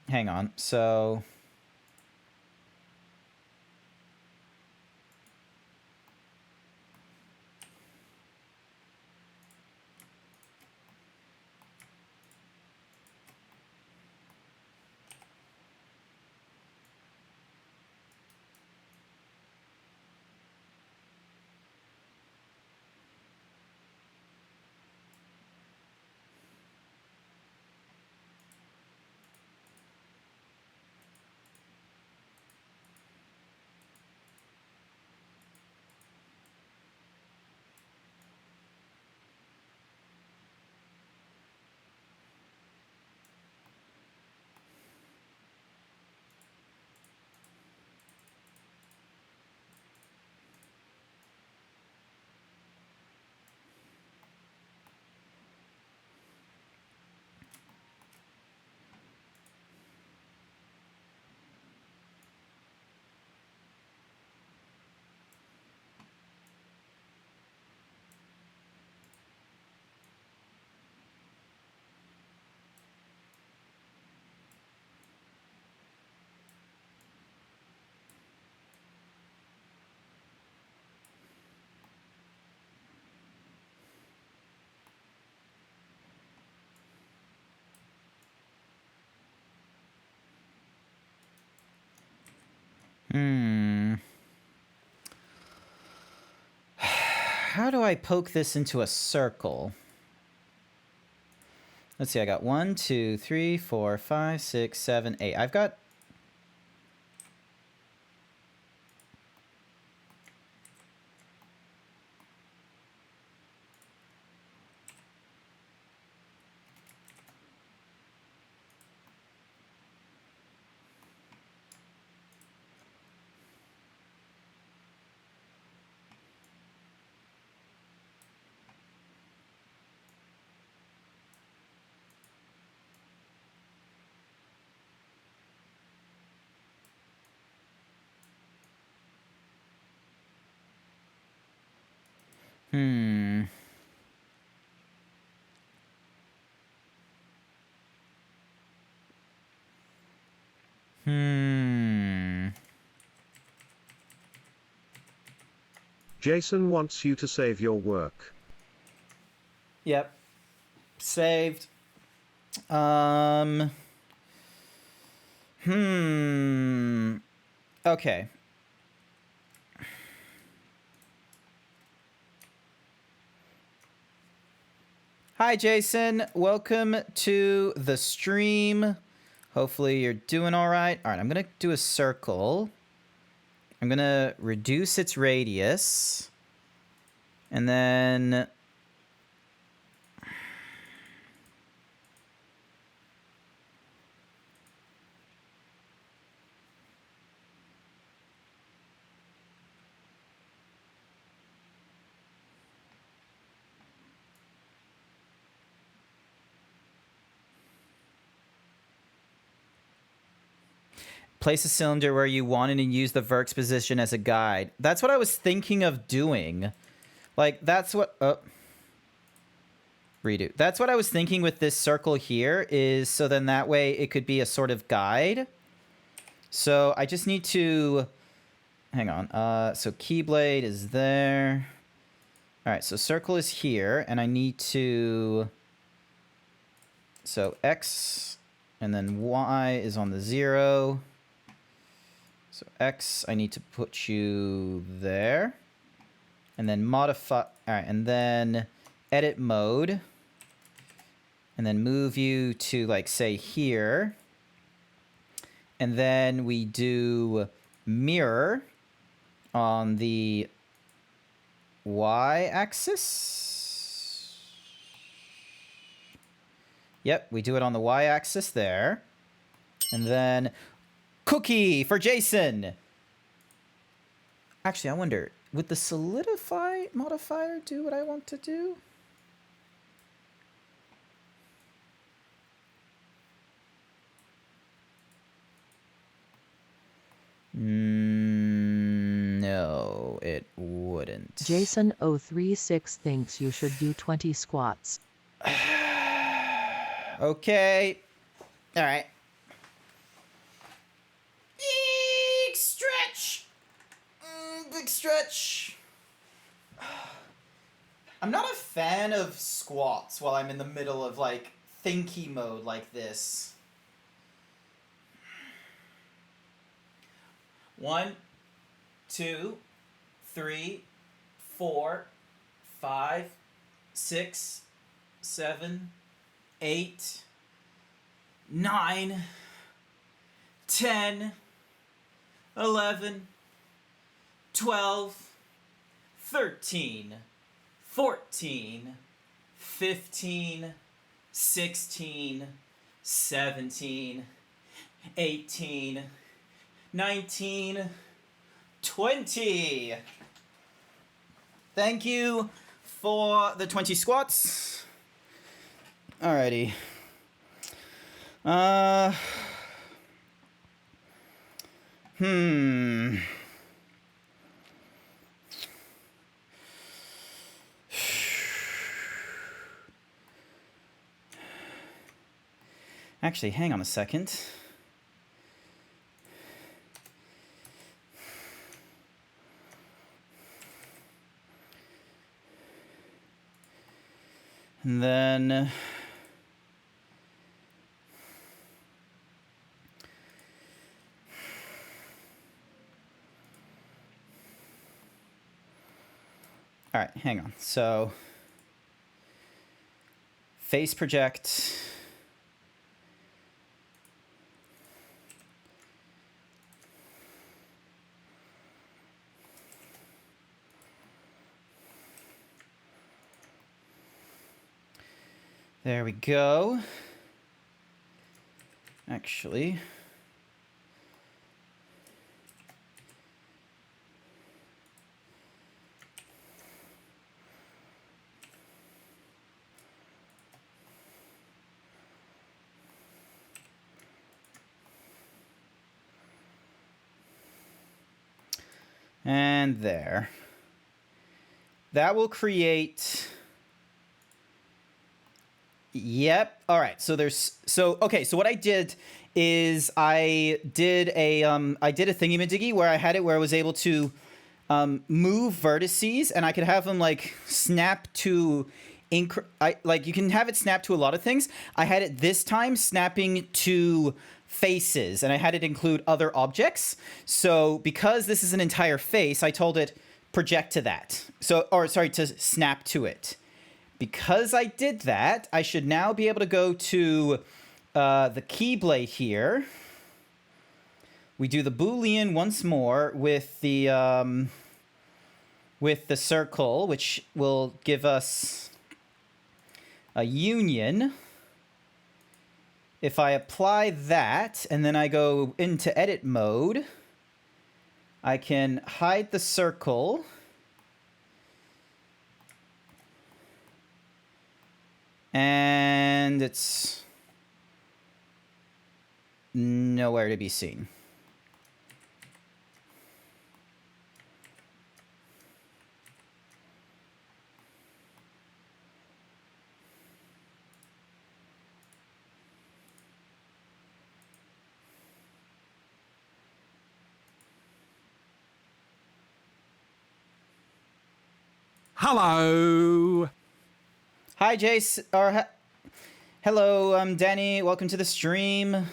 hang on. So How do I poke this into a circle? Let's see, I got 1, 2, 3, 4, 5, 6, 7, 8. I've got...
Jason wants you to save your work.
Yep. Saved. Okay. Hi, Jason. Welcome to the stream. Hopefully you're doing all right. All right, I'm going to do a circle. I'm going to reduce its radius. And then... place a cylinder where you want it and use the vertex position as a guide. That's what I was thinking of doing. Like, that's what... Oh. Redo. That's what I was thinking with this circle here, is so then that way it could be a sort of guide. So I just need to... Hang on. So Keyblade is there. All right, so circle is here, and I need to... So X, and then Y is on the 0. So X, I need to put you there. And then modify... All right, and then edit mode. And then move you to, like, say, here. And then we do mirror on the y-axis. Yep, we do it on the y-axis there. And then cookie for Jason. Actually, I wonder, would the solidify modifier do what I want to do? No, it wouldn't.
Jason036 thinks you should do 20 squats.
Okay. All right. Big stretch. Big stretch. I'm not a fan of squats while I'm in the middle of, like, thinky mode like this. 1, 2, 3, 4, 5, 6, 7, 8, 9, 10, 11, 12, 13, 14, 15, 16, 17, 18, 19, 20. Thank you for the 20 squats. Alrighty. Actually, hang on a second. And then... All right, hang on. So face project. There we go. Actually, and there. That will create. Yep. All right. So there's okay. So what I did is I did a thingy-majiggy where I had it where I was able to move vertices, and I could have them like snap to like you can have it snap to a lot of things. I had it this time snapping to faces, and I had it include other objects. So because this is an entire face, I told it project to that. To snap to it. Because I did that, I should now be able to go to the Keyblade here. We do the Boolean once more with the circle, which will give us a union. If I apply that, and then I go into edit mode, I can hide the circle. And it's nowhere to be seen.
Hello.
Hi, Jace. Hello, I'm Danny. Welcome to the stream.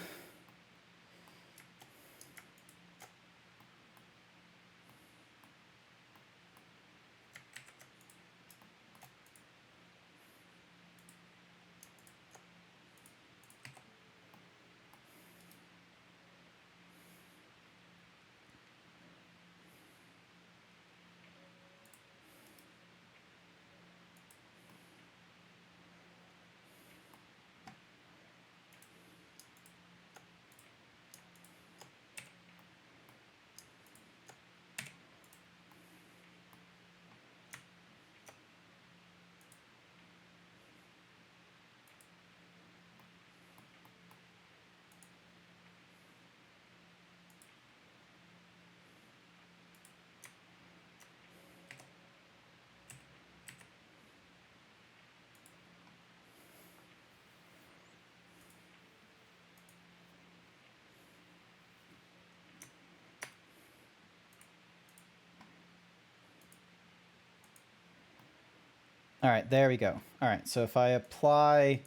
All right, there we go. All right, so if I apply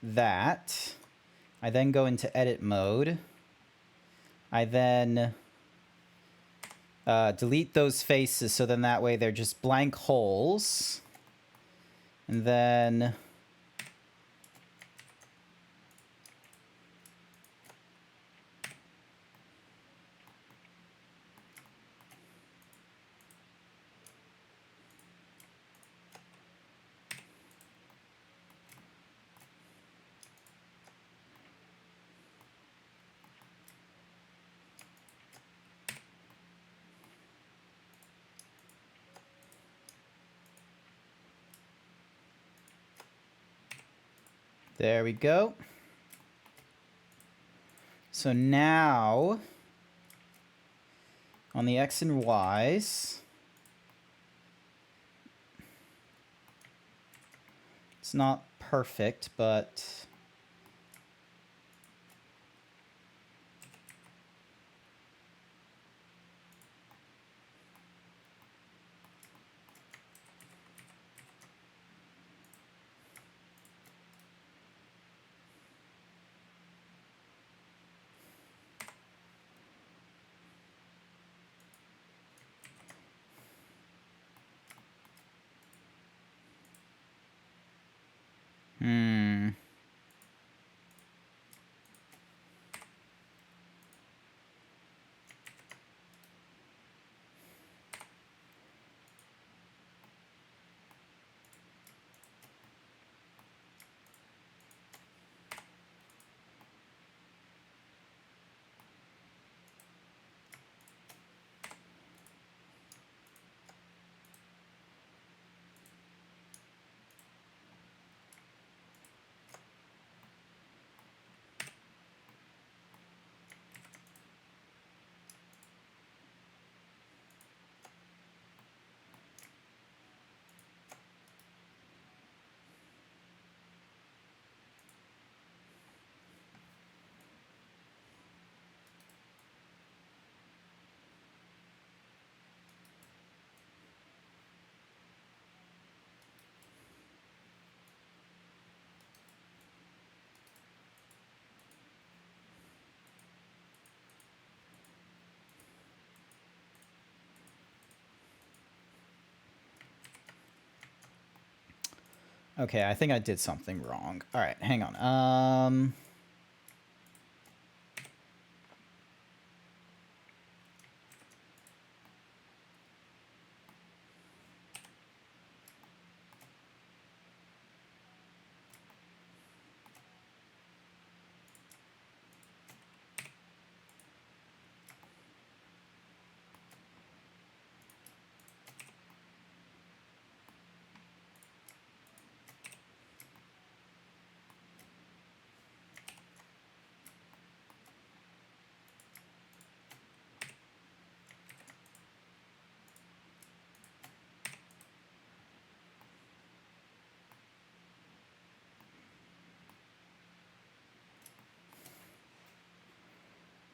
that, I then go into edit mode. I then delete those faces, so then that way they're just blank holes. And then there we go. So now, on the X and Y's, it's not perfect, but Okay, I think I did something wrong. All right, hang on.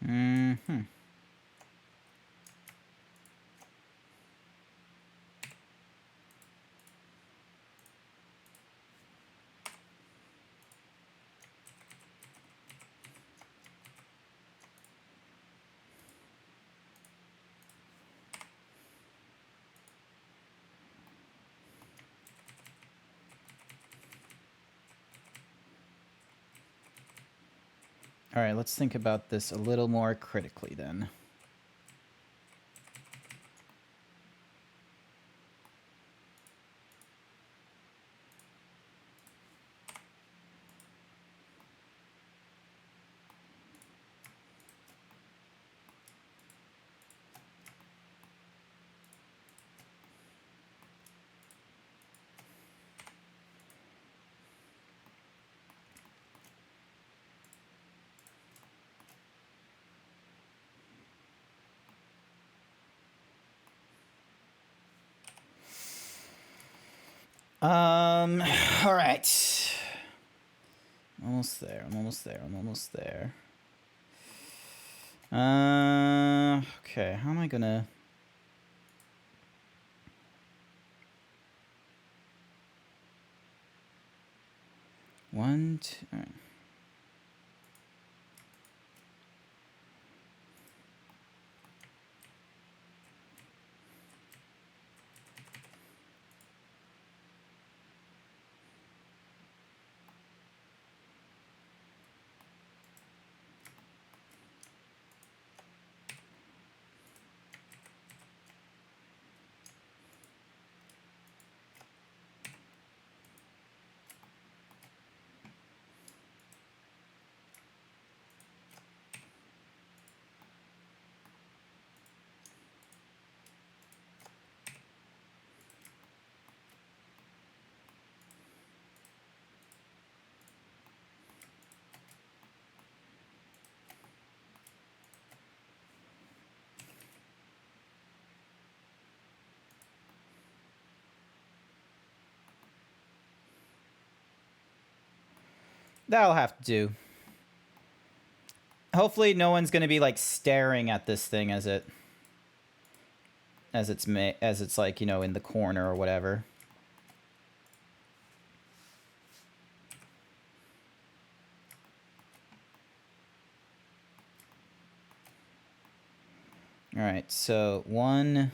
Mm-hmm. All right, let's think about this a little more critically then. All right. Almost there. I'm almost there. I'm almost there. Okay. How am I gonna? One, two. All right. That'll have to do. Hopefully, no one's gonna be like staring at this thing as it's like, you know, in the corner or whatever. All right, so one.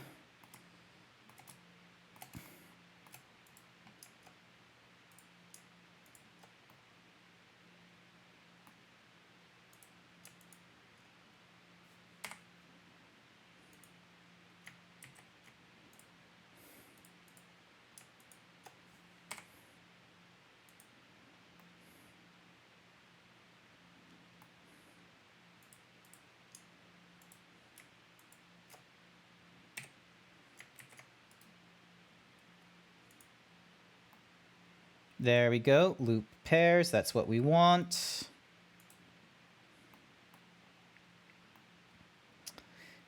There we go. Loop pairs. That's what we want.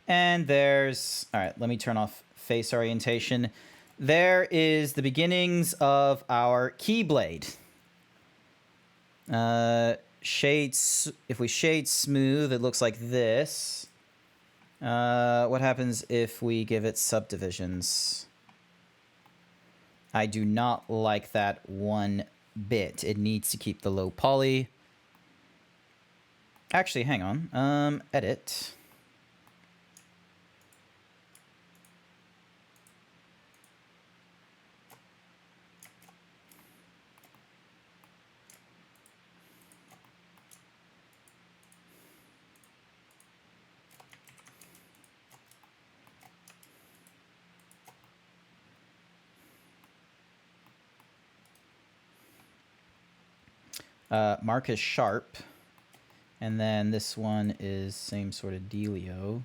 And there's... All right, let me turn off face orientation. There is the beginnings of our Keyblade. Shades... If we shade smooth, it looks like this. What happens if we give it subdivisions? I do not like that one bit. It needs to keep the low poly. Actually, hang on. Edit. Mark is sharp. And then this one is same sort of dealio.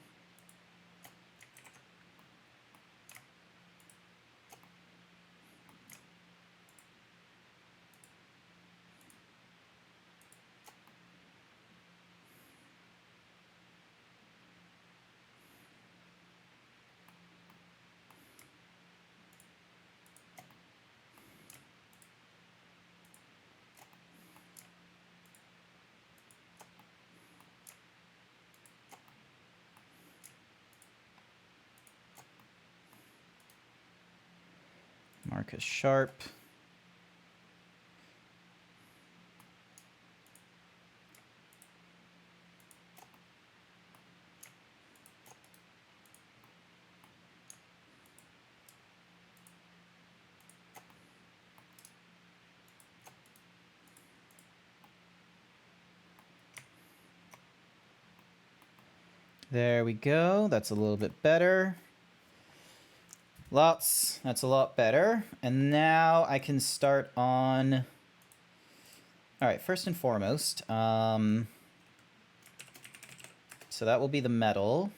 Marcus Sharp. There we go. That's a little bit better. Lots. That's a lot better. And now I can start on... All right, first and foremost, so that will be the metal.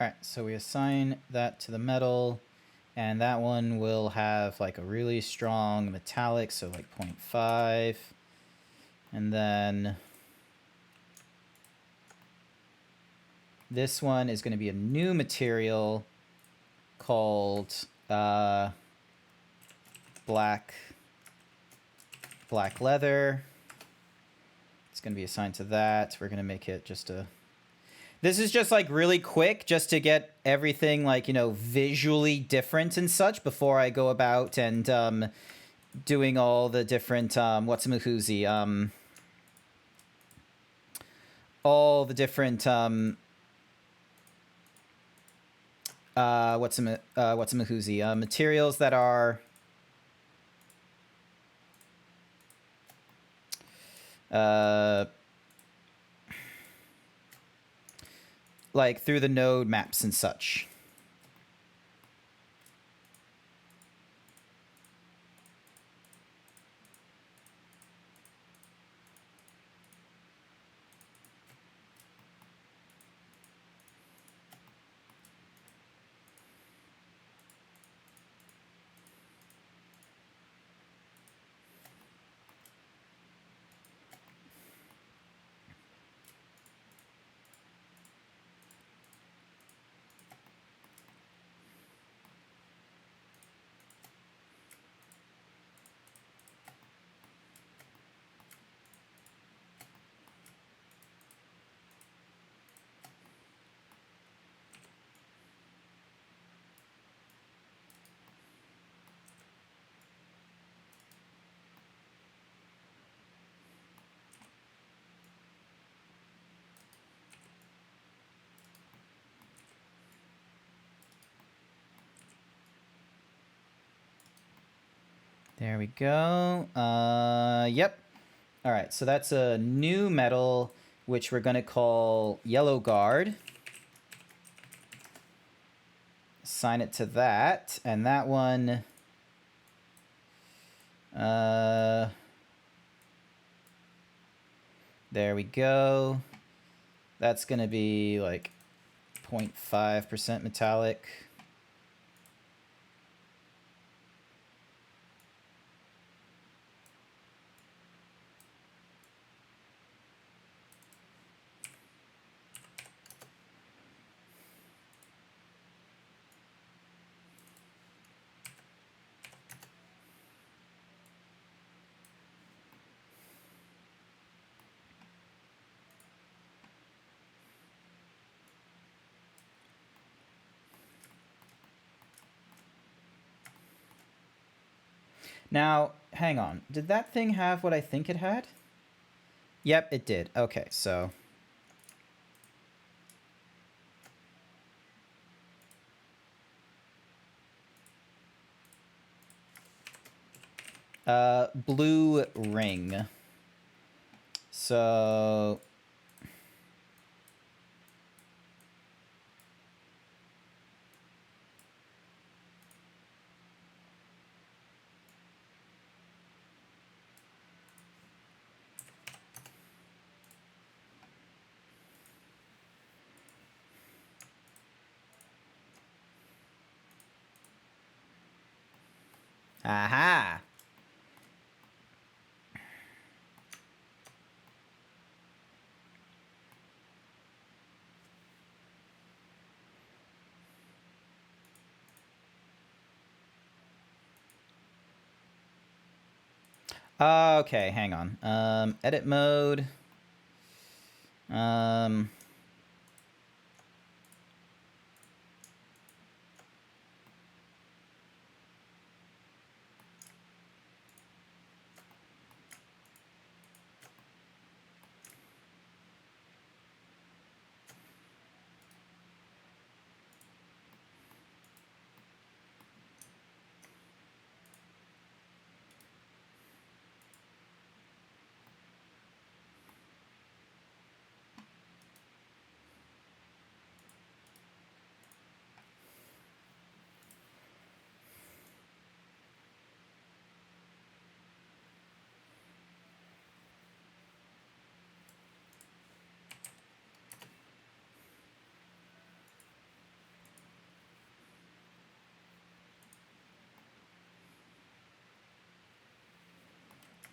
All right, so we assign that to the metal, and that one will have like a really strong metallic, so like 0.5. And then this one is going to be a new material called black leather. It's going to be assigned to that. We're going to make it just a... This is just like really quick just to get everything like, you know, visually different and such before I go about and doing all the different, what's-a-mahoozy, all the different, what's-a-mahoozy, materials that are, like through the node maps and such. There we go. Yep. All right, so that's a new metal, which we're going to call Yellow Guard. Assign it to that, and that one... there we go. That's going to be like 0.5% metallic. Now, hang on. Did that thing have what I think it had? Yep, it did. Okay, so... blue ring. So... Aha! Okay, hang on. Edit mode.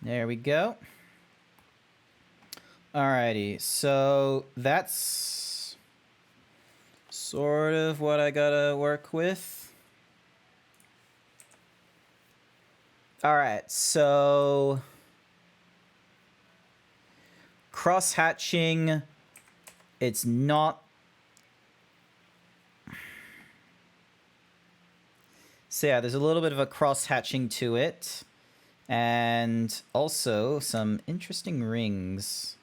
There we go. Alrighty, so that's sort of what I gotta work with. Alright, so... cross-hatching, it's not... So yeah, there's a little bit of a cross-hatching to it. And also some interesting rings.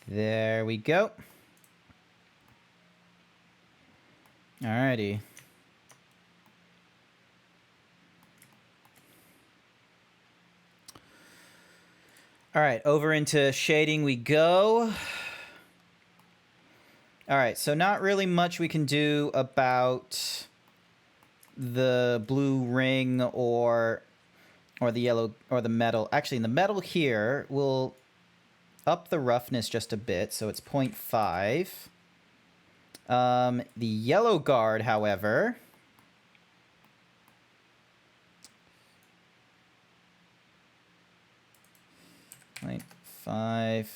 There we go. Alrighty. Alright, over into shading we go. Alright, so not really much we can do about the blue ring or the yellow or the metal. Actually, in the metal here, we'll up the roughness just a bit, so it's 0.5. The yellow guard, however... 0.5.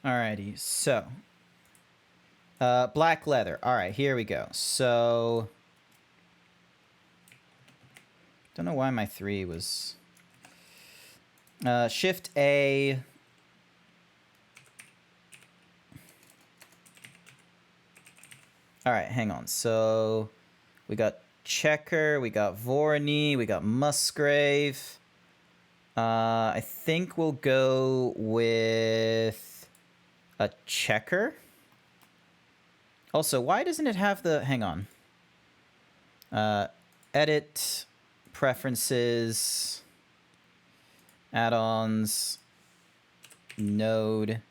Alrighty, so black leather. Alright, here we go. So don't know why my 3 was Shift A. All right, hang on. So we got Checker, we got Vorny, we got Musgrave. I think we'll go with a Checker. Also, why doesn't it have the... Hang on. Edit, preferences, add-ons, node.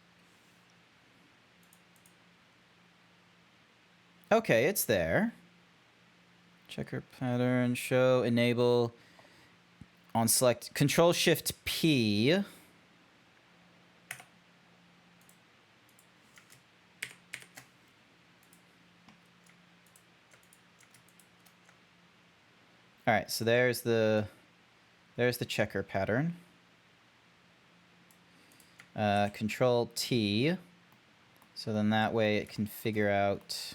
Okay, it's there. Checker pattern, show, enable, on select, Control Shift P. All right, so there's the checker pattern. Control T. So then that way it can figure out...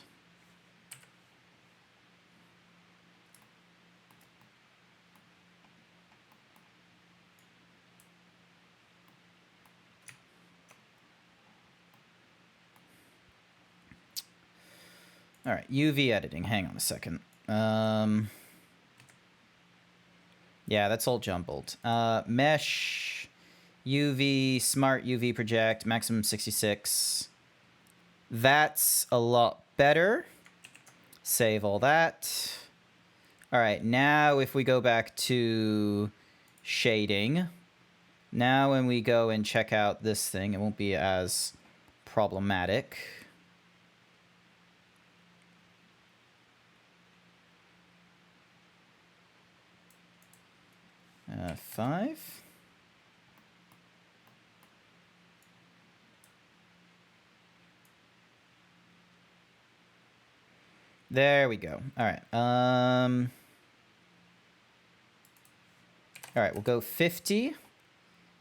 All right, UV editing. Hang on a second. Yeah, that's all jumbled. Mesh, UV, smart UV project, maximum 66. That's a lot better. Save all that. All right, now if we go back to shading, now when we go and check out this thing, it won't be as problematic. 5. There we go. All right. All right, we'll go 50.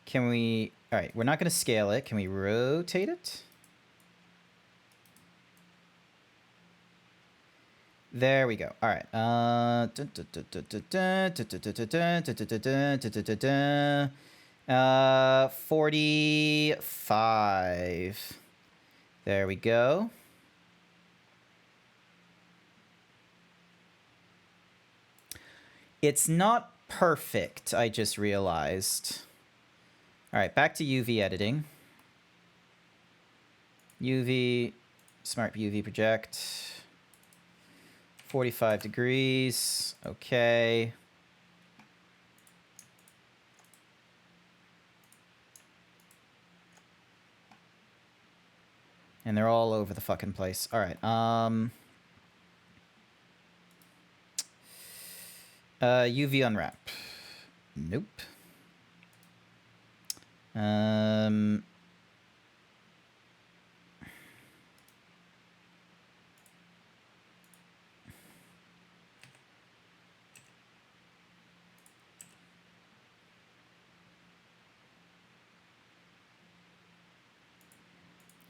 Can we... All right, we're not going to scale it. Can we rotate it? There we go. All right. 45. There we go. It's not perfect, I just realized. All right, back to UV editing. UV, smart UV project. 45 degrees. Okay. And they're all over the fucking place. All right. UV unwrap. Nope.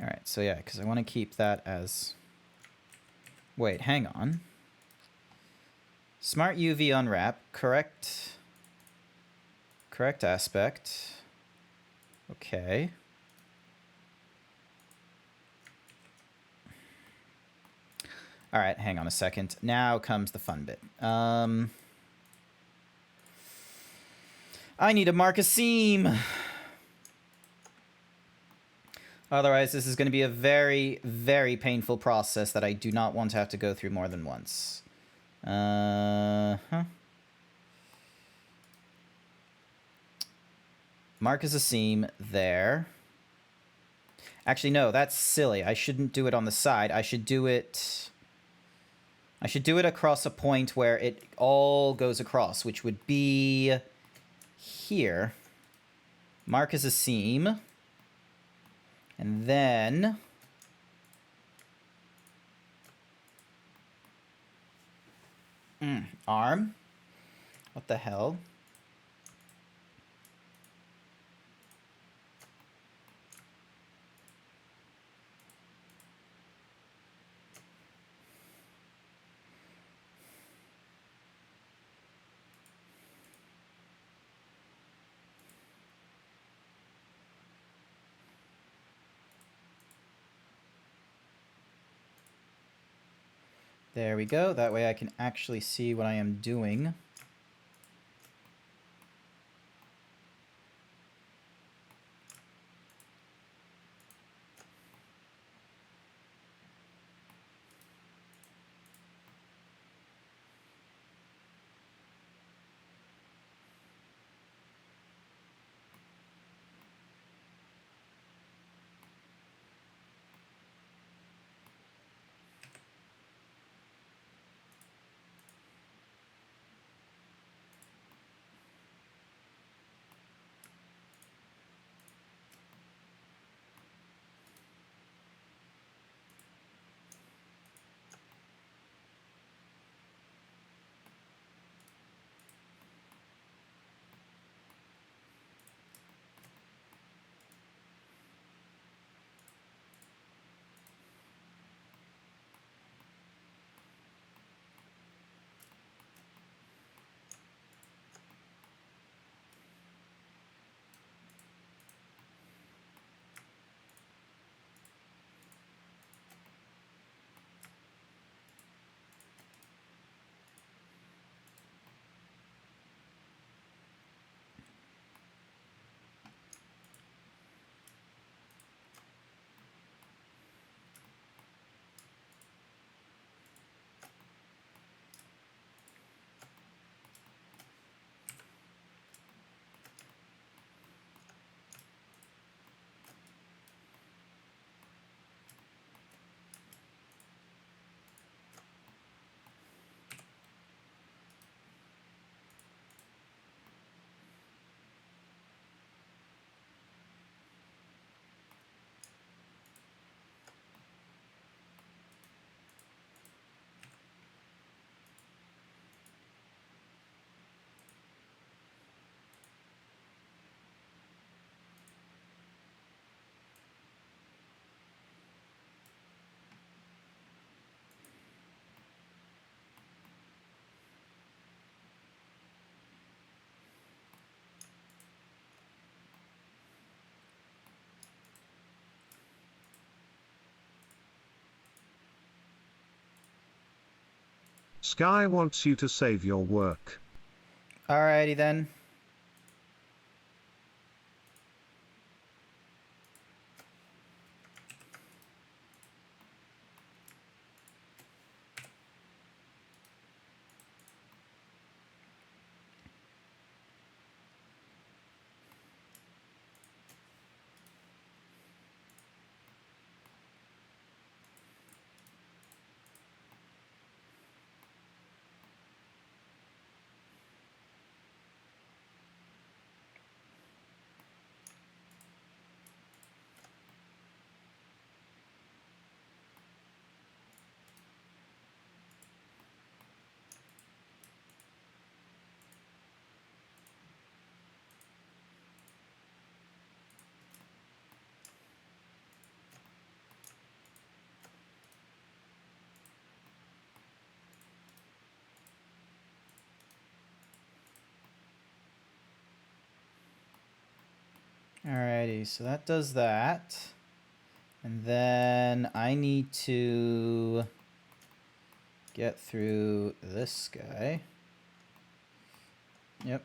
All right, so yeah, because I want to keep that as... Wait, hang on. Smart UV unwrap, correct aspect. Okay. All right, hang on a second. Now comes the fun bit. I need to mark a seam. Otherwise, this is going to be a very, very painful process that I do not want to have to go through more than once. Mark as a seam there. Actually, no, that's silly. I shouldn't do it on the side. I should do it across a point where it all goes across, which would be here. Mark as a seam. And then... arm? What the hell? There we go. That way I can actually see what I am doing.
Sky wants you to save your work.
Alrighty then. Alrighty, so that does that. And then I need to get through this guy. Yep.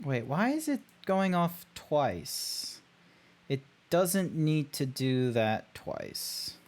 Wait, why is it going off twice? It doesn't need to do that twice.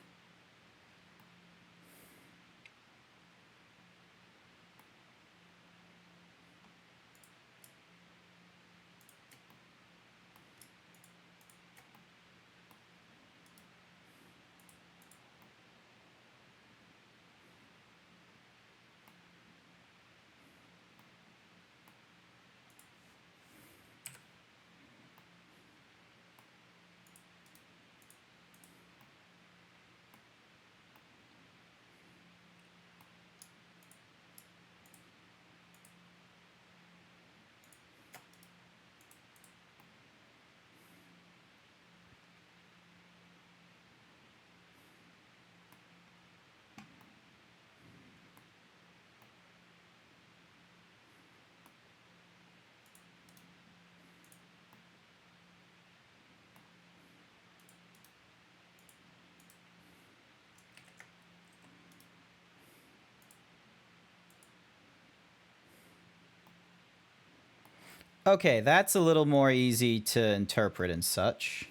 Okay, that's a little more easy to interpret and such.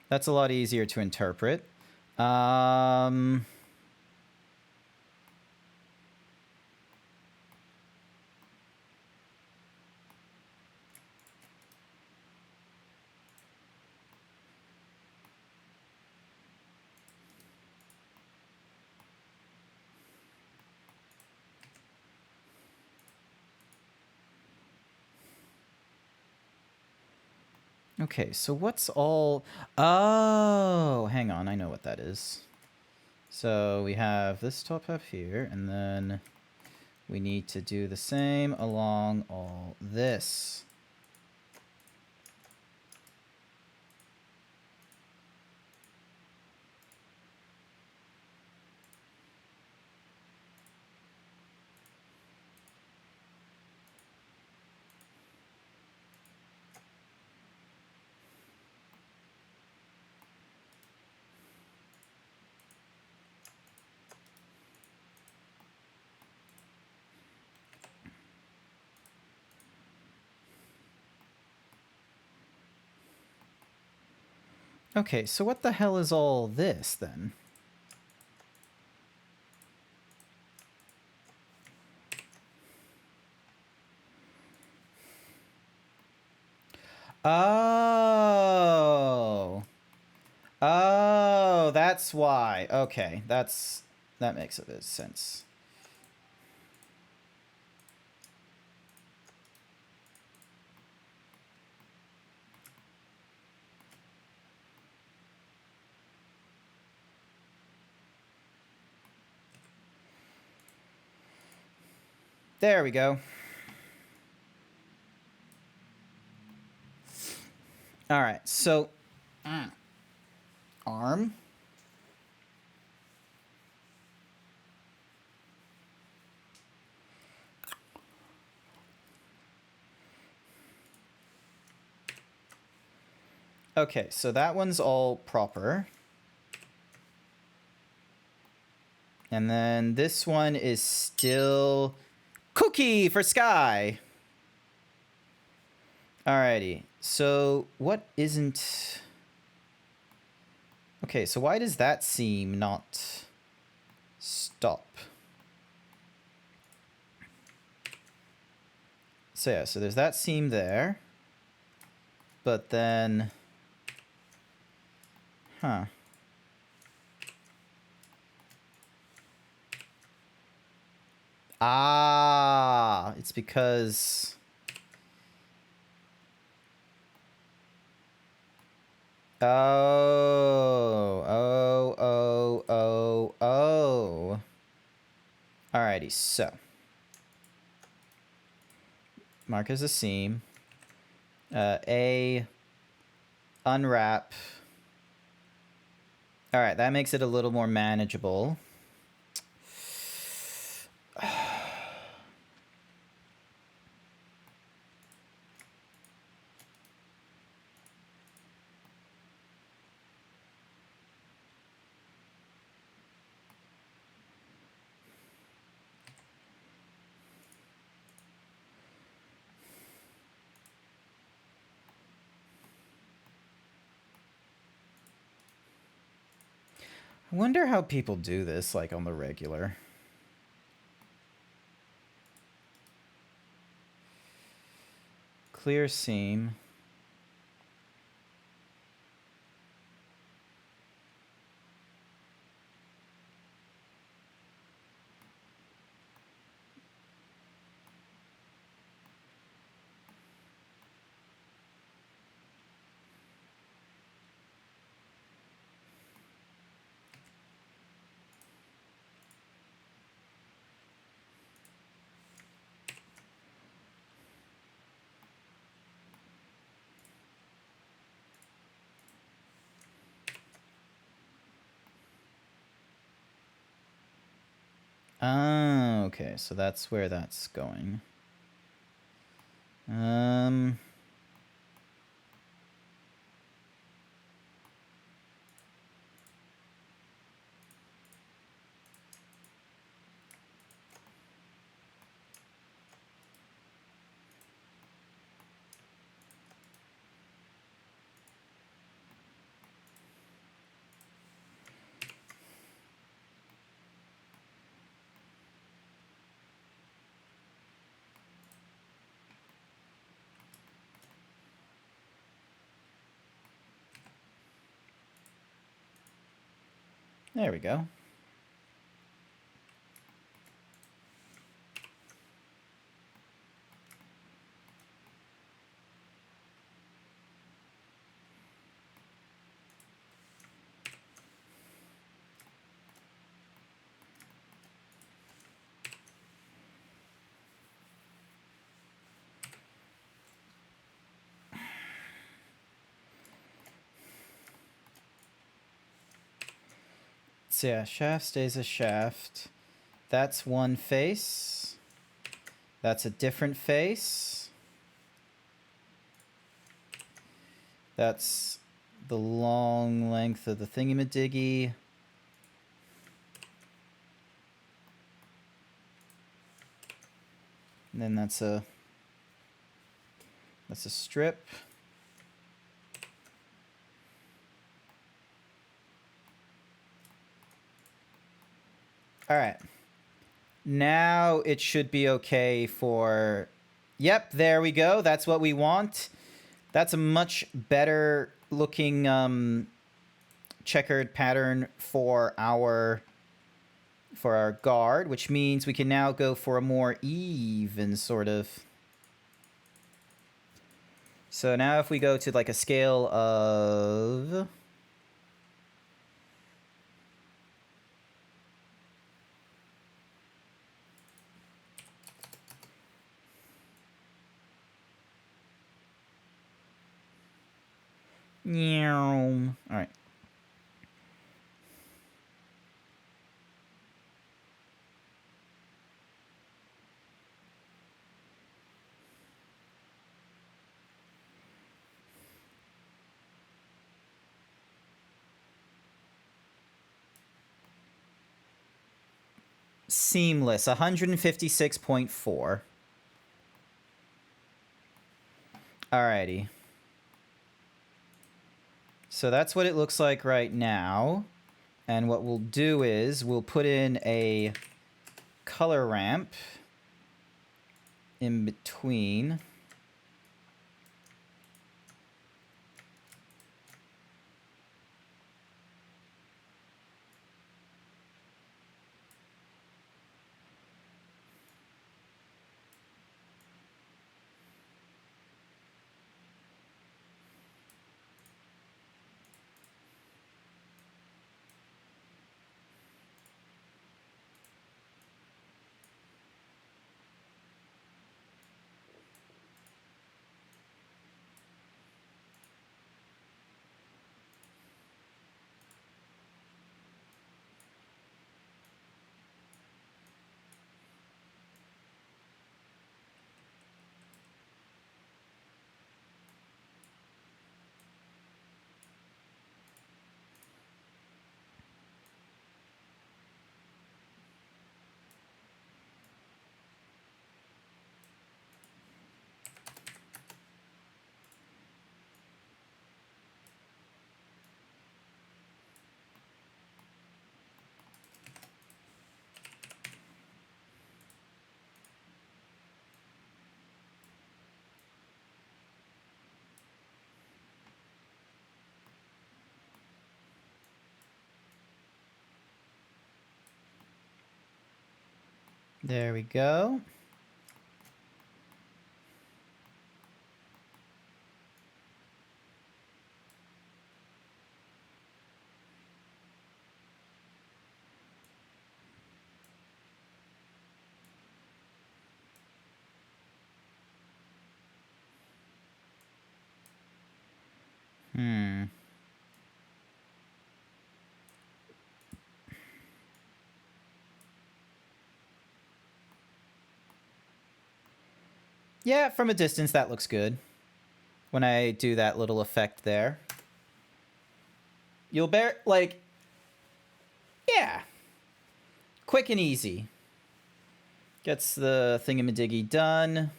That's a lot easier to interpret. Okay, so what's all... Oh, hang on, I know what that is. So we have this top half here, and then we need to do the same along all this. Okay, so what the hell is all this, then? Oh. Oh, that's why. Okay, that makes a bit of sense. There we go. All right, so arm. Okay, so that one's all proper. And then this one is still cookie for sky. Alrighty, so what isn't... Okay, so why does that seam not stop? So yeah, so there's that seam there. But then... Huh. Ah, it's because... Oh. Alrighty, so. Mark as a seam. Unwrap. Alright, that makes it a little more manageable. I wonder how people do this, like, on the regular. Clear seam. Ah, okay, so that's where that's going. There we go. So yeah, shaft stays a shaft. That's one face. That's a different face. That's the long length of the thingamadiggy. And then that's a strip. All right. Now it should be okay for... Yep, there we go. That's what we want. That's a much better looking checkered pattern for our guard, which means we can now go for a more even sort of... So now if we go to like a scale of... All right. Seamless, 156.4. Alrighty. So that's what it looks like right now. And what we'll do is we'll put in a color ramp in between. There we go. Yeah, from a distance, that looks good. When I do that little effect there. You'll bear, like... Yeah. Quick and easy. Gets the thingamadiggy done.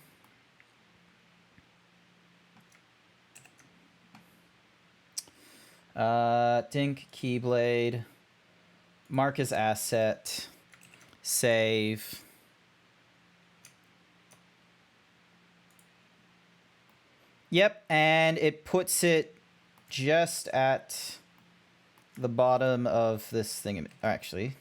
Dink, Keyblade. Mark as asset. Save. Yep, and it puts it just at the bottom of this thing. Actually.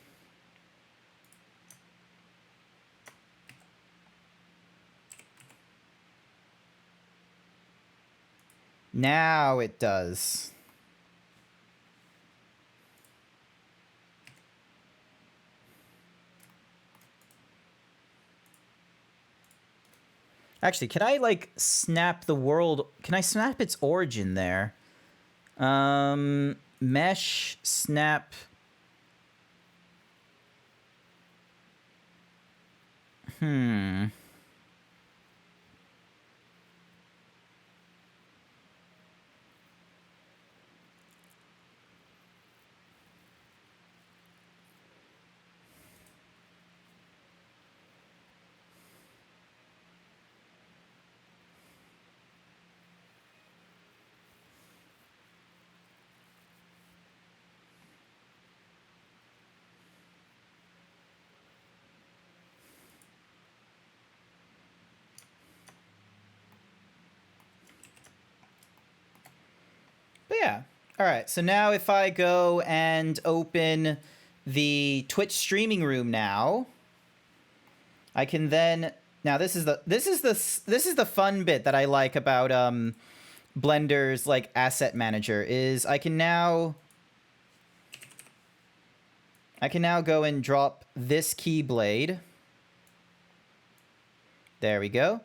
Now it does. Actually, can I, like, snap the world? Can I snap its origin there? Mesh, snap. But yeah. All right. So now if I go and open the Twitch streaming room now, I can then this is the fun bit that I like about Blender's like asset manager is I can now go and drop this keyblade. There we go.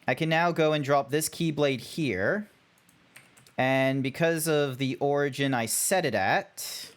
I can now go and drop this keyblade here. And because of the origin I set it at,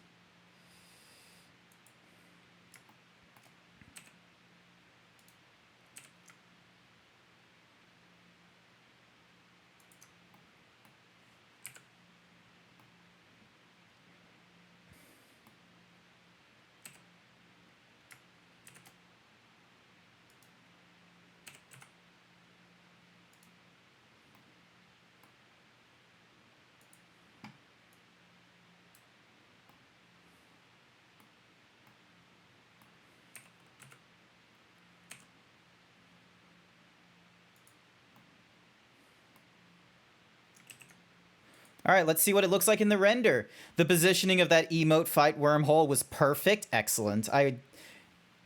all right, let's see what it looks like in the render. The positioning of that emote fight wormhole was perfect. Excellent. I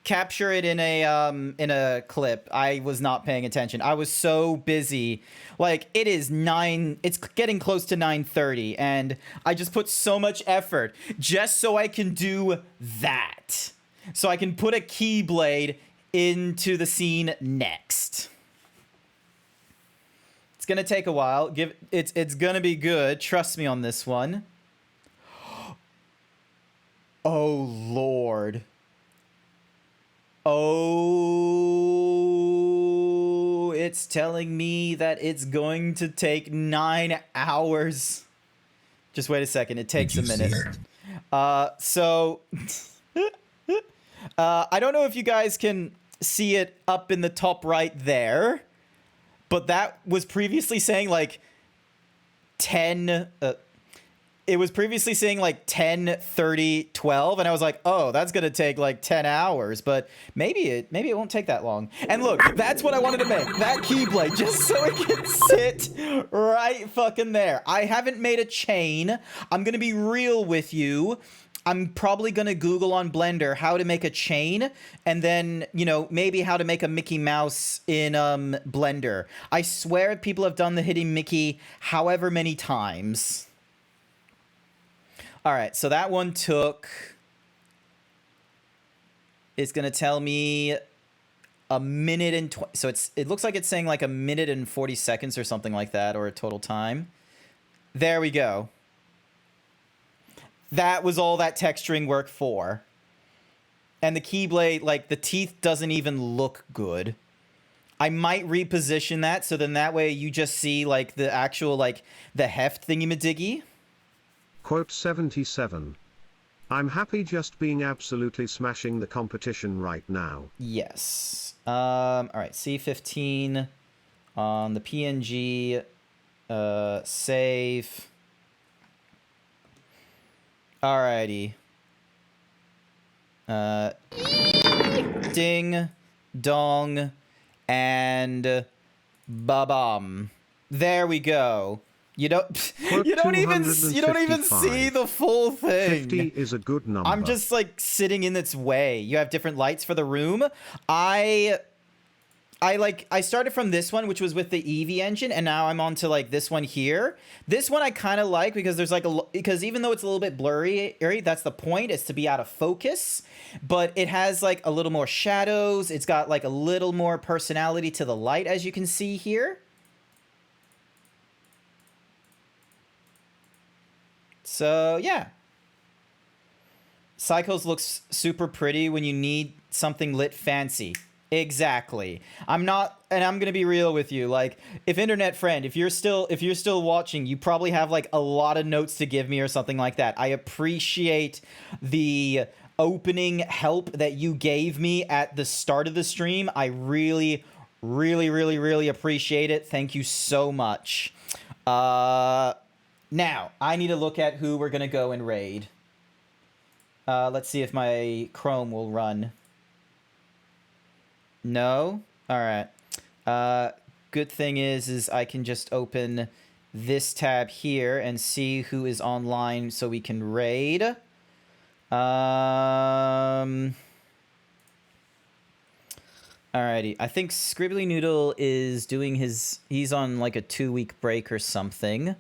capture it in a clip. I was not paying attention. I was so busy. Like, it's getting close to 9:30, and I just put so much effort just so I can do that. So I can put a keyblade into the scene next. It's gonna take a while. It's gonna be good. Trust me on this one. Oh Lord. Oh, it's telling me that it's going to take 9 hours. Just wait a second. It takes a minute. So I don't know if you guys can see it up in the top right there. But that was previously saying like 10, it was previously saying like 10, 30, 12. And I was like, oh, that's going to take like 10 hours, but maybe it won't take that long. And look, that's what I wanted to make, that keyblade, just so it can sit right fucking there. I haven't made a chain. I'm going to be real with you. I'm probably going to Google on Blender how to make a chain and then, you know, maybe how to make a Mickey Mouse in Blender. I swear people have done the hidden Mickey however many times. All right, so that one took... It's going to tell me a minute and 20... So it looks like it's saying like a minute and 40 seconds or something like that, or a total time. There we go. That was all that texturing work for. And the keyblade, like, the teeth doesn't even look good. I might reposition that, so then that way you just see, like, the actual, like, the heft thingy-madiggy.
Quote 77. I'm happy just being absolutely smashing the competition right now.
Yes. All right, C15 on the PNG, save... Alrighty. Ding, dong, and ba-bum. There we go. You don't.
Quote
You don't even see
255.
the full thing.
50 is a good number.
I'm just like sitting in its way. You have different lights for the room. I started from this one, which was with the Eevee engine, and now I'm on to like this one here. This one I kind of like because there's like because even though it's a little bit blurry, that's the point, is to be out of focus. But it has like a little more shadows. It's got like a little more personality to the light, as you can see here. So yeah. Cycles looks super pretty when you need something lit fancy. Exactly. I'm gonna be real with you. Like, if internet friend, if you're still watching, you probably have like a lot of notes to give me or something like that. I appreciate the opening help that you gave me at the start of the stream. I really, really, really, really appreciate it. Thank you so much. Now I need to look at who we're gonna go and raid. Let's see if my Chrome will run. No? Alright. Good thing is I can just open this tab here and see who is online so we can raid. Alrighty. I think Scribbly Noodle is doing he's on like a 2-week break or something.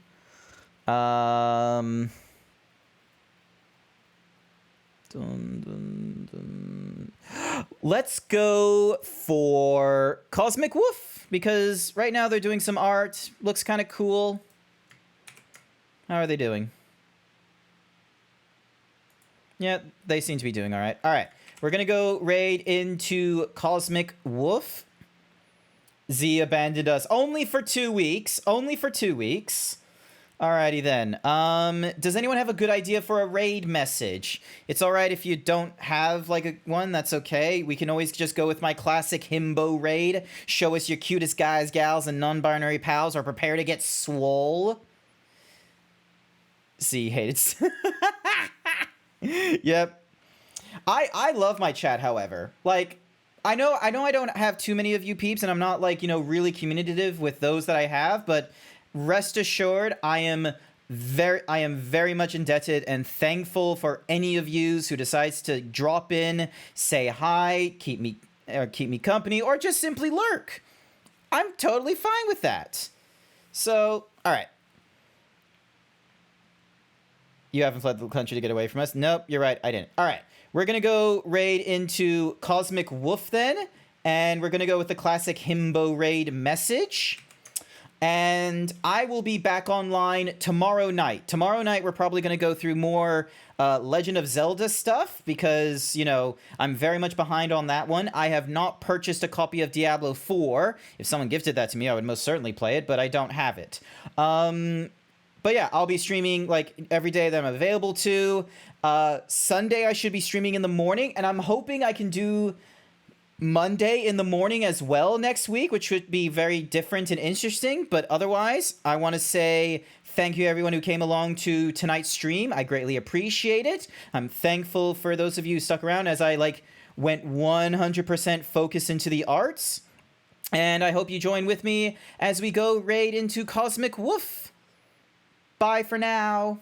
Let's go for Cosmic Woof, because right now they're doing some art. Looks kind of cool. How are they doing? Yeah, they seem to be doing all right. All right, we're going to go raid into Cosmic Woof. Z abandoned us only for 2 weeks. Only for 2 weeks. Alrighty then. Does anyone have a good idea for a raid message? It's alright if you don't have like one, that's okay. We can always just go with my classic Himbo raid. Show us your cutest guys, gals, and non-binary pals, or prepare to get swole. See, hates. Yep. I love my chat, however. Like, I know I don't have too many of you peeps, and I'm not like, you know, really communicative with those that I have, but rest assured, I am very much indebted and thankful for any of yous who decides to drop in, say hi, keep me company, or just simply lurk. I'm totally fine with that. So, all right. You haven't fled the country to get away from us? Nope, you're right, I didn't. All right, we're gonna go raid into Cosmic Woof then, and we're gonna go with the classic Himbo raid message. And I will be back online tomorrow night. Tomorrow night, we're probably going to go through more Legend of Zelda stuff because, you know, I'm very much behind on that one. I have not purchased a copy of Diablo 4. If someone gifted that to me, I would most certainly play it, but I don't have it. But yeah, I'll be streaming like every day that I'm available to. Sunday, I should be streaming in the morning, and I'm hoping I can do Monday in the morning as well next week, which would be very different and interesting. But otherwise, I want to say thank you everyone who came along to tonight's stream. I greatly appreciate it. I'm thankful for those of you who stuck around as I like went 100% focused into the arts. And I hope you join with me as we go raid into Cosmic Woof. Bye for now.